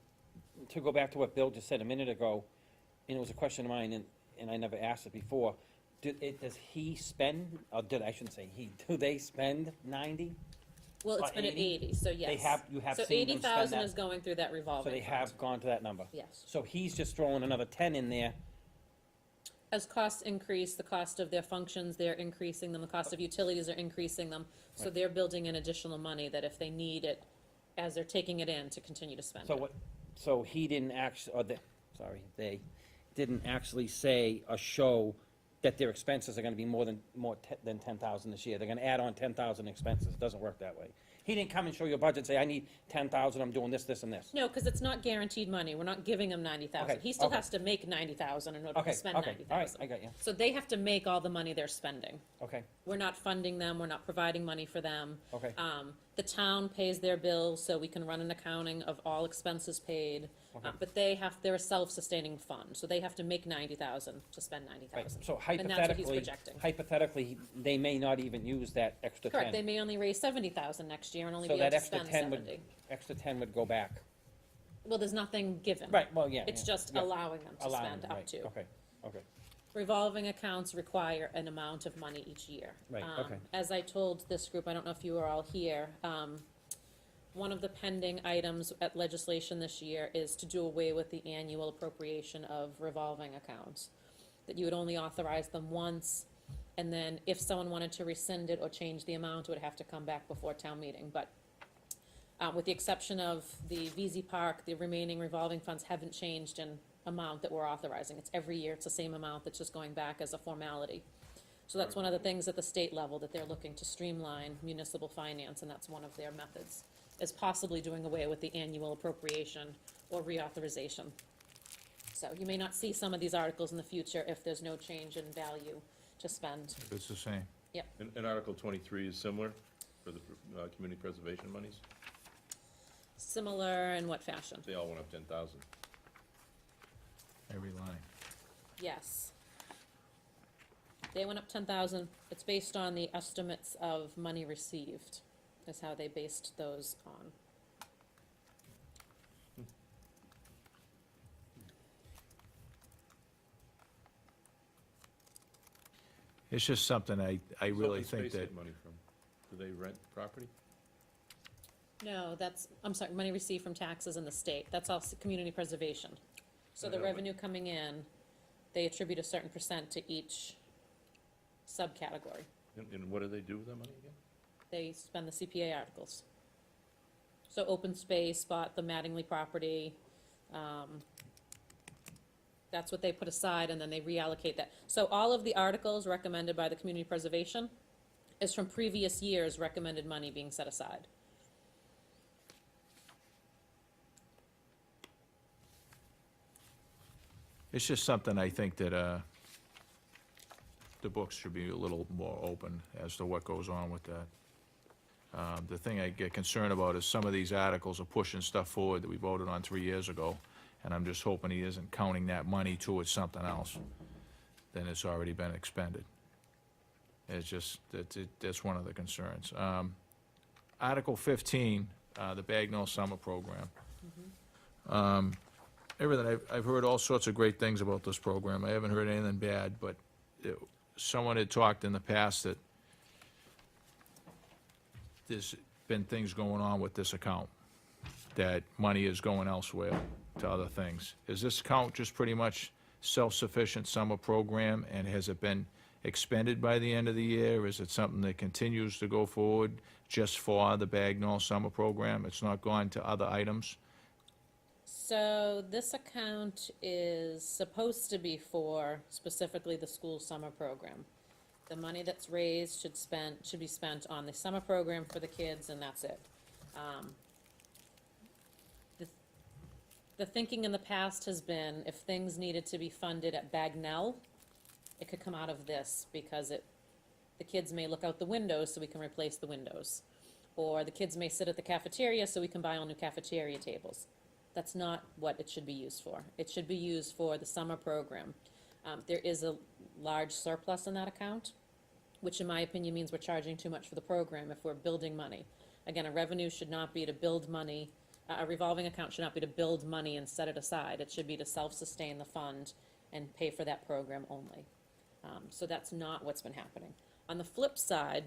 to go back to what Bill just said a minute ago, and it was a question of mine, and I never asked it before, does he spend, or I shouldn't say he, do they spend 90? Well, it's Or been at 80? 80, so yes. You have So seen them spend 80,000 that? is going through that So revolving they fund. have gone to that number? Yes. So he's just throwing another 10 in there, As costs increase, the cost of their functions, they're increasing them, the cost of utilities are increasing them. So Right. they're building in additional money that if they need it, as they're taking it in, to continue to spend so it. what, so he didn't actually, they didn't actually say or show that their expenses are gonna be more than 10,000 this year. They're gonna add on 10,000 expenses. It doesn't work that way. He didn't come and show you a budget and say, I need 10,000, I'm doing this, this, and this. No, because it's not guaranteed money. We're not giving them 90,000. Okay, He still okay. has to make 90,000 in order Okay, to spend okay, 90,000. all right, I got you. So they have to make all the money they're spending. Okay, We're not funding them, we're not providing money for them. okay, The town pays their bills, so we can run an accounting of all expenses paid. Okay. But they're a self-sustaining fund, so they have to make 90,000 to spend 90,000. right. So And that's what he's hypothetically, projecting. they may not even use that extra 10. Correct, they may only raise 70,000 next year and only So be able that to extra spend 10 would, 70. extra 10 would go back. Well, there's nothing given. Right, well, yeah. It's yeah, just yeah. allowing them to Allowing, spend up right, to. Okay, okay, Revolving accounts require an amount of money each year. Right, okay. As I told this group, I don't know if you were all here, one of the pending items at legislation this year is to do away with the annual appropriation of revolving accounts. That you would only authorize them once, and then if someone wanted to rescind it or change the amount, it would have to come back before town meeting. But with the exception of the VZ Park, the remaining revolving funds haven't changed in amount that we're authorizing. It's every year, it's the same amount that's just going back as a formality. So that's one of the things at the state level, that they're looking to streamline municipal finance, and that's one of their methods. as possibly doing away with the annual appropriation or reauthorization. So you may not see some of these articles in the future if there's no change in value to spend. It's the same. And Article 23 is similar for the community preservation monies? Similar in what fashion? They all went up 10,000. Every line. Yes. They went up 10,000. It's based on the estimates of money received, is how they based those on. It's just something I really Open think space that, get money from? Do they rent property? No, that's, I'm sorry, money received from taxes in the state. That's all community preservation. So I the know, but- revenue coming in, they attribute a certain percent to each subcategory. And what do they do with that money again? They spend the CPA articles. So open space, bought the Mattingly property, that's what they put aside, and then they reallocate that. So all of the articles recommended by the community preservation is from previous years' recommended money being set aside. it's just something I think that, the books should be a little more open as to what goes on with that. The thing I get concerned about is some of these articles are pushing stuff forward that we voted on 3 years ago, and I'm just hoping he isn't counting that money towards something else than it's already been expended. It's just, that's one of the concerns. Article 15, the Bagnell Summer Program. Everything, I've heard all sorts of great things about this program. I haven't heard anything bad, but someone had talked in the past that there's been things going on with this account, that money is going elsewhere to other things. Is this account just pretty much self-sufficient summer program, and has it been expended by the end of the year? Is it something that continues to go forward just for the Bagnell Summer Program? It's not gone to other items? So this account is supposed to be for specifically the school summer program. The money that's raised should be spent on the summer program for the kids, and that's it. The thinking in the past has been, if things needed to be funded at Bagnell, it could come out of this, because the kids may look out the windows, so we can replace the windows. Or the kids may sit at the cafeteria, so we can buy all new cafeteria tables. That's not what it should be used for. It should be used for the summer program. There is a large surplus in that account, which in my opinion means we're charging too much for the program if we're building money. Again, a revenue should not be to build money, a revolving account should not be to build money and set it aside. It should be to self-sustain the fund and pay for that program only. So that's not what's been happening. On the flip side,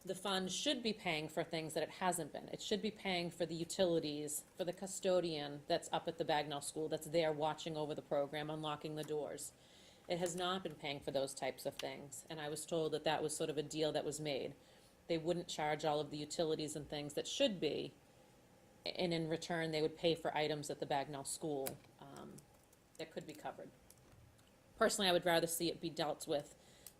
the fund should be paying for things that it hasn't been. It should be paying for the utilities, for the custodian that's up at the Bagnell School, that's there watching over the program, unlocking the doors. It has not been paying for those types of things, and I was told that that was sort of a deal that was made. They wouldn't charge all of the utilities and things that should be, and in return, they would pay for items at the Bagnell School that could be covered. Personally, I would rather see it be dealt with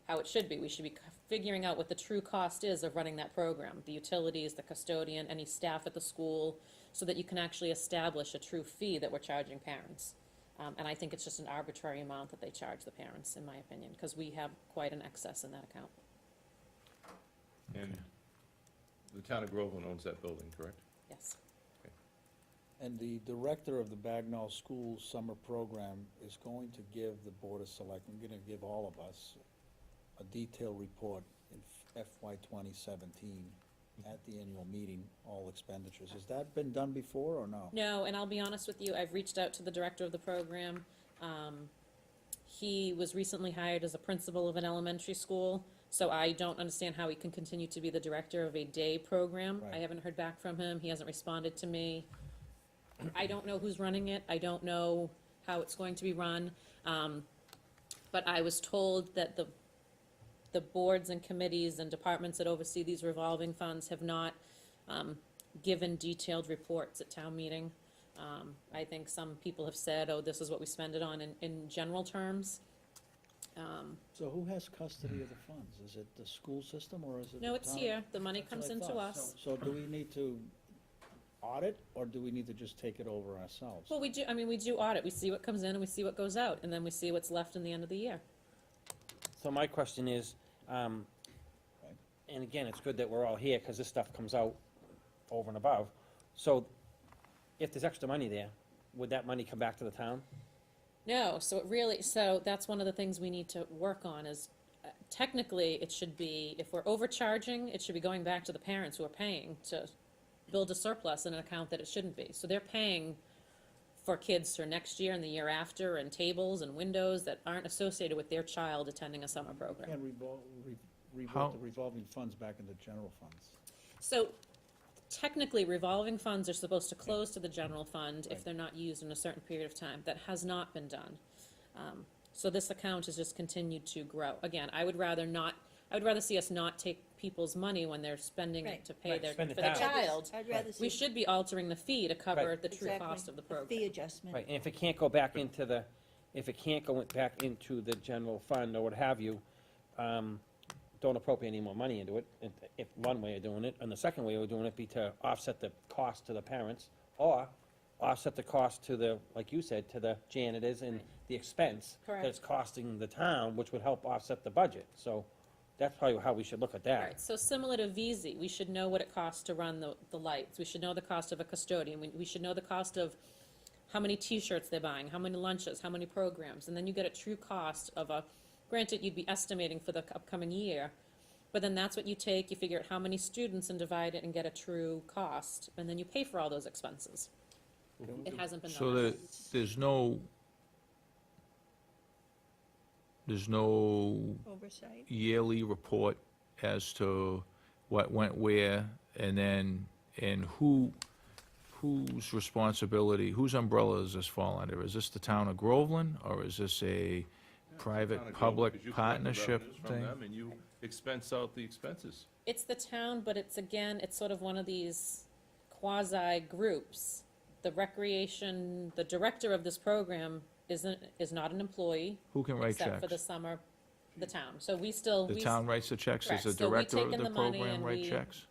how it should be. We should be figuring out what the true cost is of running that program, the utilities, the custodian, any staff at the school, so that you can actually establish a true fee that we're charging parents. And I think it's just an arbitrary amount that they charge the parents, in my opinion, because we have quite an excess in that account. And the town of Groveland owns that building, correct? Yes. And the director of the Bagnell School Summer Program is going to give the Board of Selectmen, going to give all of us a detailed report in FY 2017 at the annual meeting, all expenditures. Has that been done before or no? No, and I'll be honest with you, I've reached out to the director of the program. He was recently hired as a principal of an elementary school, so I don't understand how he can continue to be the director of a day program. I Right. haven't heard back from him, he hasn't responded to me. I don't know who's running it, I don't know how it's going to be run, but I was told that the boards and committees and departments that oversee these revolving funds have not given detailed reports at town meeting. I think some people have said, oh, this is what we spend it on in general terms. So who has custody of the funds? Is it the school system or is it the No, it's town? here, the money That's what comes I into thought. us. So do we need to audit, or do we need to just take it over ourselves? Well, we do, I mean, we do audit, we see what comes in and we see what goes out, and then we see what's left in the end of the year. So my question is, and again, it's good that we're all here, because this stuff comes out over and above. So if there's extra money there, would that money come back to the town? No, so it really, so that's one of the things we need to work on is, technically, it should be, if we're overcharging, it should be going back to the parents who are paying to build a surplus in an account that it shouldn't be. So they're paying for kids for next year and the year after, and tables and windows that aren't associated with their child attending a summer program. And How- revert the revolving funds back into general funds. So technically, revolving funds are supposed to close to the general fund if Right. they're not used in a certain period of time. That has not been done. So this account has just continued to grow. Again, I would rather see us not take people's money when they're spending it Right. to pay Right, their, spend for it the down. child. I'd rather see. We should be altering the fee to cover Right. the true Exactly, cost of the a program. fee adjustment. Right, and if it can't go back into the, if it can't go back into the general fund or what have you, don't appropriate any more money into it, if one way of doing it, and the second way of doing it be to offset the cost to the parents, or offset the cost to the, like you said, to the janitors and the expense that Correct. it's costing the town, which would help offset the budget, so that's probably how we should look at that. Right, so similar to VZ, we should know what it costs to run the lights. We should know the cost of a custodian. We should know the cost of how many T-shirts they're buying, how many lunches, how many programs. And then you get a true cost of granted, you'd be estimating for the upcoming year, but then that's what you take, you figure out how many students and divide it and get a true cost, and then you pay for all those expenses. It hasn't been So done. there's no Oversight. yearly report as to what went where, and then, and whose responsibility, whose umbrella does this fall under? Is this the town of Groveland, or is this a private, Town of Groveland, public 'cause you collect the partnership revenues from thing? them and you expense out the expenses. It's the town, but it's, again, it's sort of one of these quasi-groups. The recreation, the director of this program is not an employee, Who can write except for the checks? summer, the town. So we still, The town writes the checks? Does Correct. the So we director take of in the the money program and write we- checks?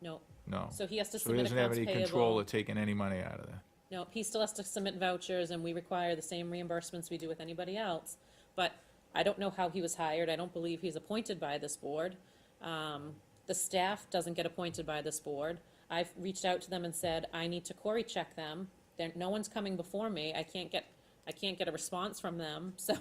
no, No. so he has to So he submit doesn't have accounts any control payable. of taking any money out of there? No, he still has to submit vouchers, and we require the same reimbursements we do with anybody else. But I don't know how he was hired. I don't believe he's appointed by this board. The staff doesn't get appointed by this board. I've reached out to them and said, I need to query check them. No one's coming before me. I can't get a response from them, so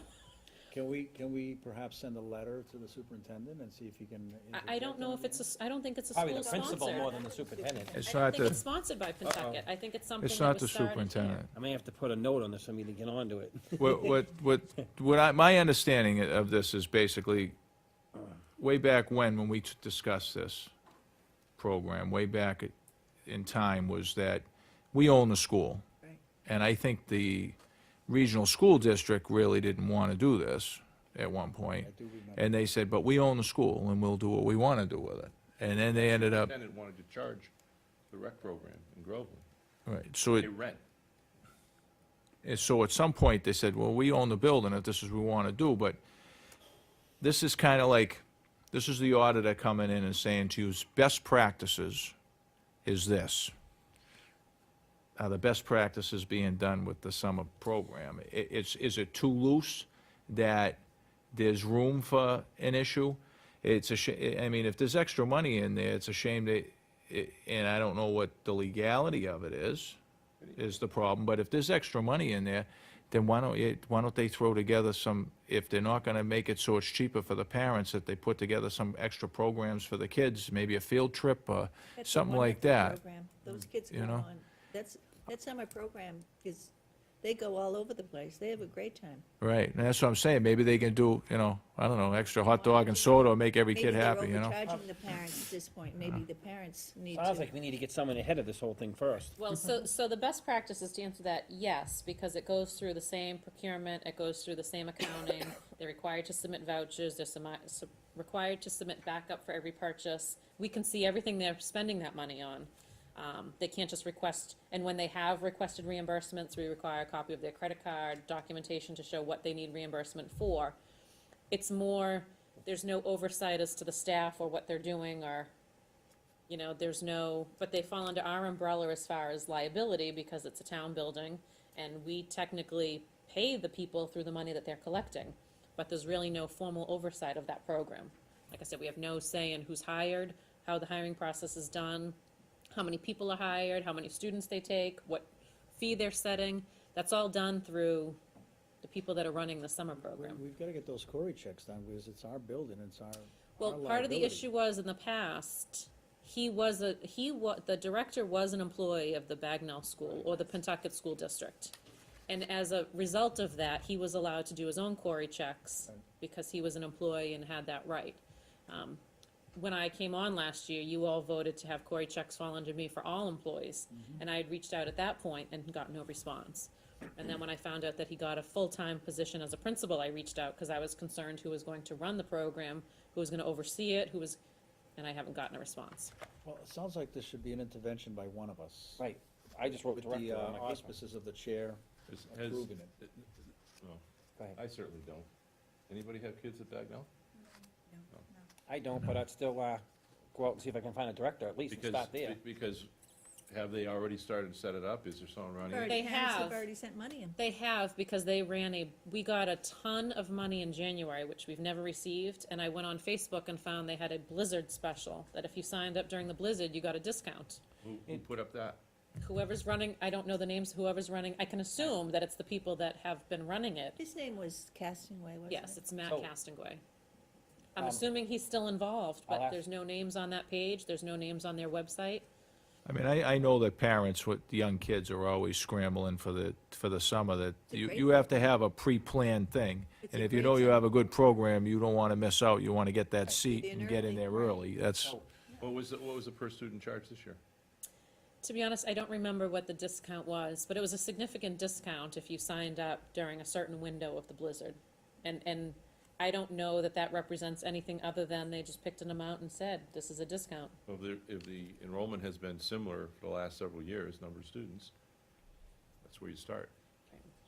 Can we perhaps send a letter to the superintendent and see if he can? I don't know if it's I don't think it's a Probably school the principal more sponsor. than the superintendent. It's I don't not think the, it's sponsored by Pentucket. I think it's something it's that not was the started here. superintendent. I may have to put a note on this for me to get onto it. My understanding of this is basically, way back when we discussed this program, way back in time, was that we own the school. Right. And I think the regional school district really didn't want to do this at one point. I do remember. And they said, but we own the school and we'll do what we want to do with it. And then they ended up, Superintendent wanted to charge the rec program in Groveland. right, so They rent. so at some point, they said, well, we own the building if this is what we want to do, but this is kind of like, this is the auditor coming in and saying to you, best practices is this. Are the best practices being done with the summer program? Is it too loose that there's room for an issue? It's I mean, if there's extra money in there, it's a shame that, and I don't know what the legality of it is the problem, but if there's extra money in there, then why don't they throw together some, if they're not gonna make it so it's cheaper for the parents, that they put together some extra programs for the kids, maybe a field trip or That's a something like wonderful that. program. Those kids you go know? on, that summer program is, they go all over the place. They have a great time. Right, and that's what I'm saying, maybe they can do, I don't know, extra hot dog and soda, or make every kid happy, Maybe you they're know? overcharging the parents at this point. Maybe the parents need to. Sounds like we need to get someone ahead of this whole thing first. Well, so the best practice is to answer that, yes, because it goes through the same procurement, it goes through the same accounting. They're required to submit vouchers, required to submit backup for every purchase. We can see everything they're spending that money on. They can't just request, and when they have requested reimbursements, we require a copy of their credit card, documentation to show what they need reimbursement for. It's more, there's no oversight as to the staff or what they're doing, or You know, there's no, but they fall under our umbrella as far as liability because it's a town building and we technically pay the people through the money that they're collecting. But there's really no formal oversight of that program. Like I said, we have no say in who's hired, how the hiring process is done, how many people are hired, how many students they take, what fee they're setting. That's all done through the people that are running the summer program. We've gotta get those Cory checks done, because it's our building, it's our Well, part of the liability. issue was in the past, the director was an employee of the Bagnell School or the Pentucket School District. And as a result of that, he was allowed to do his own query checks Right. because he was an employee and had that right. When I came on last year, you all voted to have query checks fall under me for all employees. And I had reached out at that point and got no response. And then when I found out that he got a full-time position as a principal, I reached out because I was concerned who was going to run the program, who was gonna oversee it, and I haven't gotten a response. Well, it sounds like this should be an intervention by one of us. Right, I just wrote With director the on my paper. auspices of the chair approving it. Well, Go ahead. I certainly don't. Anybody have kids at Bagnell? I don't, but I'd still, go out and see if I can find a director, at least, and Because, start there. because have they already started to set it up? Is there someone running it? They Parents have. already sent money in. They have, because we got a ton of money in January, which we've never received, and I went on Facebook and found they had a Blizzard special, that if you signed up during the Blizzard, you got a discount. Who put up that? Whoever's running, I don't know the names, whoever's running, I can assume that it's the people that have been running it. His name was Castonway, wasn't it? Yes, it's Matt So- Castonguay. I'm Um, assuming he's still involved, I'll but ask- there's no names on that page, there's no names on their website. I mean, I know that parents with young kids are always scrambling for the summer, that a you, great you have to have a pre-planned thing. It's And a if you great know you time. have a good program, you don't wanna miss out, you wanna get that seat in and get in early, there right. early, that's, So, What was the per student charge this year? To be honest, I don't remember what the discount was, but it was a significant discount if you signed up during a certain window of the Blizzard. And I don't know that that represents anything other than they just picked an amount and said, this is a discount. Well, if the enrollment has been similar for the last several years, number of students, that's where you start.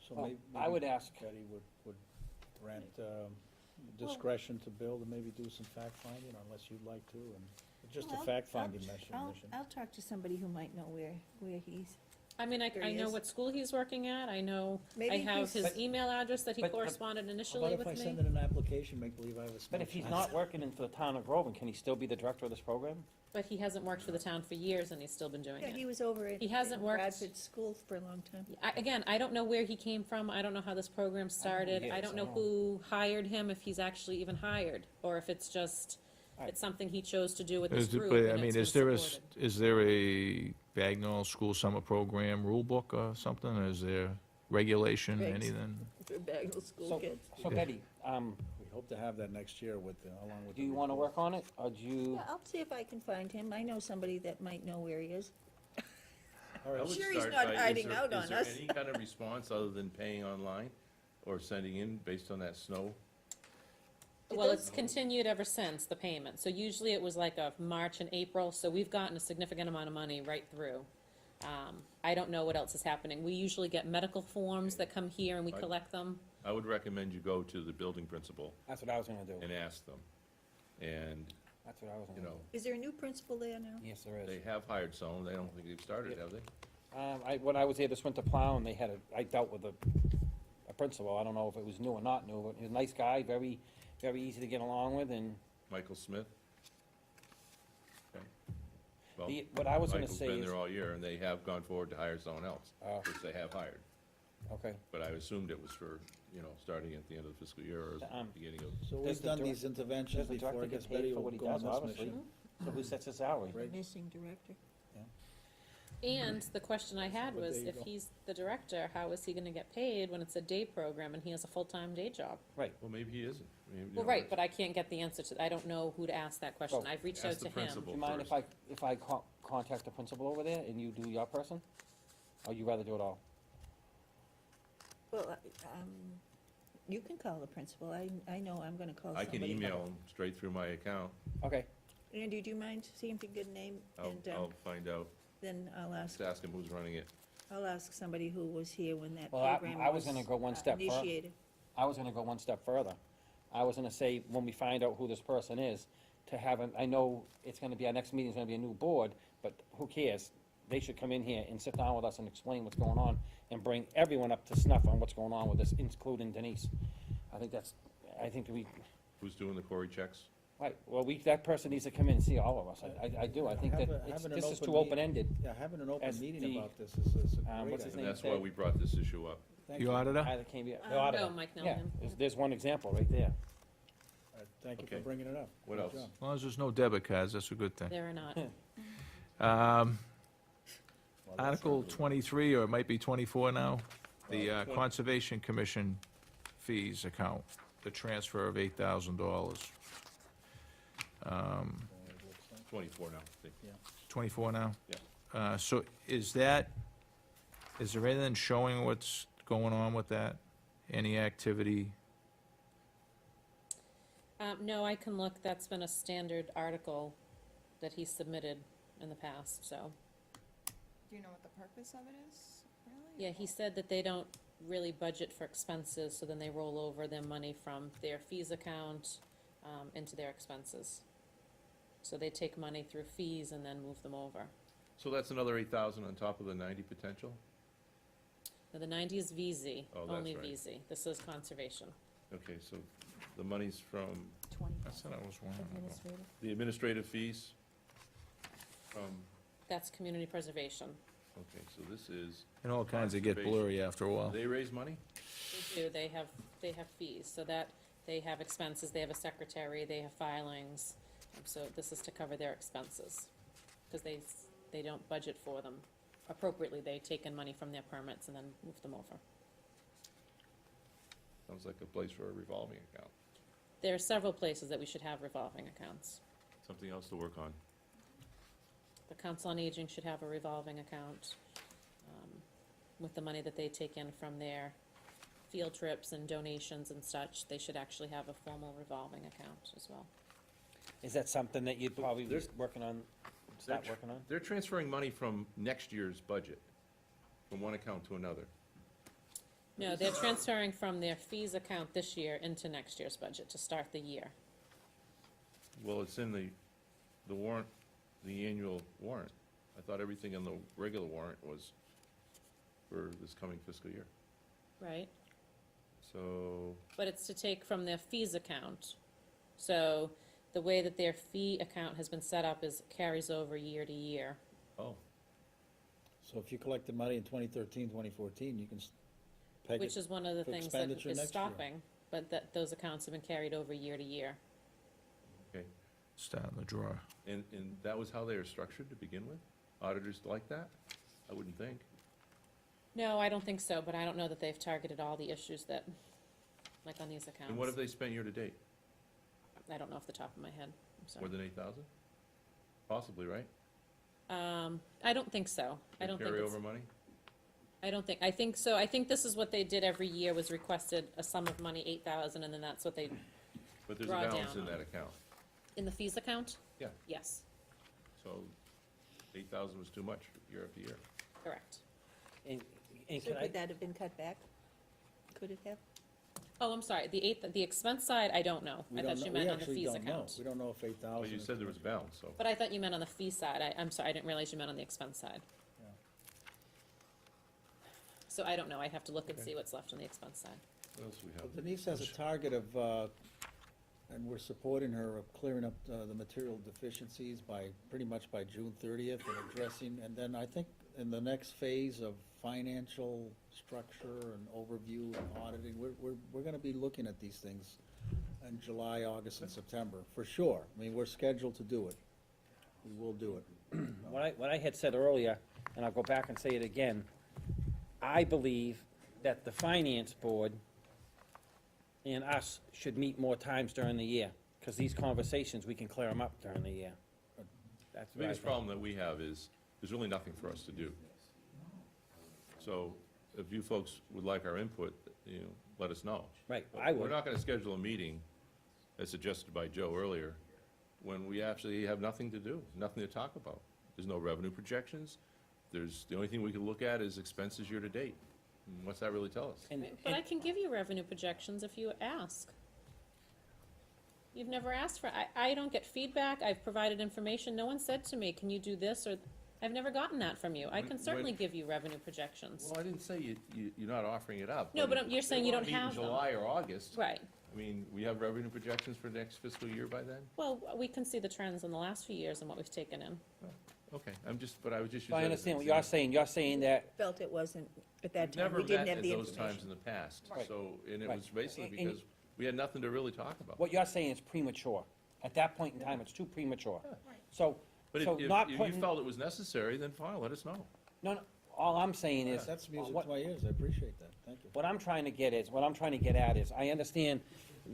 So Well, maybe I would ask- Betty would grant discretion to Bill to maybe do some fact-finding, unless you'd like to, and just a Well, fact-finding I'll mission. I'll talk to somebody who might know where he's, I mean, There I he know is. what school he's working at, I know, I Maybe have he's- his email address that he but- corresponded How initially about if I with send me. in an application, make believe I have a small but if he's chance? not working for the town of Groveland, can he still be the director of this program? But he hasn't worked for the town for years and he's still been doing yeah, he it. was over at He hasn't in worked- Bradford School for a long time. Again, I don't know where he came from, I don't know how this program started, he I is, don't I know know. who hired him, if he's actually even hired, or if it's just, Right. it's something he chose to do with his is, it- group but, and I mean, it's is been there supported. is there a Bagnell School Summer Program rule book or something? Is there regulation, Regs. anything? For Bagnell School So, kids. so Betty, We hope to have that next year with, along with do the you wanna report. work on it, or do you? Yeah, I'll see if I can find him. I know somebody that might know where he is. All I right, would Sure he's start not by, hiding out on Is there us. any kind of response other than paying online or sending in based on that snow? Well, it's continued ever since, the payment, so usually it was like a March and April, so we've gotten a significant amount of money right through. I don't know what else is happening, we usually get medical forms that come here and we Right. collect them. I would recommend you go to the building principal That's what I was gonna do, and ask them. And, that's what I was you gonna know, do. Is there a new principal there now? Yes, there is. they have hired someone, they don't think they've started, Yep. have they? When I was there this winter plowing, they had I dealt with a principal, I don't know if it was new or not new, but he was a nice guy, very, very easy to get along with, and Michael Smith? Okay. Well, what I was gonna Michael's say been is, there all year, and they have gone forward to hire someone else, which they have hired. okay, But I assumed it was for, starting at the end of the fiscal year or beginning of, So Does we've the done direct- these interventions does the before, I director guess get paid Betty for will what he go on does, this obviously? mission. so who sets his salary? Right. Missing director. And the question I had But was, there you if go. he's the director, how is he gonna get paid when it's a day program and he has a full-time day job? well, maybe he isn't. Maybe, Well, right, but I can't get the answer to, I don't know who to ask that question, Oh, I've reached out ask the to him. principal. Do you mind if I contact the principal over there and you do your person? Or you rather do it all? Well, you can call the principal. I know I'm gonna call I somebody. can email him straight through my account. Okay, Andy, do you mind seeing if you can get a name? And I'll find out, then I'll ask, just ask him who's running it. I'll ask somebody who was here when that Well, program I was gonna go one step fur- initiated. I was gonna go one step further. I was gonna say, when we find out who this person is, to have, I know it's gonna be, our next meeting's gonna be a new board, but who cares? They should come in here and sit down with us and explain what's going on, and bring everyone up to snuff on what's going on with this, including Denise. I think we, Who's doing the Cory checks? right, well, that person needs to come in and see all of us. I do, I think that Having an this is open too meeting- open-ended. Yeah, having an open As meeting the, about this is a great what's his idea. name? And that's why we brought this issue up. Thank The you. auditor? Either came, the No, auditor. Mike Yeah, Nelson. there's one example right there. Thank you for Okay. bringing it up. What Good else? job. As long as there's no debit cards, that's a good thing. There or not. Um, Well, that's Article not good. 23, or it might be 24 now, the Twen- Conservation Commission fees account, the transfer of $8,000. 24 now, I think. 24 now? Yeah. So is there anything showing what's going on with that? Any activity? No, I can look, that's been a standard article that he submitted in the past, so. Do you know what the purpose of it is, really? Yeah, he said that they don't really budget for expenses, so then they roll over their money from their fees account, into their expenses. So they take money through fees and then move them over. So that's another 8,000 on top of the 90 potential? Now, the 90 is VZ, Oh, that's only right. VZ. This is conservation. Okay, so the money's from That's what I was wondering about. the administrative fees? That's community preservation. Okay, so this is, And all kinds of get blurry after a do while. they raise money? They do, they have fees, so that, they have expenses, they have a secretary, they have filings. So this is to cover their expenses, because they don't budget for them appropriately. They take in money from their permits and then move them over. Sounds like a place for a revolving account. There are several places that we should have revolving accounts. Something else to work on. The Council on Aging should have a revolving account, with the money that they take in from their field trips and donations and such. They should actually have a formal revolving account as well. Is that something that you'd probably be There's- working on, start working on? They're transferring money from next year's budget, from one account to another. No, they're transferring from their fees account this year into next year's budget to start the year. Well, it's in the warrant, the annual warrant. I thought everything in the regular warrant was for this coming fiscal year. Right? So, But it's to take from their fees account. So the way that their fee account has been set up is carries over year to year. oh, So if you collected money in 2013, 2014, you can peg Which it. is one of the for things that expenditure is next year. stopping, but that, those accounts have been carried over year to year. okay. Start in the drawer. And that was how they were structured to begin with? Auditors like that? I wouldn't think. No, I don't think so, but I don't know that they've targeted all the issues that, like on these accounts. And what have they spent year to date? I don't know off the top of my head, I'm More sorry. than 8,000? Possibly, right? I don't think so. I don't think it's, Carryover money? I think so. I think this is what they did every year, was requested a sum of money, 8,000, and then that's what they, But there's a Draw balance down in on. that account. in the fees account? Yeah. Yes, So 8,000 was too much year after year. correct. And So can I, could that have been cut back? Could it have? Oh, I'm sorry, the expense side, I don't know. We I don't thought you know. meant on the We fees actually don't know. account. We don't know if 8,000. Well, you is said there was too much. balance, so. But I thought you meant on the fee side. I'm sorry, I didn't realize you meant on the expense side. Yeah. So I don't know, I'd have to look and Okay. see what's left on the expense side. What else do we Well, have? Denise has a target of, and we're supporting her of clearing up the material deficiencies by, pretty much by June 30th and addressing, and then I think in the next phase of financial structure and overview and auditing, we're gonna be looking at these things in July, August, and September, for sure. I mean, we're scheduled to do it. We will do it. what I had said earlier, and I'll go back and say it again, I believe that the finance board and us should meet more times during the year, because these conversations, we can clear them up during the year. That's The what I biggest think. problem that we have is, there's really nothing for us to do. So if you folks would like our input, let us know. Right, But I We're would. not gonna schedule a meeting, as suggested by Joe earlier, when we actually have nothing to do, nothing to talk about. There's no revenue projections, the only thing we can look at is expenses year to date. And what's that really tell us? And, But I and, can give you revenue projections if you ask. You've never asked for, I don't get feedback, I've provided information, no one said to me, can you do this, or, I've never gotten that from you. I can certainly give you revenue projections. Well, I didn't say you're not offering it up. No, but you're if saying they you wanna don't meet in have them. July or August, Right, I mean, we have revenue projections for next fiscal year by then? well, we can see the trends in the last few years and what we've taken in. Okay, but I was just. If I using that as understand an what you're example. saying, you're saying that, Felt it wasn't, at that We've time, never we didn't met have at the those times in information. the past, Right. so, and it Right. was basically And- because we had nothing to really talk about. what you're saying is premature. At that point in time, it's too premature. So, But so if not you putting, felt it was necessary, then fine, let us know. no, all I'm saying is, That's music what- to my ears, I appreciate that, thank you. what I'm trying to get at is, I understand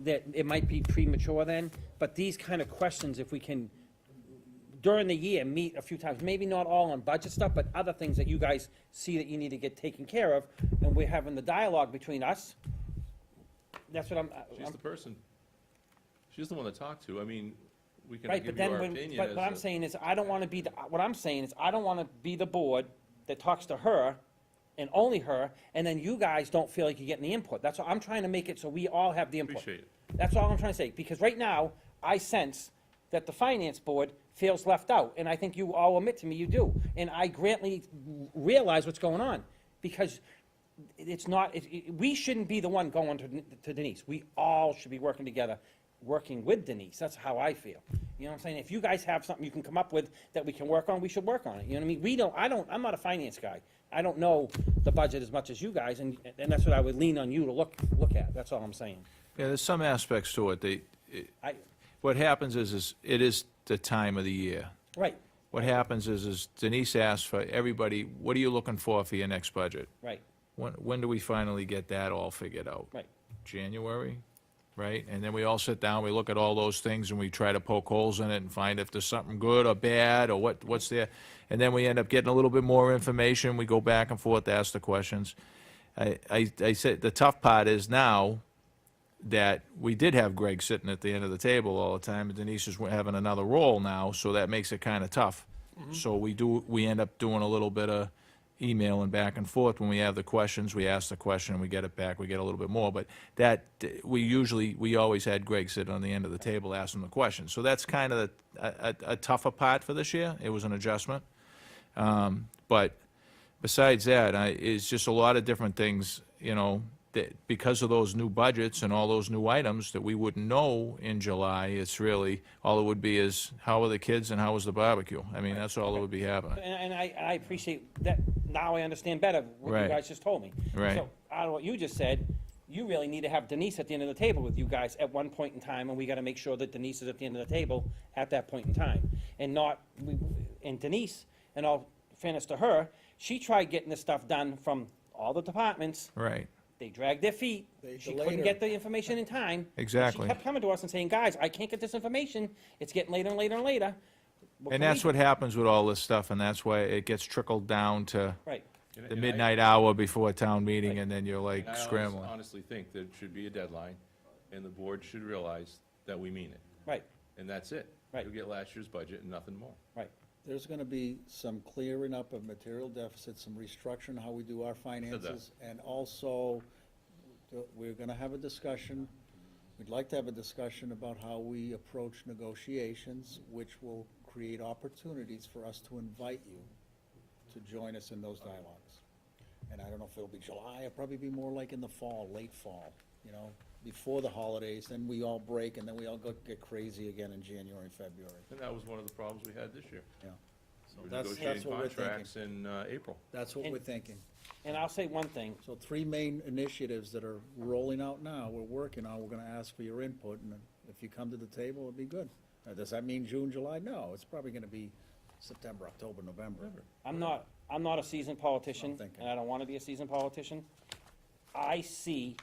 that it might be premature then, but these kind of questions, if we can, during the year, meet a few times, maybe not all on budget stuff, but other things that you guys see that you need to get taken care of, and we're having the dialogue between us, that's what She's the person. She's the one to talk to. I mean, we can right, but give you then our when, opinion but as what I'm a- saying is, I don't wanna be the, what I'm saying is, I don't wanna be the board that talks to her, and only her, and then you guys don't feel like you're getting the input. That's all, I'm trying to make it so we all have the input. Appreciate it. That's all I'm trying to say, because right now, I sense that the finance board feels left out, and I think you all admit to me you do. And I greatly realize what's going on, because it's not, we shouldn't be the one going to Denise. We all should be working together, working with Denise. That's how I feel. You know what I'm saying? If you guys have something you can come up with that we can work on, we should work on it. You know what I mean? I'm not a finance guy. I don't know the budget as much as you guys, and that's what I would lean on you to look at. That's all I'm saying. Yeah, there's some aspects to it. I, What happens is it is the time of the year. right, What happens is Denise asks for everybody, what are you looking for your next budget? right, When do we finally get that all figured out? right. January, right? And then we all sit down, we look at all those things, and we try to poke holes in it and find if there's something good or bad, or what's there. And then we end up getting a little bit more information, we go back and forth to ask the questions. I said, the tough part is now that we did have Greg sitting at the end of the table all the time, and Denise is having another role now, so that makes it kind of tough. So we end up doing a little bit of emailing back and forth. When we have the questions, we ask the question, and we get it back, we get a little bit more. But that, we always had Greg sit on the end of the table asking the questions. So that's kind of a tougher part for this year. It was an adjustment. But besides that, it's just a lot of different things, you know, that because of those new budgets and all those new items that we wouldn't know in July, it's really, all it would be is, how are the kids and how was the barbecue? I mean, that's all that would be happening. And I appreciate that, now I understand better what you Right. guys just told me. Right. So, out of what you just said, you really need to have Denise at the end of the table with you guys at one point in time, and we gotta make sure that Denise is at the end of the table at that point in time. And not, and Denise, in all fairness to her, she tried getting this stuff done from all the departments. Right. They dragged their feet. They She delayed couldn't her. get the information in time. and Exactly. She kept coming to us and saying, guys, I can't get this information. It's getting later and later and later. What And can that's we what happens with all this stuff, and that's why it gets trickled down to Right, the midnight hour before town meeting, and then you're And like I scrambling. honestly think there should be a deadline, and the board should realize that we mean it, right, and that's it. Right. You'll get last year's budget and nothing more. right. There's gonna be some clearing up of material deficits, some restructuring how we do our finances, and also, we're gonna have a discussion, we'd like to have a discussion about how we approach negotiations, which will create opportunities for us to invite you to join us in those dialogues. And I don't know if it'll be July, it'll probably be more like in the fall, late fall, you know, before the holidays, then we all break, and then we all get crazy again in January and February, And that was one of the problems we had this year. yeah. So We were that's negotiating what we're thinking. contracts in April. That's what And- we're thinking. And I'll say one thing, So 3 main initiatives that are rolling out now, we're working on, we're gonna ask for your input, and if you come to the table, it'd be good. Does that mean June, July? No, it's probably gonna be September, October, November. I'm not a seasoned politician, I'm thinking. and I don't wanna be a seasoned politician. I see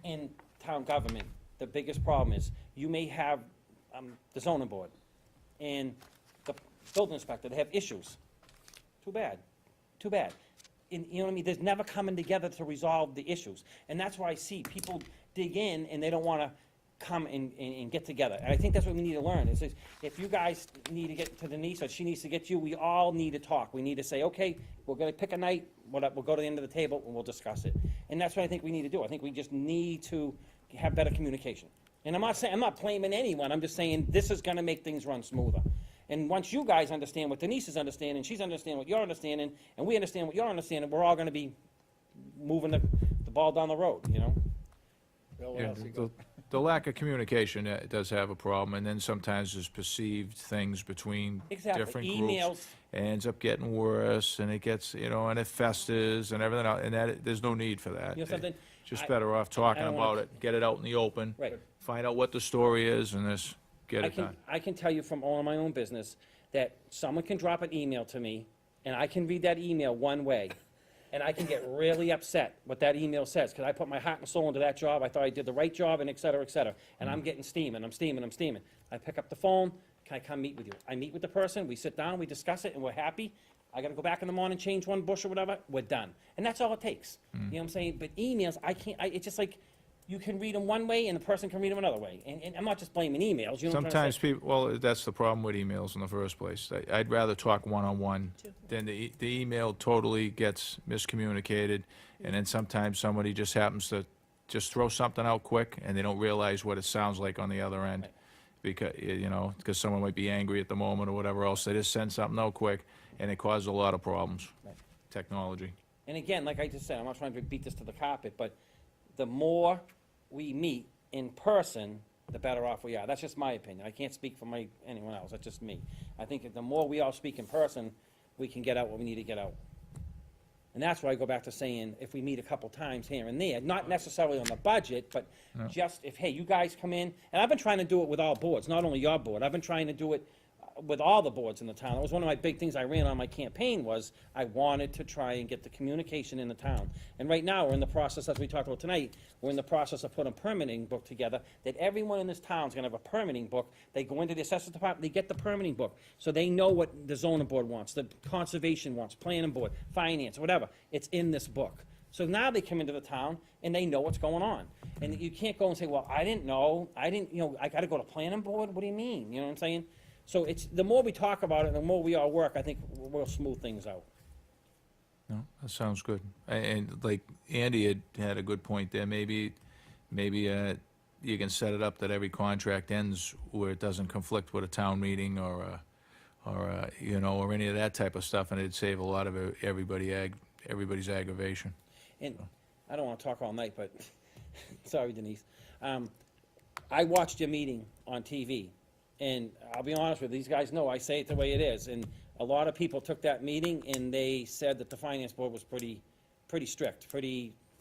in town government, the biggest problem is, you may have, the zoning board and the building inspector, they have issues. Too bad, too bad. And, you know what I mean, there's never coming together to resolve the issues. And that's why I see people dig in and they don't wanna come and get together. And I think that's what we need to learn, is if you guys need to get to Denise, or she needs to get you, we all need to talk. We need to say, okay, we're gonna pick a night, we'll go to the end of the table and we'll discuss it. And that's what I think we need to do. I think we just need to have better communication. And I'm not blaming anyone, I'm just saying this is gonna make things run smoother. And once you guys understand what Denise is understanding, she's understanding what you're understanding, and we understand what you're understanding, we're all gonna be moving the ball down the road, you know? Bill, what Yeah, else you got? the lack of communication does have a problem, and then sometimes there's perceived things between Exactly, different groups. emails, It ends up getting worse, and it gets, and it festers and everything else, and there's no need for that. you know something? Just I- better off talking don't wanna- about it, get it out in the open. Right. Find out what the story is, and just get it done. I can tell you from owning my own business, that someone can drop an email to me, and I can read that email one way, and I can get really upset what that email says, because I put my heart and soul into that job, I thought I did the right job, and et cetera, and I'm getting steaming, I'm steaming. I pick up the phone, can I come meet with you? I meet with the person, we sit down, we discuss it, and we're happy. I gotta go back in the morning, change one bush or whatever, we're done. And that's all it takes. You know what I'm saying? But emails, it's just like, you can read them one way, and the person can read them another way. And I'm not just blaming emails, you know what I'm trying to Sometimes say? people, well, that's the problem with emails in the first place. I'd rather talk one-on-one than the email totally gets miscommunicated, and then sometimes somebody just happens to just throw something out quick, and they don't realize what it sounds like on the other end. Right. Because someone might be angry at the moment or whatever else, they just send something out quick, and it causes a lot of problems. Right. Technology. And again, like I just said, I'm not trying to beat this to the carpet, but the more we meet in person, the better off we are. That's just my opinion. I can't speak for anyone else, that's just me. I think that the more we all speak in person, we can get out what we need to get out. And that's why I go back to saying, if we meet a couple times here and there, not necessarily on the budget, but just if, hey, you guys come in, and I've been trying to do it with all boards, not only your board, I've been trying to do it with all the boards in the town. It was one of my big things I ran on my campaign was, I wanted to try and get the communication in the town. And right now, we're in the process, as we talked about tonight, we're in the process of putting a permitting book together, that everyone in this town is gonna have a permitting book. They go into the assessors department, they get the permitting book, so they know what the zoning board wants, the conservation wants, planning board, finance, whatever. It's in this book. So now they come into the town and they know what's going on. And you can't go and say, well, I didn't know, I gotta go to planning board, what do you mean? You know what I'm saying? So it's, the more we talk about it, the more we all work, I think we'll smooth things out. No, that sounds good. And like Andy had a good point there, maybe you can set it up that every contract ends where it doesn't conflict with a town meeting or any of that type of stuff, and it'd save a lot of everybody's aggravation. And I don't wanna talk all night, but, sorry Denise. I watched your meeting on TV, and I'll be honest with you, these guys know I say it the way it is, and a lot of people took that meeting and they said that the finance board was pretty strict,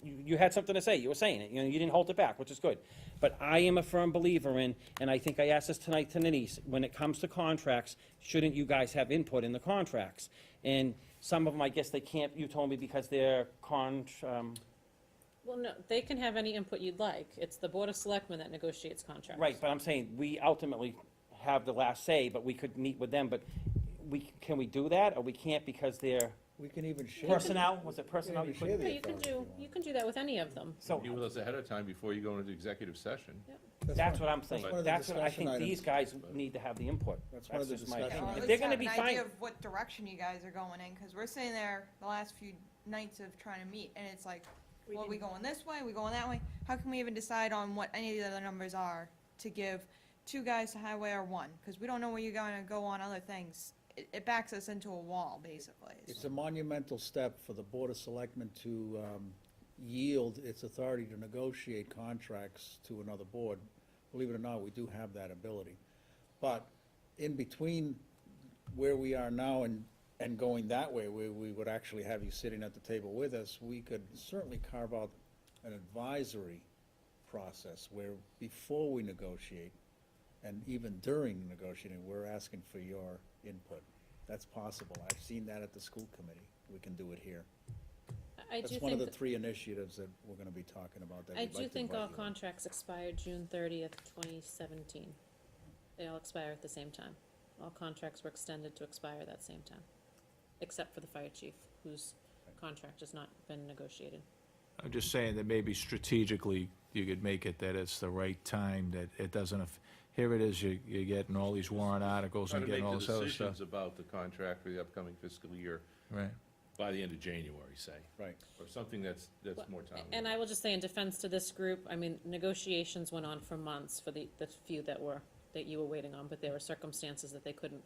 you had something to say, you were saying it, you didn't hold it back, which is good. But I am a firm believer in, and I think I asked this tonight to Denise, when it comes to contracts, shouldn't you guys have input in the contracts? And some of them, I guess they can't, you told me because they're Well, no, they can have any input you'd like. It's the Board of Selectmen that negotiates contracts. right, but I'm saying, we ultimately have the last say, but we could meet with them, but can we do that, or we can't because they're We can even share. personnel, was it personnel? even You share couldn't- the Yeah, you can do that with any of them. So, Meet with us ahead of time before you go into executive session. that's what I'm saying, one of the that's what I discussion think these items. guys need to have the input. That's one of the just my discussion opinion. Or items. at If they're least gonna have be an fine, idea of what direction you guys are going in, because we're sitting there the last few nights of trying to meet, and it's like, well, we going this way, we going that way? How can we even decide on what any of the other numbers are to give two guys to highway or one? Because we don't know where you're gonna go on other things. It backs us into a wall, basically. It's a monumental step for the Board of Selectmen to yield its authority to negotiate contracts to another board. Believe it or not, we do have that ability. But in between where we are now and going that way, where we would actually have you sitting at the table with us, we could certainly carve out an advisory process where before we negotiate, and even during negotiating, we're asking for your input. That's possible. I've seen that at the school committee. We can do it here. I do That's one of think, the three initiatives that we're gonna be talking about that I we'd do like to think all invite you on. contracts expired June 30th, 2017. They all expire at the same time. All contracts were extended to expire that same time, except for the fire chief, whose contract has not been negotiated. I'm just saying that maybe strategically, you could make it that it's the right time, that it doesn't, here it is, you're getting all these warrant articles Try and to getting make all the this other decisions stuff. about the contract for the upcoming fiscal year Right. by the end of January, say, Right. or something that's more time. And I will just say in defense to this group, I mean, negotiations went on for months for the few that you were waiting on, but there were circumstances that they couldn't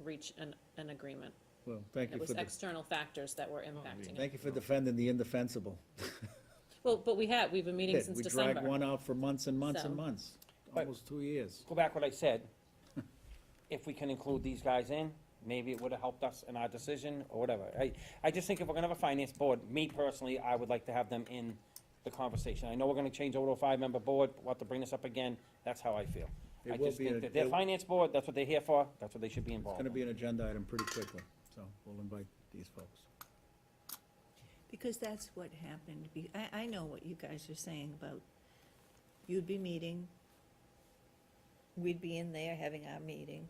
reach an agreement. Well, thank It you was for, external factors that were impacting it. thank you for defending the indefensible. Well, but we've been meeting since We December. dragged one out for months and months and So- months, But- almost 2 years. Go back what I said. If we can include these guys in, maybe it would've helped us in our decision, or whatever. I just think if we're gonna have a finance board, me personally, I would like to have them in the conversation. I know we're gonna change over to a 5-member board, we'll have to bring this up again, that's how I feel. It I will just be think a- that their it- finance board, that's what they're here for, that's what they should be It's involved gonna in. be an agenda item pretty quickly, so we'll invite these folks. Because that's what happened. I know what you guys are saying about, you'd be meeting, we'd be in there having our meeting,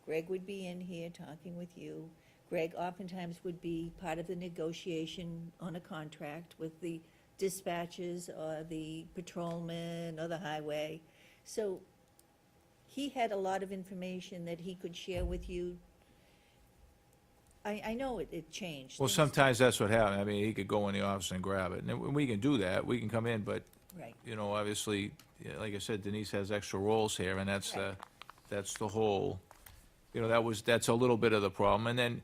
Greg would be in here talking with you. Greg oftentimes would be part of the negotiation on a contract with the dispatches or the patrolman or the highway. So he had a lot of information that he could share with you. I know it changed. Well, Things- sometimes that's what happened. I mean, he could go in the office and grab it, and we can do that. We can come in, but, Right. you know, obviously, yeah, like I said, Denise has extra roles here, and that's the whole, you know, that's a little bit of the problem. And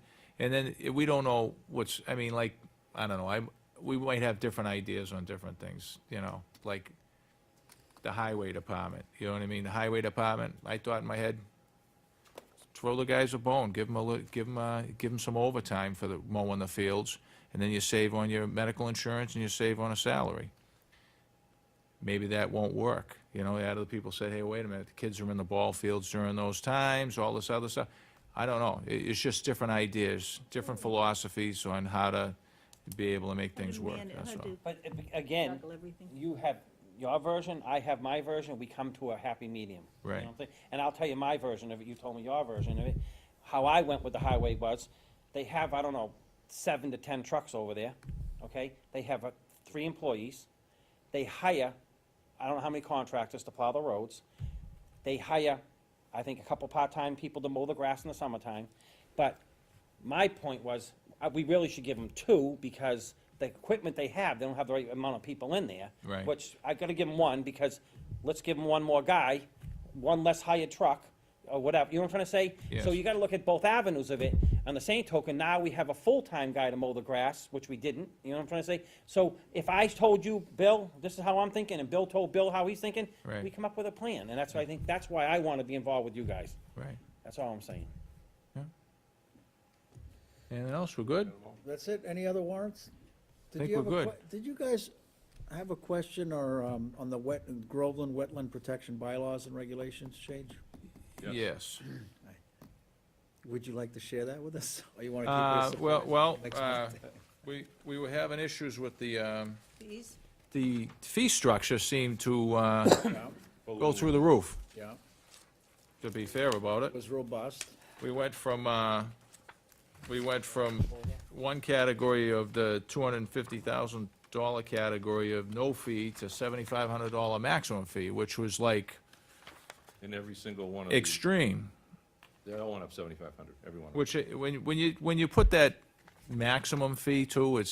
then we don't know I mean, like, I don't know, we might have different ideas on different things, you know, like the highway department, you know what I mean? The highway department, I thought in my head, throw the guys a bone, give them some overtime for the mowing the fields, and then you save on your medical insurance and you save on a salary. Maybe that won't work, you know, other people said, hey, wait a minute, the kids are in the ball fields during those times, all this other stuff. I don't know, it's just different ideas, different philosophies on how to be able to make How to things work, manage- that's how all. to But again, juggle everything. you have your version, I have my version, we come to a happy medium. You know Right. what I'm saying? And I'll tell you my version of it, you told me your version of it. How I went with the highway was, they have, I don't know, 7 to 10 trucks over there, okay? They have 3 employees. They hire, I don't know how many contractors to plow the roads. They hire, I think, a couple part-time people to mow the grass in the summertime. But my point was, we really should give them 2, because the equipment they have, they don't have the right amount of people in there. Right. Which, I gotta give them 1, because let's give them 1 more guy, 1 less hired truck, or whatever, you know what I'm trying to say? Yes. So you gotta look at both avenues of it. On the same token, now we have a full-time guy to mow the grass, which we didn't, you know what I'm trying to say? So if I told you, Bill, this is how I'm thinking, and Bill told Bill how he's thinking, Right. we come up with a plan, and that's why I think, that's why I wanna be involved with you guys. Right. That's all I'm saying. Anything else, we're good? That's it? Any other warrants? Did Think you have we're a good. Did you guys have a question or, on the Groveland Wetland Protection Bylaws and Regulations change? Yes. Yes. Would you like to share that with us? Or you want to keep this? Well, next month? we were having issues with Please? the fee structure seemed to Yeah, go through the roof, yeah, to be fair about it it. was robust. We went from one category of the $250,000 category of no fee to $7,500 maximum fee, which was like And every single one of these, extreme. they all went up 7,500, every one of them. Which, when you put that maximum fee to,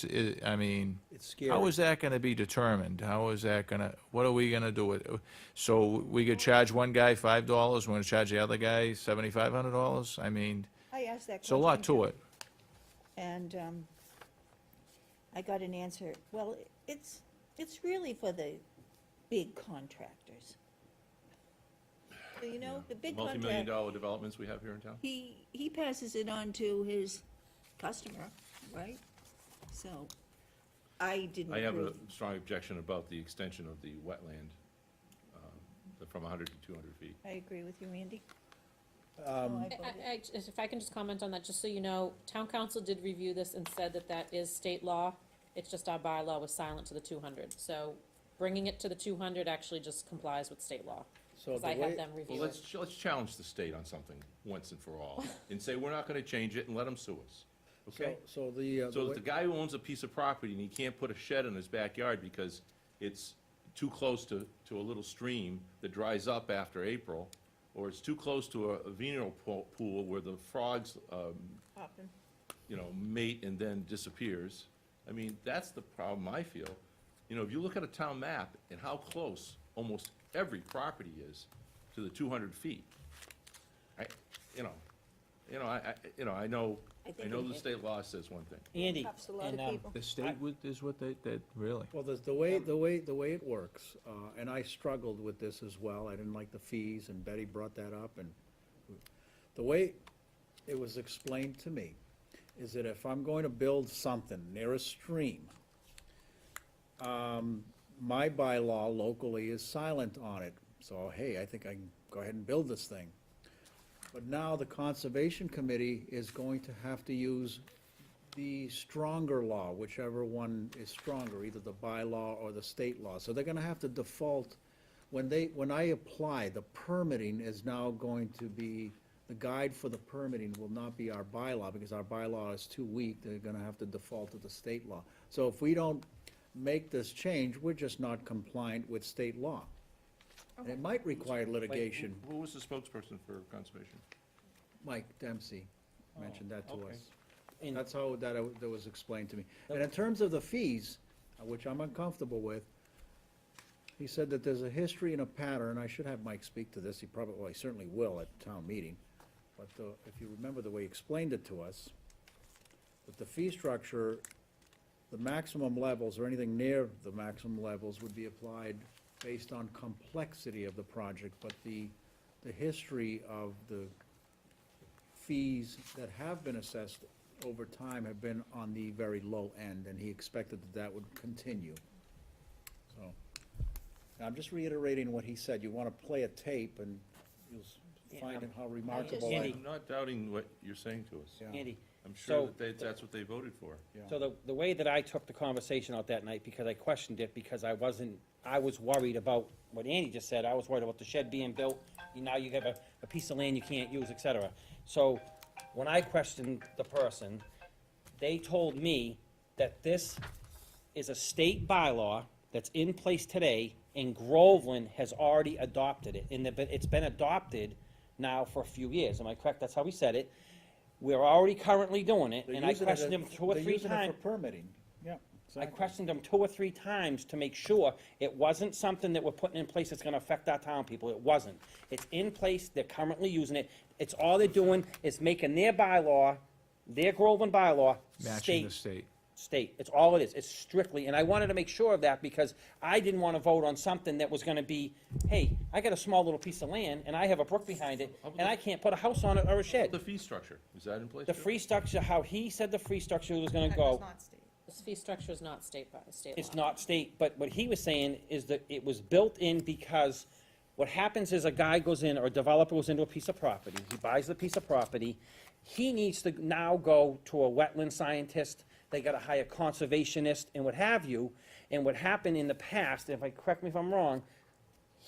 I mean, It's scary. how is that gonna be determined? What are we gonna do with it? So we could charge one guy $5, we're gonna charge the other guy $7,500? I mean, I asked that question. it's a lot to too. it. And I got an answer, well, it's really for the big contractors. So, you know, the big Multi-million contract, dollar developments we have here in town? he passes it on to his customer, right? So, I didn't I have a agree. strong objection about the extension of the wetland from 100 to 200 feet. I agree with you, Andy. If I can just comment on that, just so you know, town council did review this and said that that is state law. It's just our bylaw was silent to the 200. So bringing it to the 200 actually just complies with state law. So Because the I way- had them Well, review it. let's challenge the state on something once and for all, and say, we're not gonna change it, and let them sue us, okay? So So way- if the guy who owns a piece of property and he can't put a shed in his backyard because it's too close to a little stream that dries up after April, or it's too close to a vernal pool where the frogs Often. mate and then disappears. I mean, that's the problem I feel. If you look at a town map and how close almost every property is to the 200 feet, I know the state law says one thing. Andy, Helps a lot and, of people. The state is what that, really? Well, the way it works, and I struggled with this as well, I didn't like the fees, and Betty brought that up, and the way it was explained to me is that if I'm going to build something near a stream, my bylaw locally is silent on it, so, hey, I think I can go ahead and build this thing. But now the Conservation Committee is going to have to use the stronger law, whichever one is stronger, either the bylaw or the state law. So they're gonna have to default, when I apply, the permitting is now going to be, the guide for the permitting will not be our bylaw, because our bylaw is too weak, they're gonna have to default to the state law. So if we don't make this change, we're just not compliant with state law. And it might require litigation. Who was the spokesperson for conservation? Mike Dempsey mentioned that to okay. us. and That's how that was explained to me. And in terms of the fees, which I'm uncomfortable with, he said that there's a history and a pattern, I should have Mike speak to this, he certainly will at town meeting, but if you remember the way he explained it to us, that the fee structure, the maximum levels, or anything near the maximum levels, would be applied based on complexity of the project, but the history of the fees that have been assessed over time have been on the very low end, and he expected that would continue. So, I'm just reiterating what he said. You wanna play a tape, and you'll find how remarkable I Andy. I'm not doubting what you're saying to us. Yeah. Andy, I'm sure So- that that's what they voted for. Yeah. so the way that I took the conversation out that night, because I questioned it, because I was worried about what Andy just said, I was worried about the shed being built, now you have a piece of land you can't use, et cetera. So, when I questioned the person, they told me that this is a state bylaw that's in place today, and Groveland has already adopted it, and it's been adopted now for a few years, am I correct? That's how he said it. We're already currently doing it, They're and I using it questioned as- him 2 or they're 3 using it times. for permitting, yeah, I exactly. questioned them 2 or 3 times to make sure it wasn't something that we're putting in place that's gonna affect our town people. It wasn't. It's in place, they're currently using it. It's all they're doing is making their bylaw, their Groveland bylaw, Matching the state. state. State. It's all it is. It's strictly, and I wanted to make sure of that because I didn't wanna vote on something that was gonna be, hey, I got a small little piece of land and I have a brook behind it and I can't put a house on it or a The shed. fee structure, is that in place? The too? free structure, how he said the free structure was gonna That go. was not state. This fee structure is not state law. It's not state, but what he was saying is that it was built in because what happens is a guy goes in, or a developer goes into a piece of property, he buys the piece of property, he needs to now go to a wetland scientist, they gotta hire conservationist and what have you, and what happened in the past, if correct me if I'm wrong,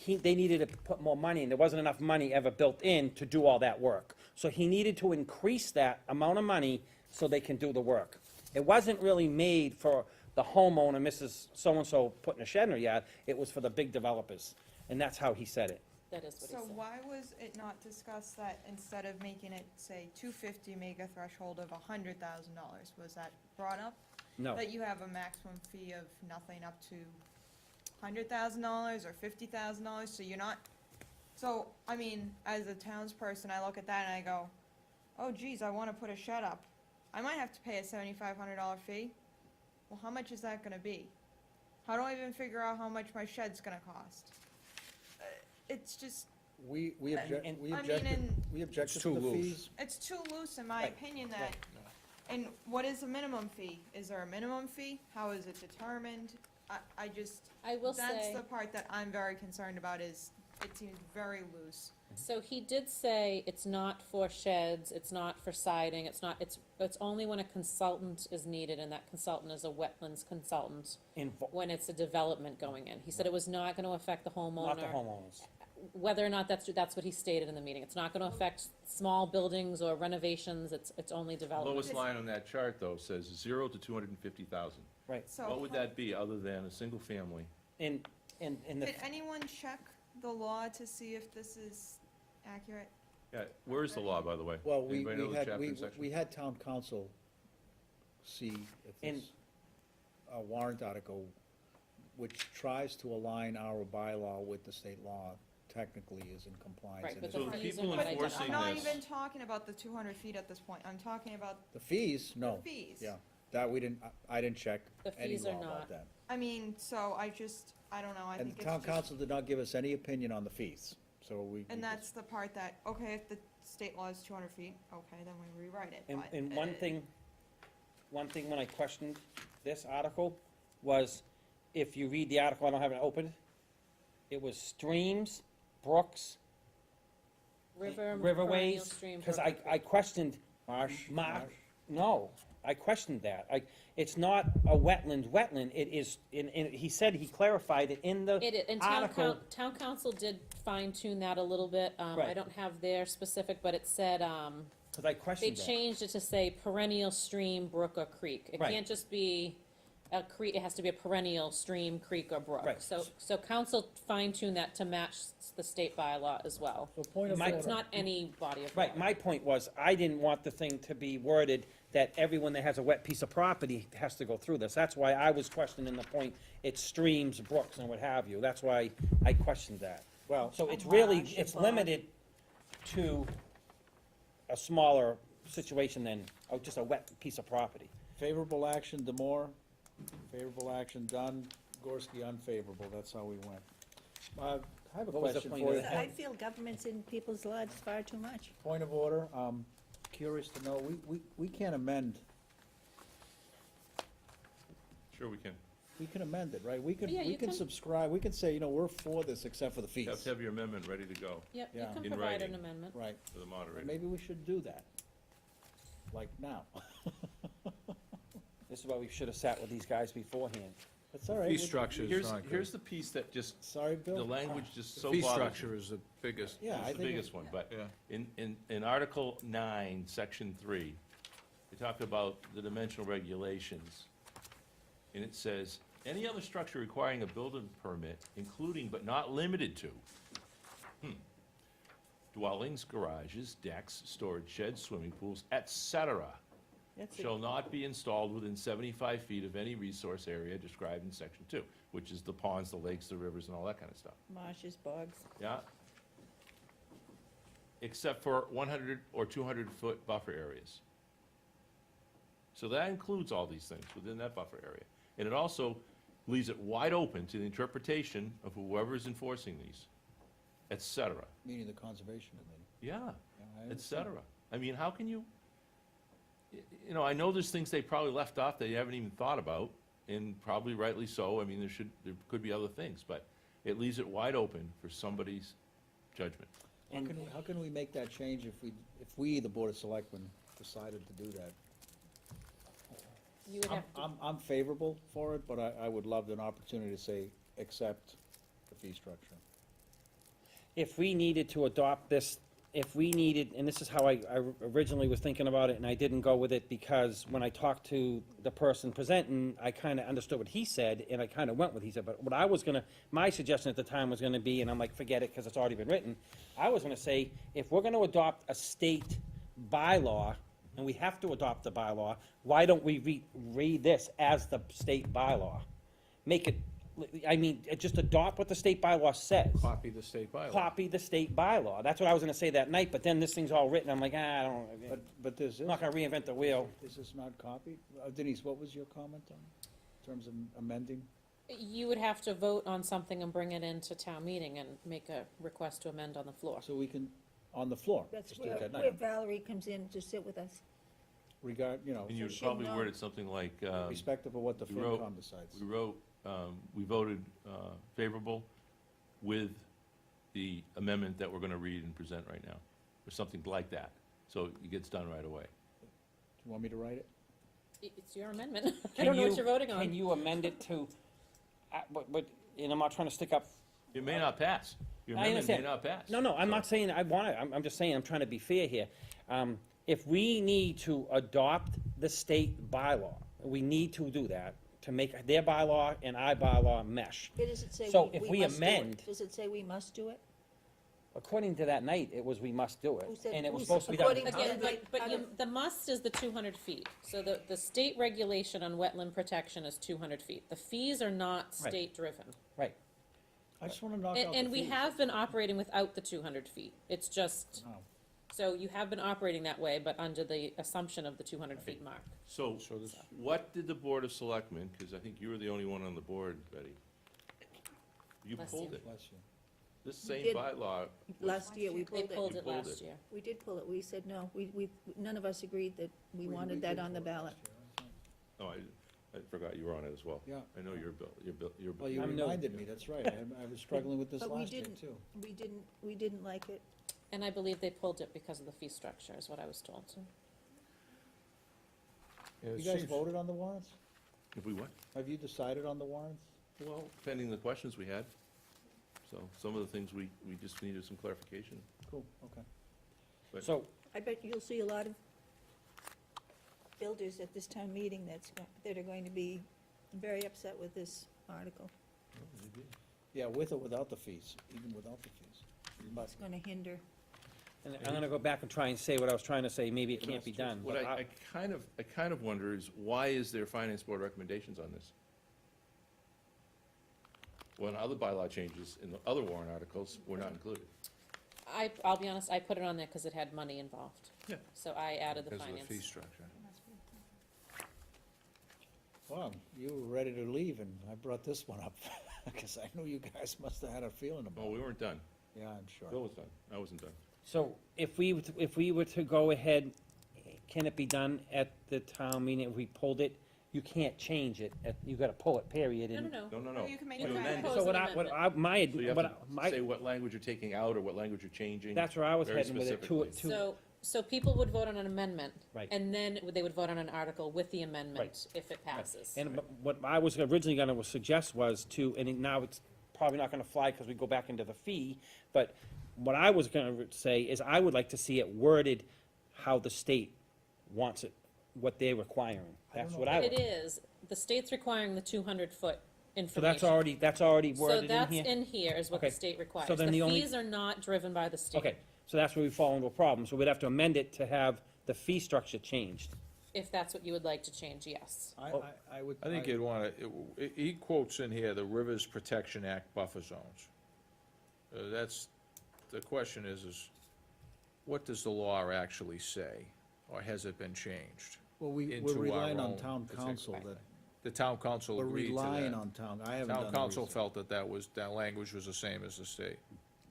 they needed to put more money, and there wasn't enough money ever built in to do all that work. So he needed to increase that amount of money so they can do the work. It wasn't really made for the homeowner, Mrs. So-and-so putting a shed in her yard, it was for the big developers, and that's how he said it. That is what he So said. why was it not discussed that instead of making it, say, 250, make a threshold of $100,000? Was that brought up? No, That you have a maximum fee of nothing up to $100,000 or $50,000, so you're not, so, I mean, as a townsperson, I look at that and I go, oh geez, I wanna put a shed up. I might have to pay a $7,500 fee. Well, how much is that gonna be? How do I even figure out how much my shed's gonna cost? It's just, We and- we I mean, objected, and- we objected It's to too the loose. fees. it's too loose in my Right, opinion that, right. and what is a minimum fee? Is there a minimum fee? How is it determined? I just, I will that's say, the part that I'm very concerned about is it seems very loose. so he did say it's not for sheds, it's not for siding, it's only when a consultant is needed, and that consultant is a wetlands consultant, when it's a development going in. He said it was not gonna affect the homeowner. not the homeowners. Whether or not that's what he stated in the meeting. It's not gonna affect small buildings or renovations, it's only development. Lowest line on that chart, though, says 0 to 250,000. So What would that be, other than a single family? And the, did anyone check the law to see if this is accurate? Yeah, where is the law, by the way? Well, Anybody know the chapter and section? we had town council see if And- this warrant article, which tries to align our bylaw with the state law, technically is in compliance. Right, and but is- the So the fees are people not enforcing I'm not identified. even talking about the 200 feet at this point, I'm talking about The fees, no. the fees. Yeah, that we didn't, I didn't check The any fees are law about not. that. I mean, so I don't know, I And think the it's town just, council did not give us any opinion on the fees, so we. and that's the part that, okay, if the state law is 200 feet, okay, then we rewrite it, And, but. and one thing when I questioned this article was, if you read the article, I don't have it open, it was streams, brooks, River, perennial riverways, stream. because brook, I questioned, Marsh. no, I questioned that. It's not a wetland, it is, and he said, he clarified it in the It, and article. town council did fine tune that a little bit, I Right. don't have their specific, but it said, Because I they questioned that. changed it to say perennial stream, brook, or creek. It Right. can't just be a creek, it has to be a perennial stream, creek, or brook. Right. So council fine tuned that to match the state bylaw as well. So point of My- order. It's not any body of water. Right, my point was, I didn't want the thing to be worded that everyone that has a wet piece of property has to go through this. That's why I was questioning the point, it's streams, brooks, and what have you. That's why I questioned that. Well, So it's A really, marsh, a it's bog. limited to a smaller situation than, just a wet piece of property. favorable action, Demore, favorable action, Dunn, Gorski, unfavorable, that's how we went. I have a What was the question point for of you. that? I feel government's in people's lives far too much. Point of order, curious to know, we can't amend, Sure we can. we can amend it, right? We can, Yeah, we you can can. subscribe, we can say, we're for this except for the You have fees, to have your amendment ready to go Yep, you Yeah. can In provide writing. an amendment. right? to the moderator. Maybe we should do that, like now. This is why we should have sat with these guys beforehand. That's all right. Fee structure is Here's, not good. here's the piece that just, Sorry, Bill. the language just The so fee bothers me. structure is the biggest. Yeah, I It's think. the biggest one, but Yeah. in Article 9, Section 3, they talk about the dimensional regulations, and it says, any other structure requiring a building permit, including but not limited to dwellings, garages, decks, storage sheds, swimming pools, etc., That's shall not be installed within 75 feet of any resource area described in Section 2, which is the ponds, the lakes, the rivers, and all that kind of stuff. marshes, bogs. Yeah. Except for 100 or 200-foot buffer areas. So that includes all these things within that buffer area. And it also leaves it wide open to the interpretation of whoever is enforcing these, et cetera. Meaning the conservation committee. Yeah, Yeah, I et understand. cetera. I mean, how can you, you know, I know there's things they probably left off that you haven't even thought about, and probably rightly so. I mean, there could be other things, but it leaves it wide open for somebody's judgment. How can we make that change if we, the Board of Selectmen, decided to do that? You would have to, I'm favorable for it, but I would love an opportunity to say, accept the fee structure. If we needed to adopt this, if we needed, and this is how I originally was thinking about it, and I didn't go with it, because when I talked to the person presenting, I kinda understood what he said, and I kinda went with what he said, but what I was gonna, my suggestion at the time was gonna be, and I'm like, forget it, cause it's already been written, I was gonna say, if we're gonna adopt a state bylaw, and we have to adopt the bylaw, why don't we read this as the state bylaw? Make it, I mean, just adopt what the state bylaw says. Copy the state bylaw. Copy the state bylaw. That's what I was gonna say that night, but then this thing's all written, I'm like, I don't, But there's I'm this, not gonna reinvent the wheel. is this not copied? Denise, what was your comment on, in terms of amending? you would have to vote on something and bring it into town meeting and make a request to amend on the floor. So we can, on the floor, That's just do it where that night. Valerie comes in to sit with us. Regard, And you would she'll probably know. word it something like, respective of what the we wrote- FinCom decides. we voted favorable with the amendment that we're gonna read and present right now, or something like that, so it gets done right away. Do you want me to write it? It's your amendment. I Can don't know you- what you're voting Can on. you amend it to, but, and I'm not trying to stick up, It may not pass. Your I amendment may understand. not pass. no, I'm So- not saying I want it, I'm just saying, I'm trying to be fair here. If we need to adopt the state bylaw, we need to do that, to make their bylaw and our bylaw mesh. Does it say So if we must do it? amend- Does it say we must do it? according to that night, it was we must do it, Who said- and it was who's supposed to be done. according to- Again, How did but you, the must is the 200 feet. So the state regulation on wetland protection is 200 feet. The fees are not Right. state-driven. Right, I just wanna knock out the And we fees. have been operating without the 200 feet. It's just, Oh. so you have been operating that way, but under the assumption of the 200 feet mark. So, So this- what did the Board of Selectmen, because I think you were the only one on the board, Betty, you Bless pulled you. it. Bless you. This We same did. bylaw, Last year, we They pulled it. pulled You it pulled last it. year. We did pull it. We said no. None of us agreed that we wanted that on the ballot. oh, I forgot you were on it as well. Yeah. I know you're, Well, you I'm no- reminded me, that's right. I was struggling with this But we last year, didn't. too. We didn't like it. And I believe they pulled it because of the fee structure, is what I was told. It You guys seems- voted on the warrants? If we what? Have you decided on the warrants? Well, pending the questions we had. So, some of the things we just needed some clarification. Cool, okay. But- so, I bet you'll see a lot of builders at this town meeting that are going to be very upset with this article. Yeah, with or without the fees, even without the fees. But It's gonna hinder. and I'm gonna go back and try and say what I was trying to say, maybe it can't be done. What but I kind of wonder is, why is there finance board recommendations on this? When other bylaw changes in the other warrant articles were not included. I'll be honest, I put it on there because it had money involved. Yeah. So I added the Because of the fee finance. structure. Well, you were ready to leave, and I brought this one up, because I knew you guys must have had a feeling about Oh, it. we weren't done. Yeah, I'm sure. Bill was done. I wasn't done. So, if we were to go ahead, can it be done at the town meeting, if we pulled it? You can't change it, you gotta pull it, period, No, and. no, no. No, no, no. You can make You it can amend it. propose So what an I, what amendment. I, my, So you have what to I- say my, what language you're taking out or what language you're changing. that's where I was very heading with it, specifically. So people would vote on an amendment. Right. And then they would vote on an article with the amendment if it passes. And what I was originally gonna suggest was to, and now it's probably not gonna fly because we go back into the fee, but what I was gonna say is I would like to see it worded how the state wants it, what they're requiring. That's what I It would. is, the state's requiring the 200-foot information. So that's already So worded in that's here? in here is what the Okay. state requires. So then the only- fees are not driven by the state. Okay, so that's where we fall into a problem, so we'd have to amend it to have the fee structure changed. If that's what you would like to change, yes. I would. I think you'd want to, he quotes in here the Rivers Protection Act buffer zones. That's, the question is what does the law actually say? Or has it been changed? Well, we're into our relying on own town particular- council, that, The town council we're agreed to relying that. on town, I haven't done Town the council research. felt that that language was the same as the state.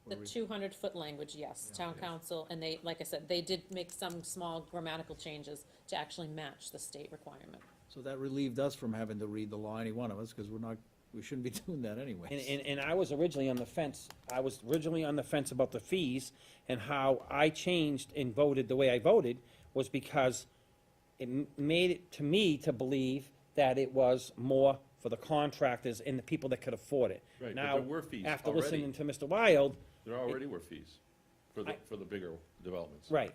The 200-foot language, yes, town council, and they, like I said, they did make some small grammatical changes to actually match the state requirement. So that relieved us from having to read the law, any one of us, because we shouldn't be doing that anyway. And I was originally on the fence, about the fees, and how I changed and voted the way I voted was because it made it to me to believe that it was more for the contractors and the people that could afford it. Right, but Now, there were fees after already. listening to Mr. Wild, There already were fees for I- the bigger developments. right.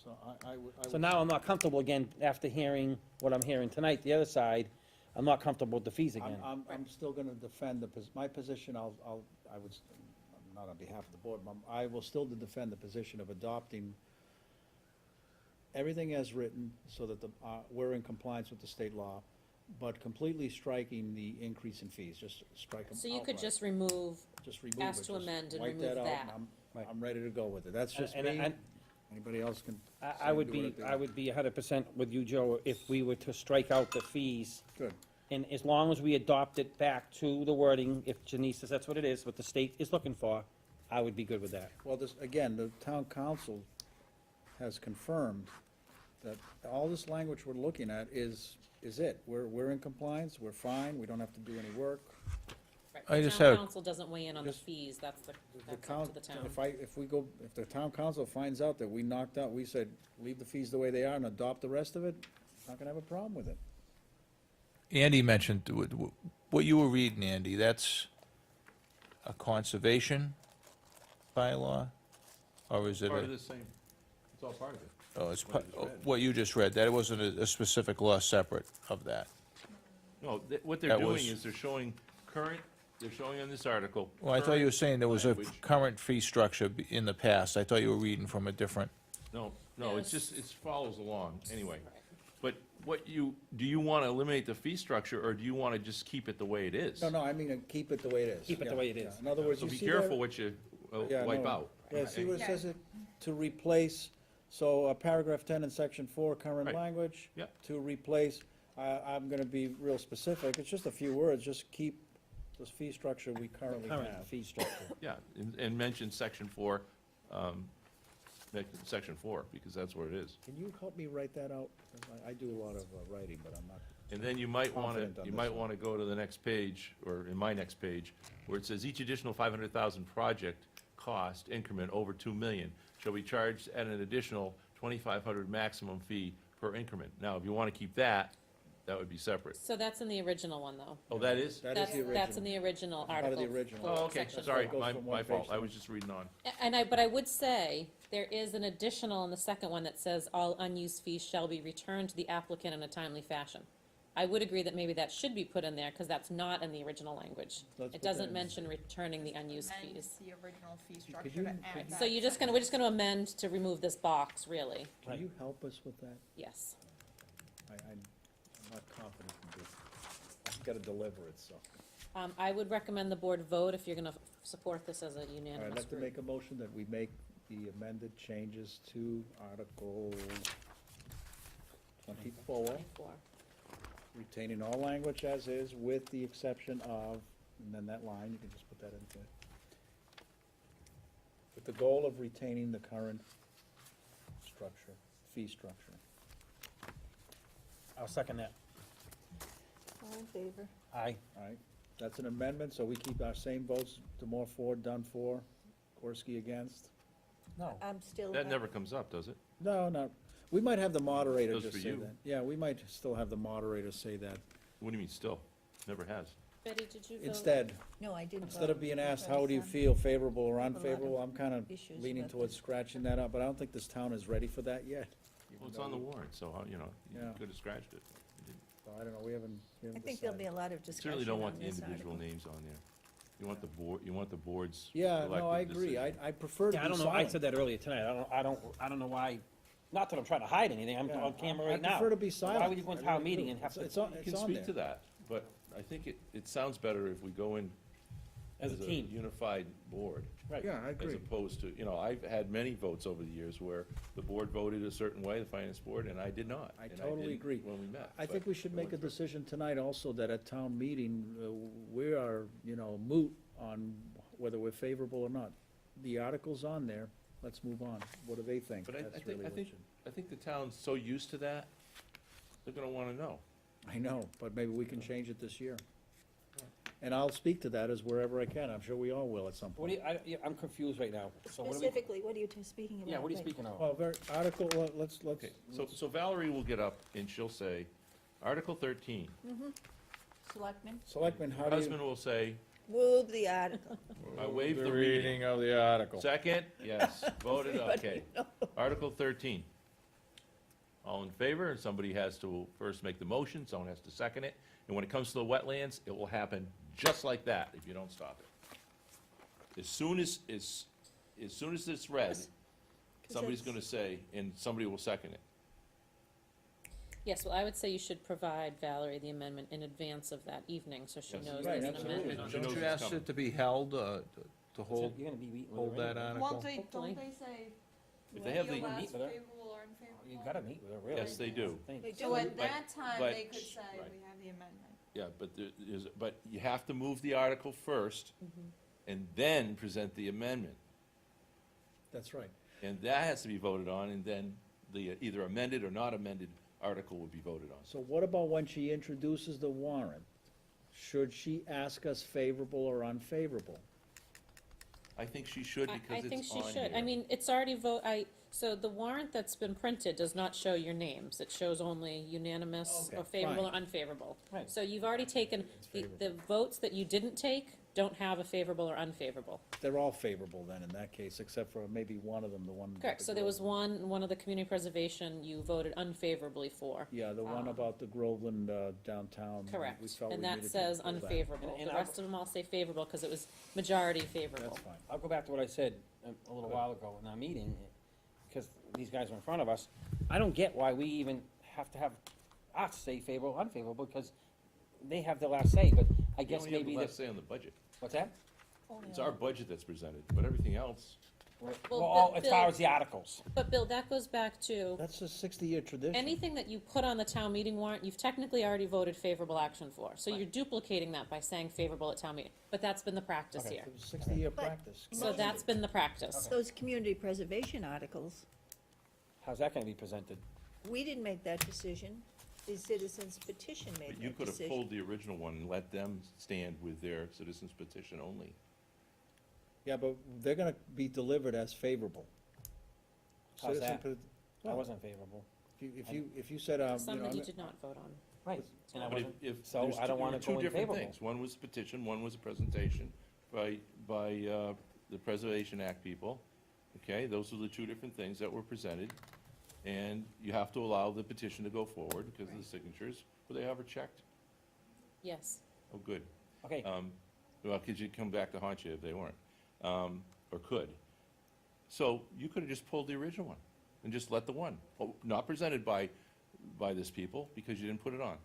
So I would. So now I'm not comfortable again, after hearing what I'm hearing tonight, the other side, I'm not comfortable with the fees again. I'm still gonna defend my position, I'm not on behalf of the board, but I will still defend the position of adopting everything as written, so that we're in compliance with the state law, but completely striking the increase in fees, just strike them So you could outright. just remove, Just remove ask it, to just amend and wipe remove out, that. and I'm- Right. I'm ready to go with it, that's just And- me, and- anybody else can. I would be, I would be 100% with you, Joe, if we were to strike out the fees. Good. And as long as we adopt it back to the wording, if Janice says that's what it is, what the state is looking for, I would be good with that. Well, again, the town council has confirmed that all this language we're looking at is it. We're in compliance, we're fine, we don't have to do any work. right, I the just town have- council doesn't weigh in on the Just- fees, that's The up to count, the town. if the town council finds out that we said, leave the fees the way they are and adopt the rest of it, not gonna have a problem with it. Andy mentioned, what you were reading, Andy, that's a conservation bylaw? Or is it Part of a, the same, it's all part of it. oh, it's, what I just read. what you just read, that wasn't a specific law separate of that? No, what they're That doing was- is they're showing current they're showing in this article. Well, I thought you were saying there was a Language. current fee structure in the past. I thought you were reading from a different, No, it's Yes. just, it follows along, anyway. But do you want to eliminate the fee structure, or do you want to just keep it the way it is? No, I mean, keep it the way it is. Keep it the Yeah, way it yeah. is. In other words, So you be see careful that? what you Yeah, wipe no. out. Yeah, see what it Yeah. says, to replace, so paragraph 10 in section 4, current Right. language. Yeah. To replace, I'm gonna be real specific, it's just a few words, just keep this fee structure we currently Current have. fee structure. Yeah, and mention section 4, section 4, because that's what it is. Can you help me write that out? 'Cause I do a lot of writing, but I'm not, And then you might want Confident to, on you this might one. want to go to the next page, or in my next page, where it says each additional 500,000 project cost increment over 2 million shall be charged at an additional 2,500 maximum fee per increment. Now, if you want to keep that, that would be separate. So that's in the original one, though. Oh, that is? that is the original. That's in the original Part of the article. original. Oh, okay, section sorry, Goes my from one fault, page I to- was just reading on. But I would say, there is an additional in the second one that says all unused fees shall be returned to the applicant in a timely fashion. I would agree that maybe that should be put in there, because that's not in the original language. Let's It put that doesn't in. mention returning the unused And fees. the original fee you- structure to add could that. So we're just gonna amend to remove this box, really, Can you help us with that? yes. I'm not confident in this. I've gotta deliver it, so. I would recommend the board vote if you're gonna support this as a All right, I'd unanimous like to group. make a motion that we make the amended changes to Article 24, 24. retaining all language as is, with the exception of, and then that line, you can just put that into it. With the goal of retaining the current structure, fee structure. I'll second that. All in favor? Aye. All right, that's an amendment, so we keep our same votes, Demore for, Dunn for, Gorski against? No. I'm still. That never comes up, does it? No, no, we might have the moderator Goes just for say you. that. Yeah, we might still have the moderator say that. What do you mean, still? Never has. Betty, did you vote? Instead, No, I didn't. instead of vote being asked, how because, do you um, feel, favorable or have a lot of unfavorable, I'm kinda issues leaning with towards it. scratching that up, but I don't think this town is ready for that yet. Well, it's on the warrant, so, you know, you Yeah. could have scratched it. You didn't. So I don't know, we haven't I think there'll be a decided. lot of discussion Certainly don't want on the this individual article. names on there. You want the board, you want the board's Yeah, no, I collective agree, decision. I prefer to Yeah, be I don't know, I silent. said that earlier tonight, I don't know why, not that I'm trying to hide anything, I'm Yeah, on camera I right now. prefer to be Why silent. would you go I into town really meeting do. and have to, It's on, You it's can on speak to there. that, but I think it sounds better if we go in as a team? unified board, Right. Yeah, I as agree. opposed to, you know, I've had many votes over the years where the board voted a certain way, the finance board, and I did not. I and totally didn't agree. when we met. I but think we should it make a went through. decision tonight also that at town meeting, we are, moot on whether we're favorable or not. The article's on there, let's move on. What do they think? But I That's think, really I what think, should- I think the town's so used to that, they're gonna wanna know. I know, but maybe we can change it this year. And I'll speak to that as wherever I can, I'm sure we all will at some What do point. you, I'm confused right now, so what are we, Specifically, what are you speaking about? yeah, what are you Wait. speaking of? Well, article, let's, Okay, so Valerie will get up and she'll say, Article 13. Selectmen, Selectmen, how Her do you? husband will say, move the article. I waive the reading. of the article. Second, yes, voted, okay. Article 13. All in favor, and somebody has to first make the motion, someone has to second it. And when it comes to the wetlands, it will happen just like that if you don't stop it. As soon as it's read, somebody's gonna say, and somebody will second it. Yes, well, I would say you should provide Valerie the amendment in advance of that evening, so she Yes. knows Right, there's an absolutely. amendment on She it. knows Don't you it's ask coming. it to be held, to So hold, You're gonna be meeting with hold her that anyway. article? Won't they, Hopefully. don't they say If they have whether the, you meet last with her. favorable or unfavorable? You gotta meet with her, really. Yes, they do. That's the thing. They So do. at But- that time, but- they could say, right. we have the amendment. yeah, but you have to move the article first, and then present the amendment. That's right. And that has to be voted on, and then the either amended or not amended article would be voted on. So what about when she introduces the warrant? Should she ask us favorable or unfavorable? I think she should I because think it's she on should, I here. mean, it's already so the warrant that's been printed does not show your names, it shows only unanimous Okay, or favorable or fine. unfavorable. Right. So you've already taken, the votes that you didn't take don't have a favorable or unfavorable. They're all favorable then in that case, except for maybe one of them, the one. with Correct, the so there was Groveland. one of the community preservation you voted unfavorably for. Yeah, the one about the Groveland downtown. we Correct, felt and we that needed to says pull that. unfavorable. And The I- rest of them all say favorable, because it was majority favorable. That's fine. I'll go back to what I said a little while ago in our meeting, because these guys are in front of us. I don't get why we even have to have us say favorable, unfavorable, because they have the last say, but I You guess only have maybe the last the, say on the budget. what's that? It's our budget that's presented, but everything else, Well, as far Bill- as the articles. But Bill, that goes back to, That's a 60-year tradition. anything that you put on the town meeting warrant, you've technically already voted favorable action for. So you're duplicating that by saying favorable at town meeting, but that's been the practice Okay. here. It was 60-year But- practice. So that's been the practice. Those community preservation articles, How's that gonna be presented? we didn't make that decision. The citizens petition made but you that could have decision. pulled the original one and let them stand with their citizens petition only. Yeah, but they're gonna be delivered as favorable. How's Citizen that? pet- I well, wasn't favorable. If you said, you Some know, that I'm- you did not vote on. Right. And I But wasn't, if, so there's I don't there wanna were two go in different favorable. things. One was a petition, one was a presentation by the Preservation Act people. Okay, those are the two different things that were presented. And you have to allow the petition to go forward because of the signatures. Were they ever checked? Yes. Oh, good. Okay, Well, because you'd come back to haunt you if they weren't, or could. So you could have just pulled the original one and just let the one, not presented by this people because you didn't put it on.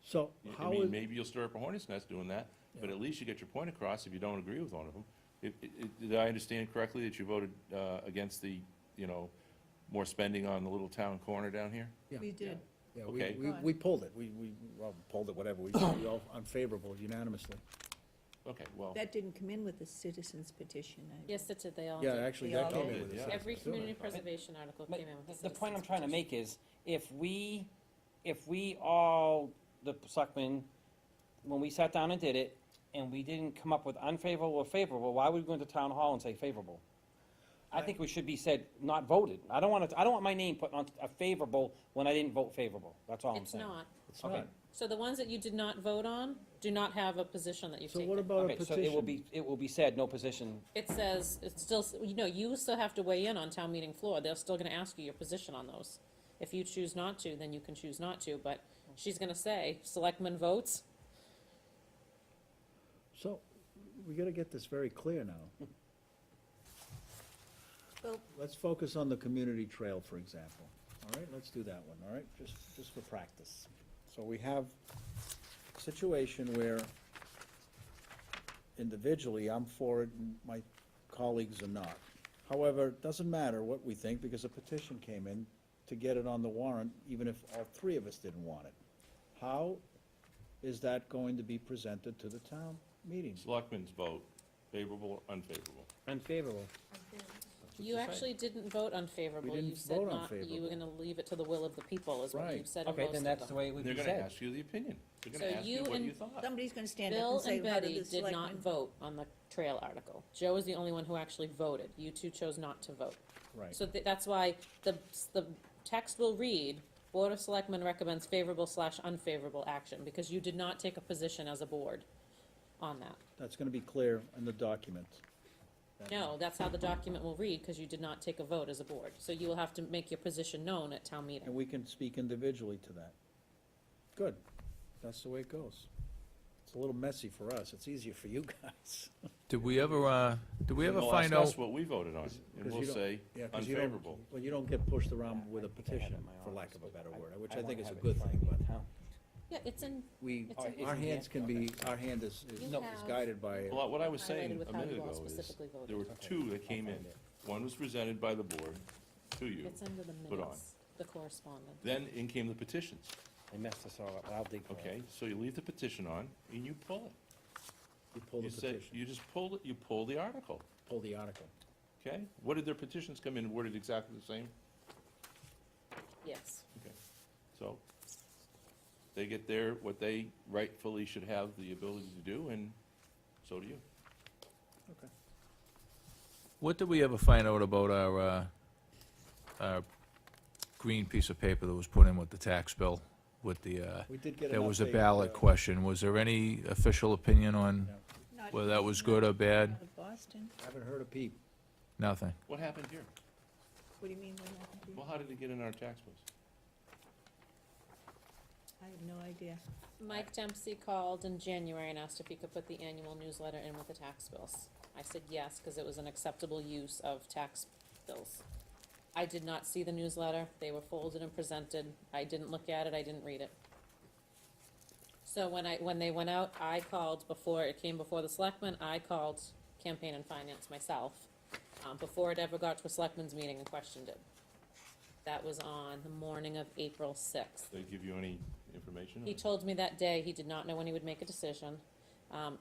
so I how mean, is, maybe you'll stir up a hornet's nest doing that, but at least you get your point across if you don't agree with one of them. Did I understand correctly that you voted against the, more spending on the little town corner down here? We did. yeah, okay. we pulled it, well, pulled it, whatever, we all unfavorable unanimously. Okay, well, That didn't come in with the citizens petition. Yes, it did, they all Yeah, did. actually, We that all came in did, with the yeah. citizens Every too. community preservation article but came in with a the point I'm citizen's trying to petition. make is, if we all, the selectmen, when we sat down and did it, and we didn't come up with unfavorable or favorable, why would we go into town hall and say favorable? I think we should be said, not voted. I don't want my name put on a favorable when I didn't vote favorable. That's all I'm It's saying. not. It's Okay. not. So the ones that you did not vote on do not have a position that you've So taken. what about a Okay, so it will petition? be, it will be said, no position. It says, it's still, you still have to weigh in on town meeting floor. They're still gonna ask you your position on those. If you choose not to, then you can choose not to, but she's gonna say, selectmen votes. So, we gotta get this very clear now. Well, Let's focus on the community trail, for example. All right, let's do that one, all right, just for practice. So we have a situation where individually, I'm for it, and my colleagues are not. However, it doesn't matter what we think, because a petition came in to get it on the warrant, even if all three of us didn't want it. How is that going to be presented to the town meeting? selectmen's vote, favorable or unfavorable. Unfavorable. You actually didn't vote unfavorable. We You didn't said vote not, you were unfavorable. gonna leave it to the will of the people, is what you Right. said in Okay, most then of that's the them. way it would They're be gonna said. ask you the opinion. They're So gonna ask you you what and you thought. somebody's gonna stand up Bill and say, and how did Betty the did not selectmen? vote on the trail article. Joe is the only one who actually voted. You two chose not to vote. Right. So that's why the text will read, Board of Selectmen recommends favorable / unfavorable action, because you did not take a position as a board on that. That's gonna be clear in the document. No, that's how the document will read, because you did not take a vote as a board. So you will have to make your position known at town And meeting. we can speak individually to that. Good, that's the way it goes. It's a little messy for us, it's easier for you guys. Did we ever They'll find ask out? us what we voted on, and 'Cause we'll you don't- say Yeah, 'cause you don't- unfavorable. Well, you don't get pushed around with a I have it petition, in my for lack office, of a but better I- word, which I I think wanna is a have it good signed thing, but town. Yeah, it's in, we, It's in- our hands can be, our hand is You is have- guided by, Well, what I was highlighted saying with a how minute you all ago is, specifically voted. there were two that came in. One was presented by the board to you, it's under the Put on. minutes, the correspondence. then in came the petitions, I messed this all up, I'll dig for it. okay? So you leave the petition on, and you pull it. you pull the You say, petition, you just pull it, you pull the article, pull the article. okay? What did their petitions come in worded exactly the same? Yes. Okay, so they get what they rightfully should have the ability to do, and so do you. Okay. What did we ever find out about our green piece of paper that was put in with the tax bill? with the, We did get an there was a update, ballot question. Was there any official opinion on Not whether that was not good or bad? out of Boston. Haven't heard a peep. Nothing. What happened here? What do you mean, what happened to you? Well, how did it get in our tax bills? I have no idea. Mike Dempsey called in January and asked if he could put the annual newsletter in with the tax bills. I said yes, because it was an acceptable use of tax bills. I did not see the newsletter. They were folded and presented. I didn't look at it. I didn't read it. So when they went out, I called before it came before the selectmen. I called campaign and finance myself, before it ever got to a selectmen's meeting and questioned it. That was on the morning of April 6th. Did they give you any information? He told me that day he did not know when he would make a decision.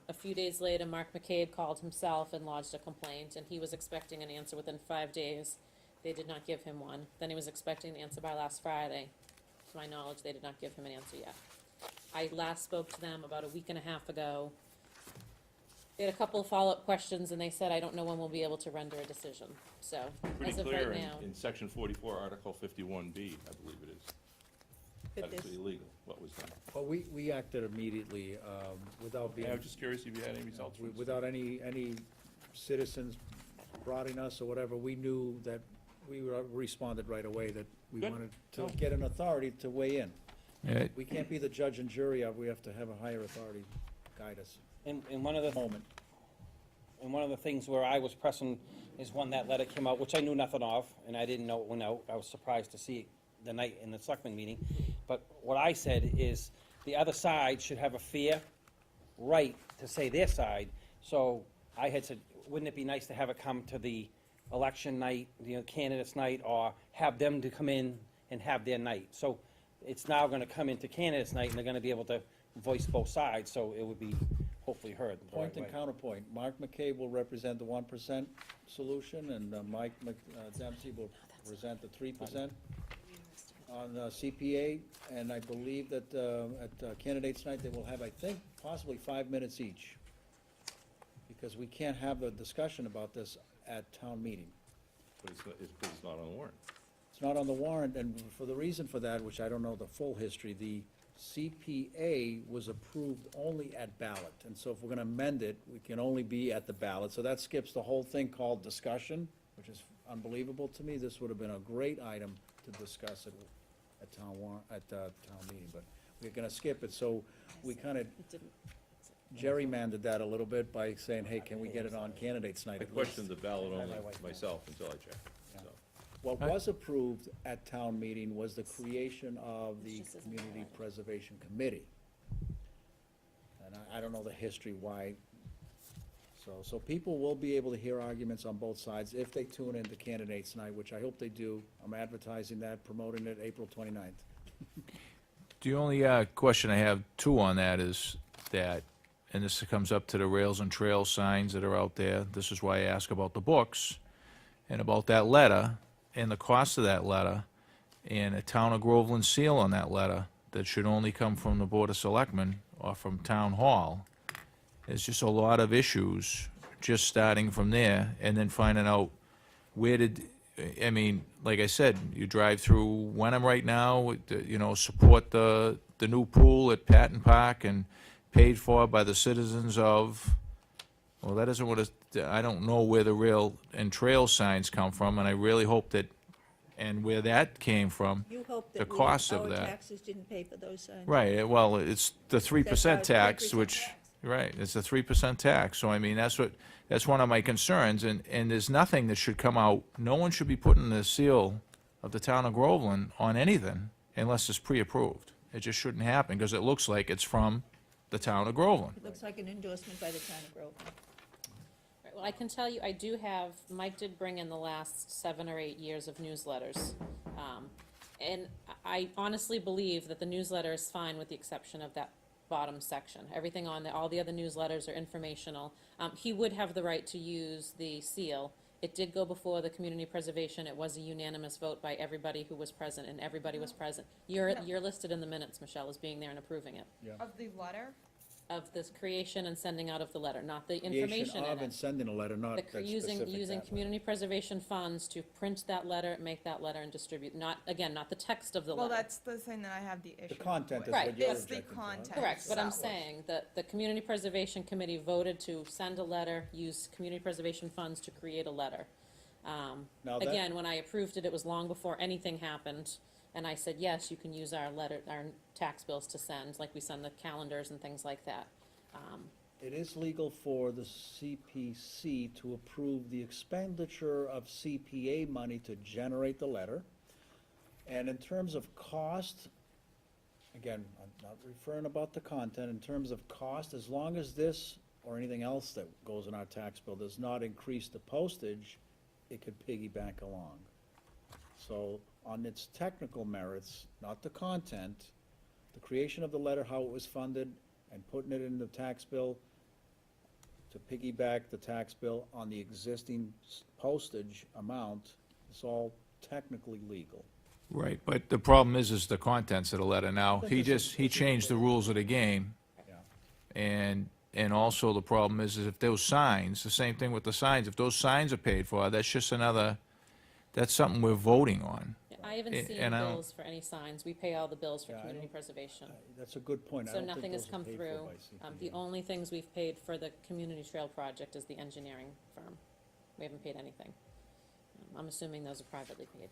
A few days later, Mark McCabe called himself and lodged a complaint, and he was expecting an answer within 5 days. They did not give him one. Then he was expecting an answer by last Friday. To my knowledge, they did not give him an answer yet. I last spoke to them about a week and a half ago. They had a couple of follow-up questions, and they said, I don't know when we'll be able to render a decision. So, Pretty as of clear right in, now. in section 44, article 51B, I believe it is. But That's this, illegal, what was done. Well, we acted immediately, without being, Yeah, I was just curious if you had any results from this. without any citizens prodding us or whatever. We knew that, we responded right away that we Good. wanted to No. get an authority to weigh in. Yeah, We can't be the judge and jury, we have to have a higher authority guide us. And one of the, Moment. and one of the things where I was pressing is when that letter came out, which I knew nothing of, and I didn't know it went out. I was surprised to see it the night in the selectmen meeting. But what I said is, the other side should have a fair right to say their side. So I had said, wouldn't it be nice to have it come to the election night, candidates night, or have them to come in and have their night? So it's now gonna come into candidates night, and they're gonna be able to voice both sides, so it would be hopefully heard the right Point and way. counterpoint. Mark McCabe will represent the 1% solution, and Mike Dempsey will present the 3% on CPA, and I believe that at candidates night, they will have, I think, possibly 5 minutes each, because we can't have the discussion about this at town meeting. But it's not on the warrant. It's not on the warrant, and for the reason for that, which I don't know the full history, the CPA was approved only at ballot, and so if we're gonna amend it, we can only be at the ballot, so that skips the whole thing called discussion, which is unbelievable to me. This would have been a great item to discuss at town meeting, but we're gonna skip it, so we kinda It didn't. gerrymandered that a little bit by saying, hey, can we get it on candidates night I at least? questioned the ballot only myself until I checked, so. What was approved at town meeting was the creation of the It's just as Community valid. Preservation Committee. And I don't know the history why. So people will be able to hear arguments on both sides if they tune into candidates night, which I hope they do. I'm advertising that, promoting it April 29th. The only question I have too on that is that, and this comes up to the rails and trail signs that are out there, this is why I ask about the books, and about that letter, and the cost of that letter, and a Town of Groveland seal on that letter, that should only come from the Board of Selectmen or from Town Hall. There's just a lot of issues, just starting from there, and then finding out where did, I mean, like I said, you drive through Wenham right now, support the new pool at Patton Park and paid for by the citizens of, well, that isn't what it, I don't know where the rail and trail signs come from, and I really hope that, and where that came from. you hope The that cost of our that. taxes didn't pay for those signs. Right, well, it's the 3% That's our tax, 3% which, tax. right, it's the 3% tax, so I mean, that's one of my concerns, and there's nothing that should come out, no one should be putting the seal of the town of Groveland on anything unless it's pre-approved. It just shouldn't happen, because it looks like it's from the town of Groveland. It looks like an endorsement by the town of Groveland. Right, well, I can tell you, I do have, Mike did bring in the last 7 or 8 years of newsletters. And I honestly believe that the newsletter is fine with the exception of that bottom section. Everything on there, all the other newsletters are informational. He would have the right to use the seal. It did go before the community preservation. It was a unanimous vote by everybody who was present, and everybody was present. You're listed in the minutes, Michelle, as being there and approving it. Of the letter, of this creation and sending out of the letter, not the Creation information in of it. and sending a letter, not that's specific Using that way. community preservation funds to print that letter, make that letter and distribute, not, again, not the text of the Well, letter. that's the thing that I have the issue The content is with. Right. what you're It's the objecting to, right? content. Correct, but I'm itself. saying that the Community Preservation Committee voted to send a letter, use community preservation funds to create a letter. Now that- Again, when I approved it, it was long before anything happened, and I said, yes, you can use our letter, our tax bills to send, like we send the calendars and things like that. It is legal for the CPC to approve the expenditure of CPA money to generate the letter. And in terms of cost, again, I'm not referring about the content, in terms of cost, as long as this or anything else that goes in our tax bill does not increase the postage, it could piggyback along. So on its technical merits, not the content, the creation of the letter, how it was funded, and putting it in the tax bill to piggyback the tax bill on the existing postage amount, it's all technically legal. Right, but the problem is the contents of the letter now. But He this is- just, he changed the rules of the game, Yeah. and also the problem is if those signs, the same thing with the signs, if those signs are paid for, that's just another, that's something we're voting on. I haven't And- seen and I don't- bills for any signs, we pay all the bills for Yeah, I community don't- preservation. That's a good point. I So don't think nothing has those are come paid for through. by The CPA. only things we've paid for the community trail project is the engineering firm. We haven't paid anything. I'm assuming those are privately paid.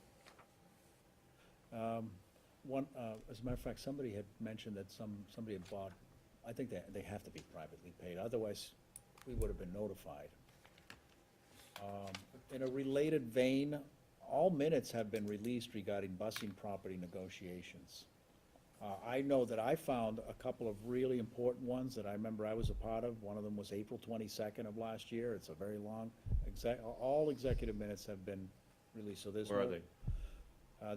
As a matter of fact, somebody had mentioned that somebody had bought, I think they have to be privately paid, otherwise we would have been notified. In a related vein, all minutes have been released regarding busing property negotiations. I know that I found a couple of really important ones that I remember I was a part of. One of them was April 22nd of last year. It's a very long, all executive minutes have been released, so there's no. Where are they?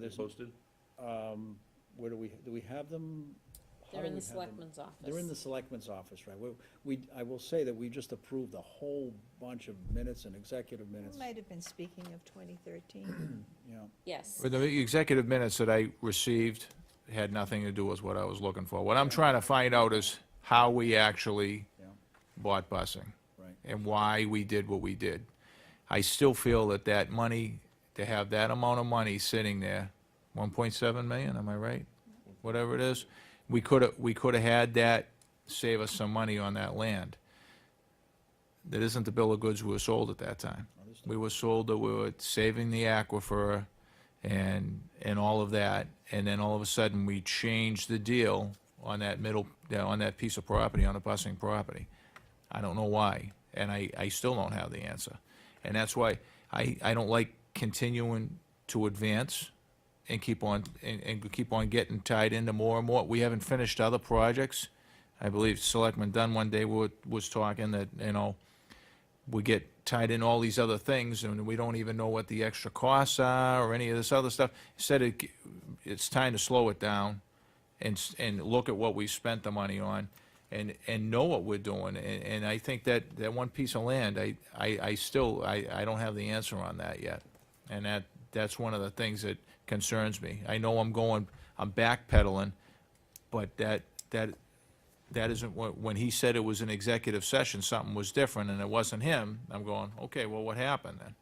There's, Posted? where do we have them? How They're do in we the have them? selectman's office. They're in the selectman's office, right? I will say that we just approved a whole bunch of minutes and executive We minutes, might have been speaking of 2013. you know. Yes. But the executive minutes that I received had nothing to do with what I was looking for. What I'm trying to find out is how we actually Yeah. bought busing. Right. And why we did what we did. I still feel that that money, to have that amount of money sitting there, 1.7 million, am I right? Whatever it is, we coulda had that save us some money on that land. That isn't the bill of goods we were sold at that time. Understood. We were sold that we were saving the aquifer and all of that, and then all of a sudden, we changed the deal on that on that piece of property, on the busing property. I don't know why, and I still don't have the answer. And that's why I don't like continuing to advance and keep on getting tied into more and more. We haven't finished other projects. I believe Selectman Dunn one day was talking that, we get tied in all these other things, and we don't even know what the extra costs are or any of this other stuff. Instead, it's time to slow it down and look at what we spent the money on and know what we're doing. And I think that one piece of land, I still don't have the answer on that yet. And that's one of the things that concerns me. I know I'm backpedaling, but that isn't what, when he said it was an executive session, something was different, and it wasn't him, I'm going, okay, well, what happened then?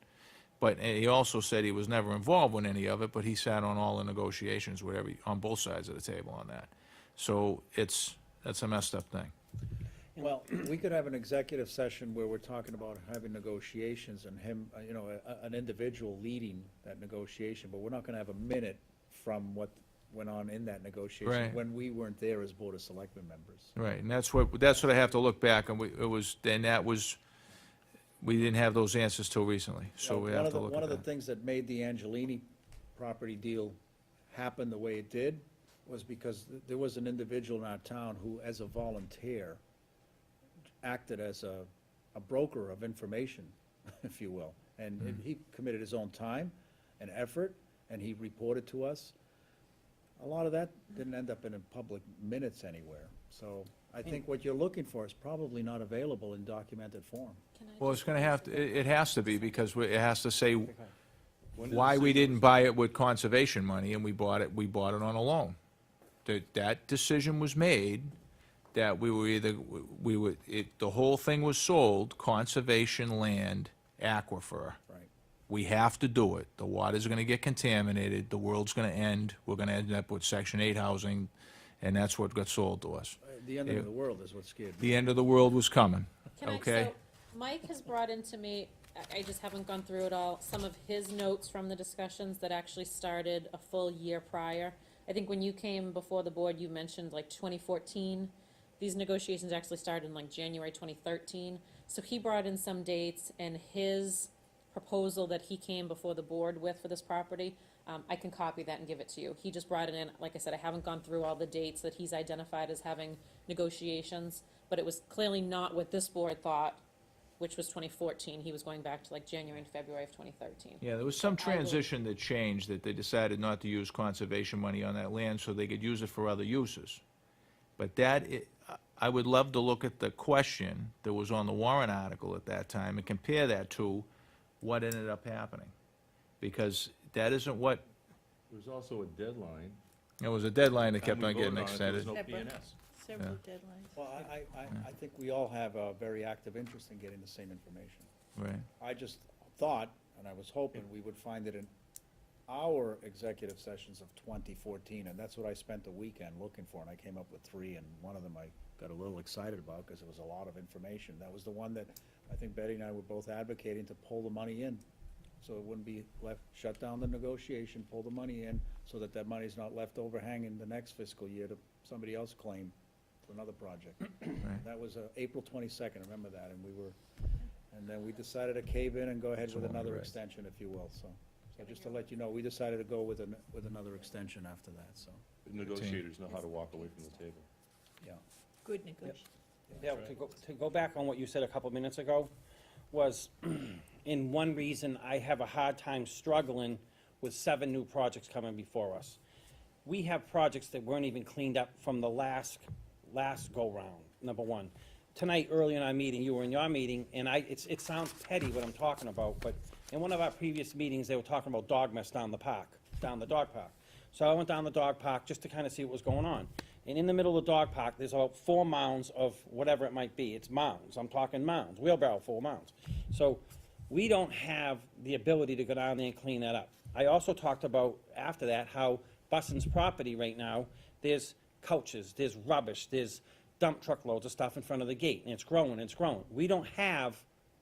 But he also said he was never involved with any of it, but he sat on all the negotiations with on both sides of the table on that. So that's a messed up thing. Well, we could have an executive session where we're talking about having negotiations and him, an individual leading that negotiation, but we're not gonna have a minute from what went on in that negotiation Right. when we weren't there as Board of Selectmen members. Right, and that's what I have to look back, and we didn't have those answers till recently, so we have to look One at of the that. things that made the Angelini property deal happen the way it did was because there was an individual in our town who, as a volunteer, acted as a broker of information, if you will. And he committed his own time and effort, and he reported to us. A lot of that didn't end up in public minutes anywhere. So I think what you're looking for is probably not available in documented form. Can I Well, just- it's gonna have to, it has to be, because it has to say When did why the we city- didn't buy it with conservation money, and we bought it on a loan. That decision was made that we were either, we would, the whole thing was sold, conservation land, aquifer. Right. We have to do it. The water's gonna get contaminated, the world's gonna end, we're gonna end up with Section 8 housing, and that's what got sold to us. The end of the world is what scared me. The end of the world was coming, okay? So Mike has brought into me, I just haven't gone through it all, some of his notes from the discussions that actually started a full year prior. I think when you came before the board, you mentioned like 2014. These negotiations actually started in like January 2013. So he brought in some dates, and his proposal that he came before the board with for this property, I can copy that and give it to you. He just brought it in, like I said, I haven't gone through all the dates that he's identified as having negotiations, but it was clearly not what this board thought, which was 2014. He was going back to like January and February of 2013. Yeah, there was some I will- transition that changed, that they decided not to use conservation money on that land so they could use it for other uses. But I would love to look at the question that was on the warrant article at that time and compare that to what ended up happening. Because that isn't what, There was also a deadline. there was a deadline that Time kept we on getting voted on it, there was extended. no Separate. PNS. Several Yeah. deadlines. Well, I think we all have a very active interest in getting the same information. Right. I just thought, and I was hoping we would find it in our executive sessions of 2014, and that's what I spent the weekend looking for, and I came up with 3, and one of them I got a little excited about, because it was a lot of information. That was the one that I think Betty and I were both advocating to pull the money in, so it wouldn't be left, shut down the negotiation, pull the money in, so that that money's not left overhanging the next fiscal year to somebody else claim for another project. That was April 22nd, remember that, and and then we decided to cave in and go ahead with another extension, if you will, so. So just to let you know, we decided to go with another extension after that, so, The negotiators know how to walk away from the table. yeah. Good negotiation. Yeah, to go back on what you said a couple minutes ago, was, in one reason, I have a hard time struggling with 7 new projects coming before us. We have projects that weren't even cleaned up from the last go-round, number one. Tonight, early in our meeting, you were in your meeting, and it sounds petty what I'm talking about, but in one of our previous meetings, they were talking about dog mess down the dog park. So I went down the dog park just to kind of see what was going on. And in the middle of the dog park, there's about 4 mounds of whatever it might be. It's mounds. I'm talking mounds, wheelbarrow full mounds. So we don't have the ability to go down there and clean that up. I also talked about, after that, how Busson's property right now, there's couches, there's rubbish, there's dump truckloads of stuff in front of the gate, and it's growing, it's growing. We don't have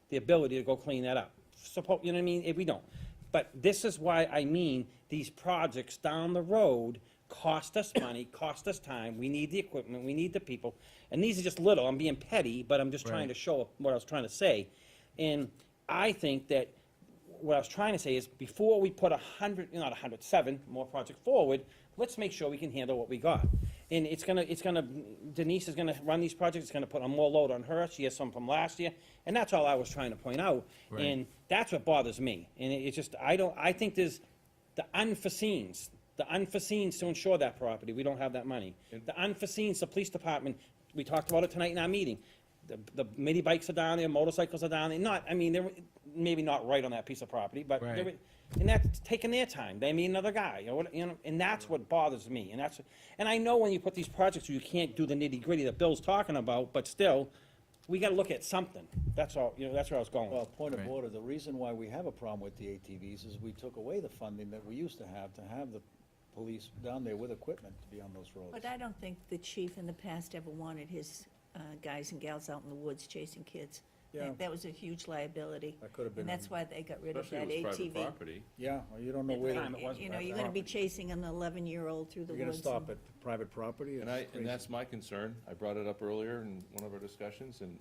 the ability to go clean that up. You know what I mean? If we don't. But this is why I mean, these projects down the road cost us money, cost us time. We need the equipment, we need the people. And these are just little, I'm being petty, but I'm just trying to show what I was trying to say. And I think that what I was trying to say is, before we put 7 more projects forward, let's make sure we can handle what we got. And Denise is gonna run these projects, it's gonna put a more load on her, she has some from last year, and that's all I was trying to point out. Right. And that's what bothers me, and it's just, I think there's the unforeseens to insure that property, we don't have that money. The unforeseens, the police department, we talked about it tonight in our meeting. The mini bikes are down there, motorcycles are down there, they're maybe not right on that piece of property, but Right. they're, and that's taking their time, they mean another guy, and that's what bothers me, and I know when you put these projects, you can't do the nitty-gritty that Bill's talking about, but still, we gotta look at something, that's all, that's where I was going. Well, point of Right. order, the reason why we have a problem with the ATVs is we took away the funding that we used to have the police down there with equipment to be on those roads. But I don't think the chief in the past ever wanted his guys and gals out in the woods chasing kids. Yeah. That was a huge liability. That could have been. And that's why they got rid of Especially that if it was private ATV. property. Yeah, well, you don't know where, time it was You know, private you're gonna be property. chasing an 11-year-old through the you're woods. gonna stop and- at private property? And It's crazy. that's my concern. I brought it up earlier in one of our discussions, and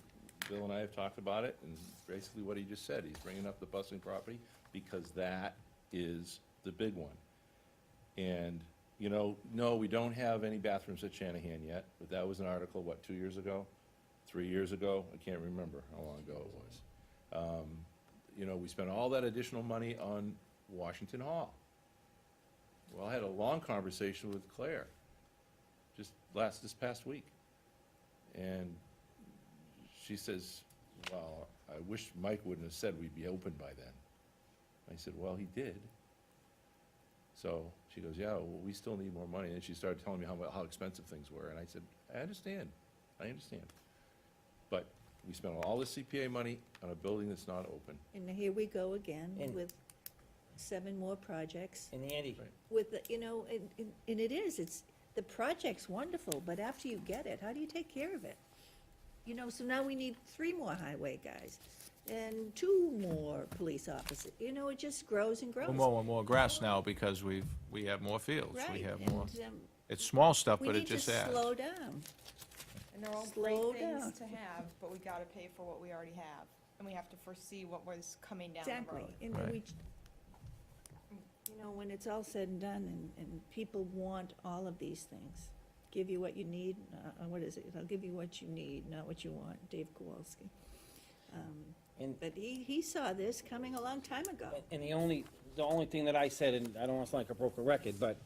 Bill and I have talked about it, and basically what he just said, he's bringing up the busing property, because that is the big one. And, no, we don't have any bathrooms at Shanahan yet, but that was an article, 2 years ago? 3 years ago? I can't remember how long ago it was. We spent all that additional money on Washington Hall. Well, I had a long conversation with Claire, this past week. And she says, well, I wish Mike wouldn't have said we'd be open by then. I said, well, he did. So she goes, yeah, well, we still need more money. And she started telling me how expensive things were. And I said, I understand. I understand. But we spent all this CPA money on a building that's not open. And here we go again And- with 7 more projects. And Andy, Right. With, and it's, the project's wonderful, but after you get it, how do you take care of it? So now we need 3 more highway guys and 2 more police officers. It just grows and grows. We're mowing more grass now because we have more fields. We Right, have and, more, it's small stuff, we but it need to just adds. slow down. And they're all Slow great things down. to have, but we gotta pay for what we already have. And we have to foresee what was coming down the Exactly. road. And Right. when it's all said and done, and people want all of these things, give you what you need, what is it? I'll give you what you need, not what you want, Dave Kowalski. and, But he saw this coming a long time ago. and the only thing that I said, and I don't want to sound like a broken record, but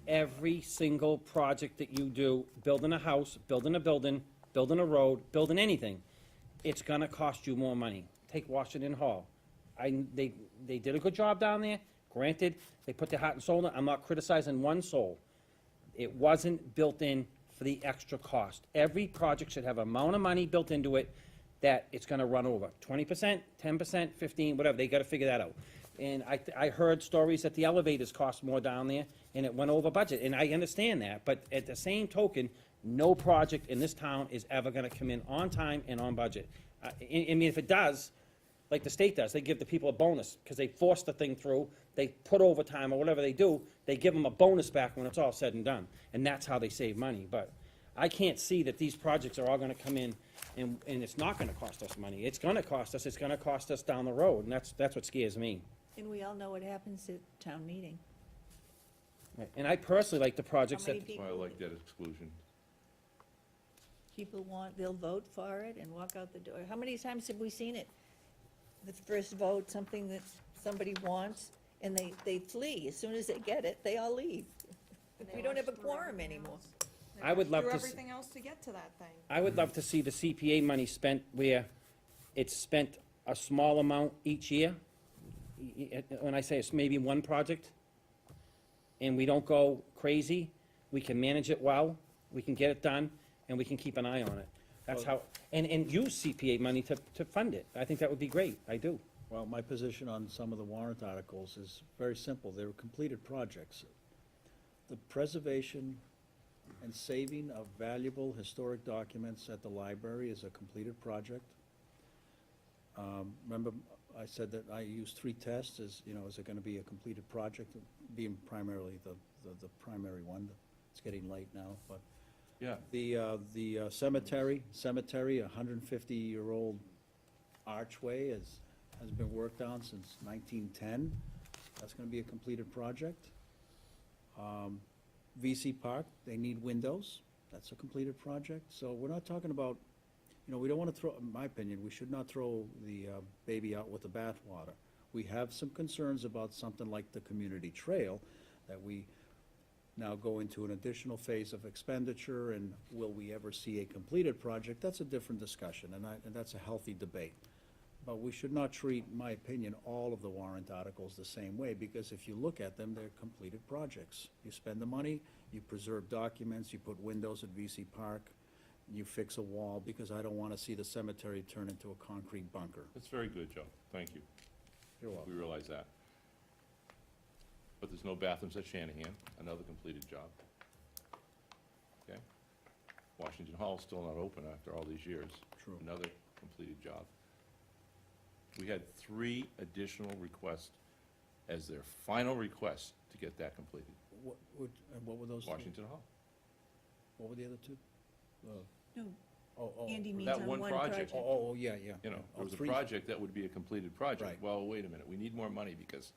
every single project that you do, building a house, building a building, building a road, building anything, it's gonna cost you more money. Take Washington Hall. They did a good job down there, granted, they put their heart and soul in it, I'm not criticizing one soul. It wasn't built in for the extra cost. Every project should have amount of money built into it that it's gonna run over. 20%, 10%, 15, whatever, they gotta figure that out. And I heard stories that the elevators cost more down there, and it went over budget, and I understand that, but at the same token, no project in this town is ever gonna come in on time and on budget. I mean, if it does, like the state does, they give the people a bonus, because they force the thing through, they put overtime or whatever they do, they give them a bonus back when it's all said and done, and that's how they save money, but I can't see that these projects are all gonna come in, and it's not gonna cost us money. It's gonna cost us down the road, and that's what scares me. And we all know what happens at town meeting. And I personally like the projects How many that, That's why I like that exclusion. people want, they'll vote for it and walk out the door. How many times have we seen it? The first vote, something that somebody wants, and they flee. As soon as they get it, they all leave. And We they don't have a rush through quorum everything anymore. else. They I would rush love through to s- everything else to get to that thing. I would love to see the CPA money spent where it's spent a small amount each year. When I say it's maybe one project, and we don't go crazy, we can manage it well, we can get it done, and we can keep an eye on it. That's how, and use CPA money to fund it. I think that would be great, I do. Well, my position on some of the warrant articles is very simple. They were completed projects. The preservation and saving of valuable historic documents at the library is a completed project. Remember, I said that I used 3 tests, is it gonna be a completed project, being primarily the primary one. It's getting late now, but Yeah, the cemetery, a 150-year-old archway has been worked on since 1910. That's gonna be a completed project. VC Park, they need windows. That's a completed project. So we're not talking about, we don't wanna throw, in my opinion, we should not throw the baby out with the bathwater. We have some concerns about something like the community trail, that we now go into an additional phase of expenditure, and will we ever see a completed project? That's a different discussion, and that's a healthy debate. But we should not treat, in my opinion, all of the warrant articles the same way, because if you look at them, they're completed projects. You spend the money, you preserve documents, you put windows at VC Park, you fix a wall, because I don't wanna see the cemetery turn into a concrete bunker. that's very good, Joe. Thank you. You're We welcome. realize that. But there's no bathrooms at Shanahan, another completed job. Okay? Washington Hall's still not open after all these years. True. Another completed job. We had 3 additional requests as their final request to get that completed. And what were those two? Washington Hall. What were the other two? No, Oh. Andy means That on one one project. project. Oh, yeah. You know, Oh, there was a 3. project that would be a completed project. Right. Well, wait a minute, we need more money because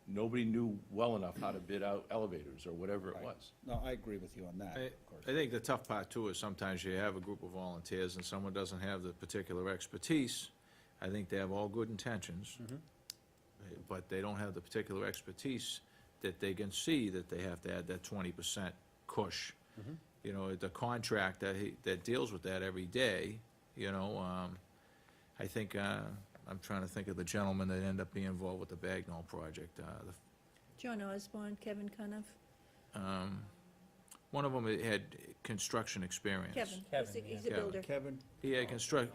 nobody knew well enough how to bid out elevators or whatever it Right. was. No, I agree with you on that, I of course. I think the tough part too is sometimes you have a group of volunteers and someone doesn't have the particular expertise. I think they have all good intentions, but they don't have the particular expertise that they can see that they have to add that 20% cush. The contract that deals with that every day, I think, I'm trying to think of the gentleman that ended up being involved with the Bagnall project, John Osborne, Kevin Cuniff. One of them had construction experience. Kevin, Kevin, he's yeah. a builder. Kevin, He had construct,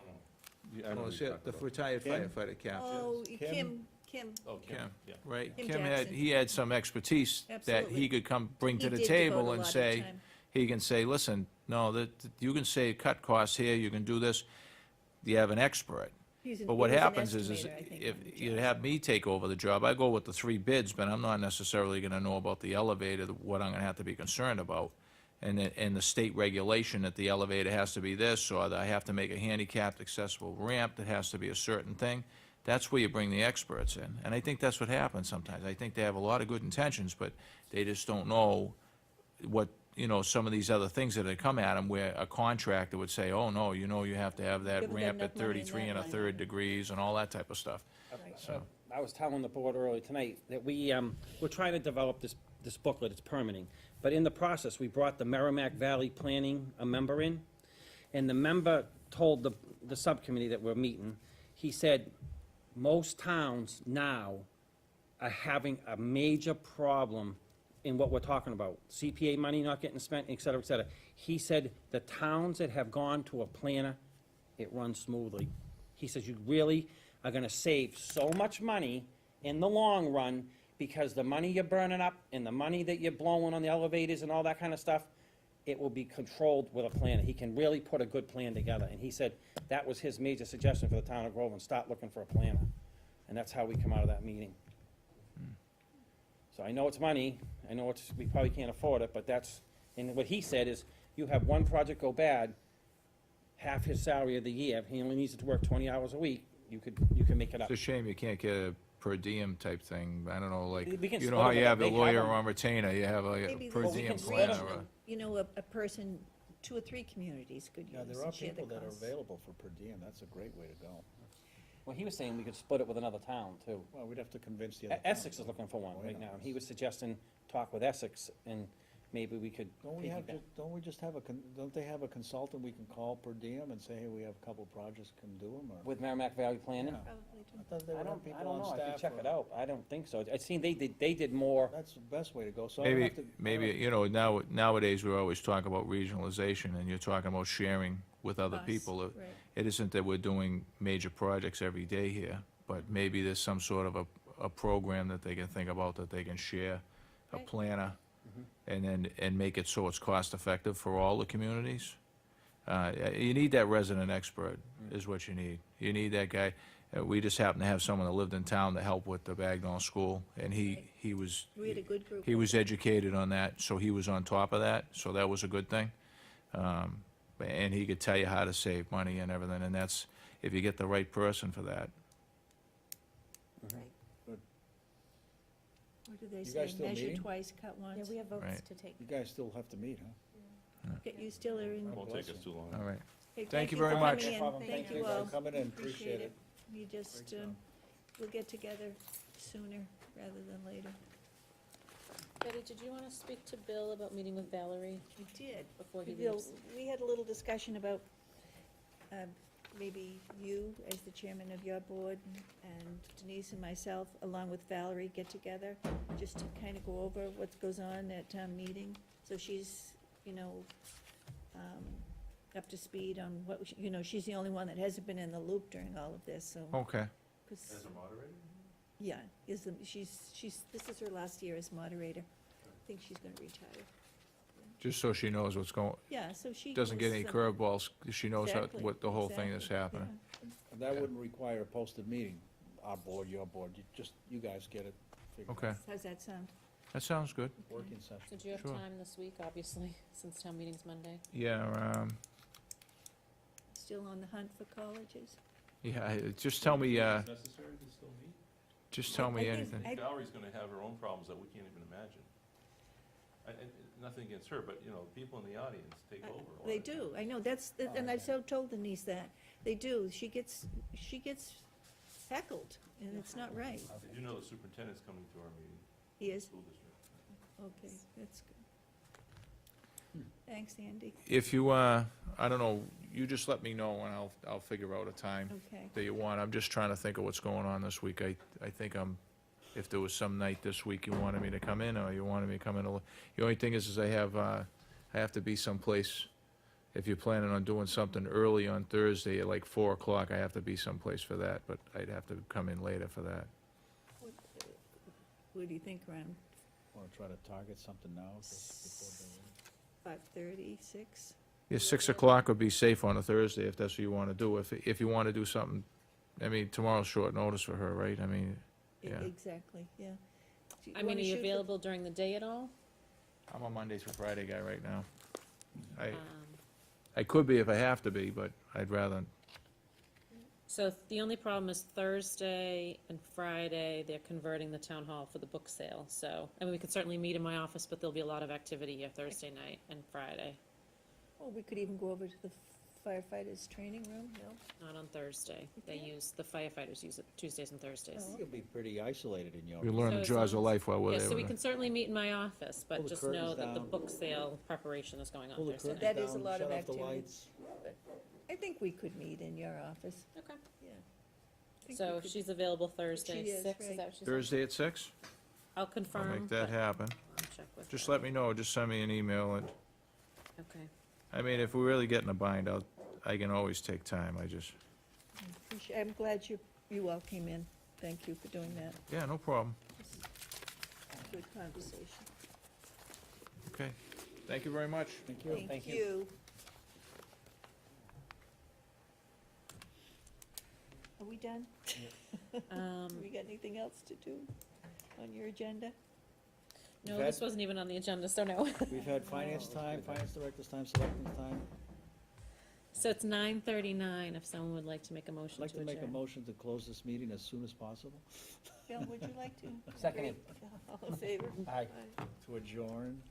Yeah, I know oh, who it's you're it, the talking about. retired Kim? firefighter, Kim. Oh, Kim? Kim, Oh, Kim, Kim. yeah. Right, Kim Kim had, Jackson. he had some expertise that Absolutely. he could come, bring to He the did devote a table lot and of say, time. he can say, listen, no, that, you can say cut costs here, you can do this, you have an expert. He's an- But he what was an happens is estimator, I think, if on the you job. have me take over the job, I go with the 3 bids, but I'm not necessarily gonna know about the elevator, what I'm gonna have to be concerned about. And the state regulation that the elevator has to be this, or that I have to make a handicapped accessible ramp that has to be a certain thing. That's where you bring the experts in, and I think that's what happens sometimes. I think they have a lot of good intentions, but they just don't know what, some of these other things that have come at them, where a contractor would say, oh, no, you have to have that Give them ramp enough at money in 33 that and a line. third degrees and all that type of stuff. So, I was telling the board earlier tonight that we're trying to develop this booklet, it's permitting. But in the process, we brought the Merrimack Valley Planning, a member in, and the member told the subcommittee that we're meeting, he said, most towns now are having a major problem in what we're talking about. CPA money not getting spent, et cetera, et cetera. He said the towns that have gone to a planner, it runs smoothly. He says you really are gonna save so much money in the long run, because the money you're burning up and the money that you're blowing on the elevators and all that kind of stuff, it will be controlled with a planner. He can really put a good plan together. And he said that was his major suggestion for the town of Groveland, start looking for a planner. And that's how we come out of that meeting. So I know it's money, I know we probably can't afford it, but that's, and what he said is, you have one project go bad, half his salary of the year, he only needs to work 20 hours a week, you can make it up. it's a shame you can't get a per diem type thing. I don't know, like, We can you know split how it you with- have a they have lawyer them. on retainer, you have a Maybe per there's we diem can a split planner. region, a person, 2 or 3 communities could yeah, use there are and share the people that are costs. available for per diem, that's a great way to go. Well, he was saying we could split it with another town, too. Well, we'd have to convince the other. Essex towns. is looking for one Oh, right yeah. now, and he was suggesting talk with Essex, and maybe we could Don't we have, piggyback. don't we just have don't they have a consultant we can call per diem and say, hey, we have a couple projects, can do them, or? With Merrimack Valley Planning? Yeah. Probably do. I thought they I would don't, have people I don't on know, I staff. can check or- it out, I don't think so. I seen they did more, That's the best way to go, so I don't Maybe, have to. maybe, nowadays, we always talk about regionalization, and you're talking about sharing with other Us, people. right. It isn't that we're doing major projects every day here, but maybe there's some sort of a program that they can think about, that they can share, a Right. planner, and make it so it's cost-effective for all the communities. You need that resident expert, is what you need. You need that guy. We just happen to have someone that lived in town to help with the Bagnall School, and he was, We had a good group. he of was them. educated on that, so he was on top of that, so that was a good thing. And he could tell you how to save money and everything, and that's, if you get the right person for that. Right. Good. What do they You say, guys still measure meeting? twice, cut Yeah, once? we have votes Right. to take. You guys still have to meet, huh? You still are in. It won't take us too long. All right. Hey, Thank you for very much. coming in. No problem. Thank Thank you you all. for coming in, appreciate it. You just, we'll get together sooner rather than later. Betty, did you want to speak to Bill about meeting with Valerie We did. before he Bill, leaves? we had a little discussion about, maybe you, as the chairman of your board, and Denise and myself, along with Valerie, get together, just to kind of go over what goes on at town meeting. So she's, up to speed on what, she's the only one that hasn't been in the loop during all of this, so. Okay. 'cause- As a moderator? Yeah, this is her last year as moderator. I think she's gonna retire. Just so she knows what's going, Yeah, so she. doesn't get any was, curveballs, she knows how, exactly, what the whole thing is exactly, happening. yeah. And that wouldn't require a posted meeting, our board, your board, you guys get it figured out. Okay, How's that sound? that sounds good. Working session. So do you have Sure. time this week, obviously, since town meeting's Monday? Yeah, Still on the hunt for colleges? just tell me, It's necessary to still meet? just tell I me think- anything. Valerie's gonna have her own problems that we can't even imagine. Nothing against her, but, people in the audience take over. a lot They of times. do, I know, and I've so told Denise that, they do, she gets heckled, and it's not right. Did you know the superintendent's coming to our meeting, He is, school district? okay, that's good. Thanks, Andy, If you, I don't know, you just let me know and I'll figure out a time okay. that you want. I'm just trying to think of what's going on this week. I think if there was some night this week you wanted me to come in, or you wanted me to come in, the only thing is I have, I have to be someplace. If you're planning on doing something early on Thursday at like 4 o'clock, I have to be someplace for that, but I'd have to come in later for that. What do you think, Ron? Want to try to target something now, just before 5:30, 6? Yeah, 6 o'clock would be safe on a Thursday if that's what you want to do. If you want to do something, I mean, tomorrow's short notice for her, right? I mean, yeah. Exactly, yeah. Do I mean, wanna are you shoot for- available during the day at all? I'm a Monday through Friday guy right now. Um, I could be if I have to be, but I'd rather, So the only problem is Thursday and Friday, they're converting the town hall for the book sale, so, I mean, we could certainly meet in my office, but there'll be a lot of activity here Thursday night and Friday, Oh, we could even go over to the firefighters' training room, no? not on Thursday. They Okay. use, the firefighters use it Tuesdays and Thursdays. Oh. You'll be pretty isolated in your. we learn So the as jaws of long life while we're Yeah, there. so we can certainly meet in my office, Pull but the just know curtains that the down. book sale preparation is going on Pull the Thursday curtains night. That is a down, lot of shut off the activity. lights. I think we could meet in your office, Okay. yeah. I think So we could- she's available Thursday, She is, 6, is right. that what she said? Thursday at 6? I'll I'll confirm. make that but happen. I'll check with Just her. let me know, just send me an email, and, Okay. I mean, if we really get in a bind, I can always take time, I'm glad you all came in. Thank you for doing that. yeah, no problem. Good conversation. Okay, thank you very much. Thank you. Thank you. Are we done? We got anything else to do on your agenda? No, We've this had- wasn't even on the agenda, so no. We've had finance time, finance director's time, selectmen's time. So it's 9:39, if someone would like to make a motion I'd like to to make a adjourn. motion to close this meeting as soon as possible. Bill, would you like to? Second. All in favor? Aye. To adjourn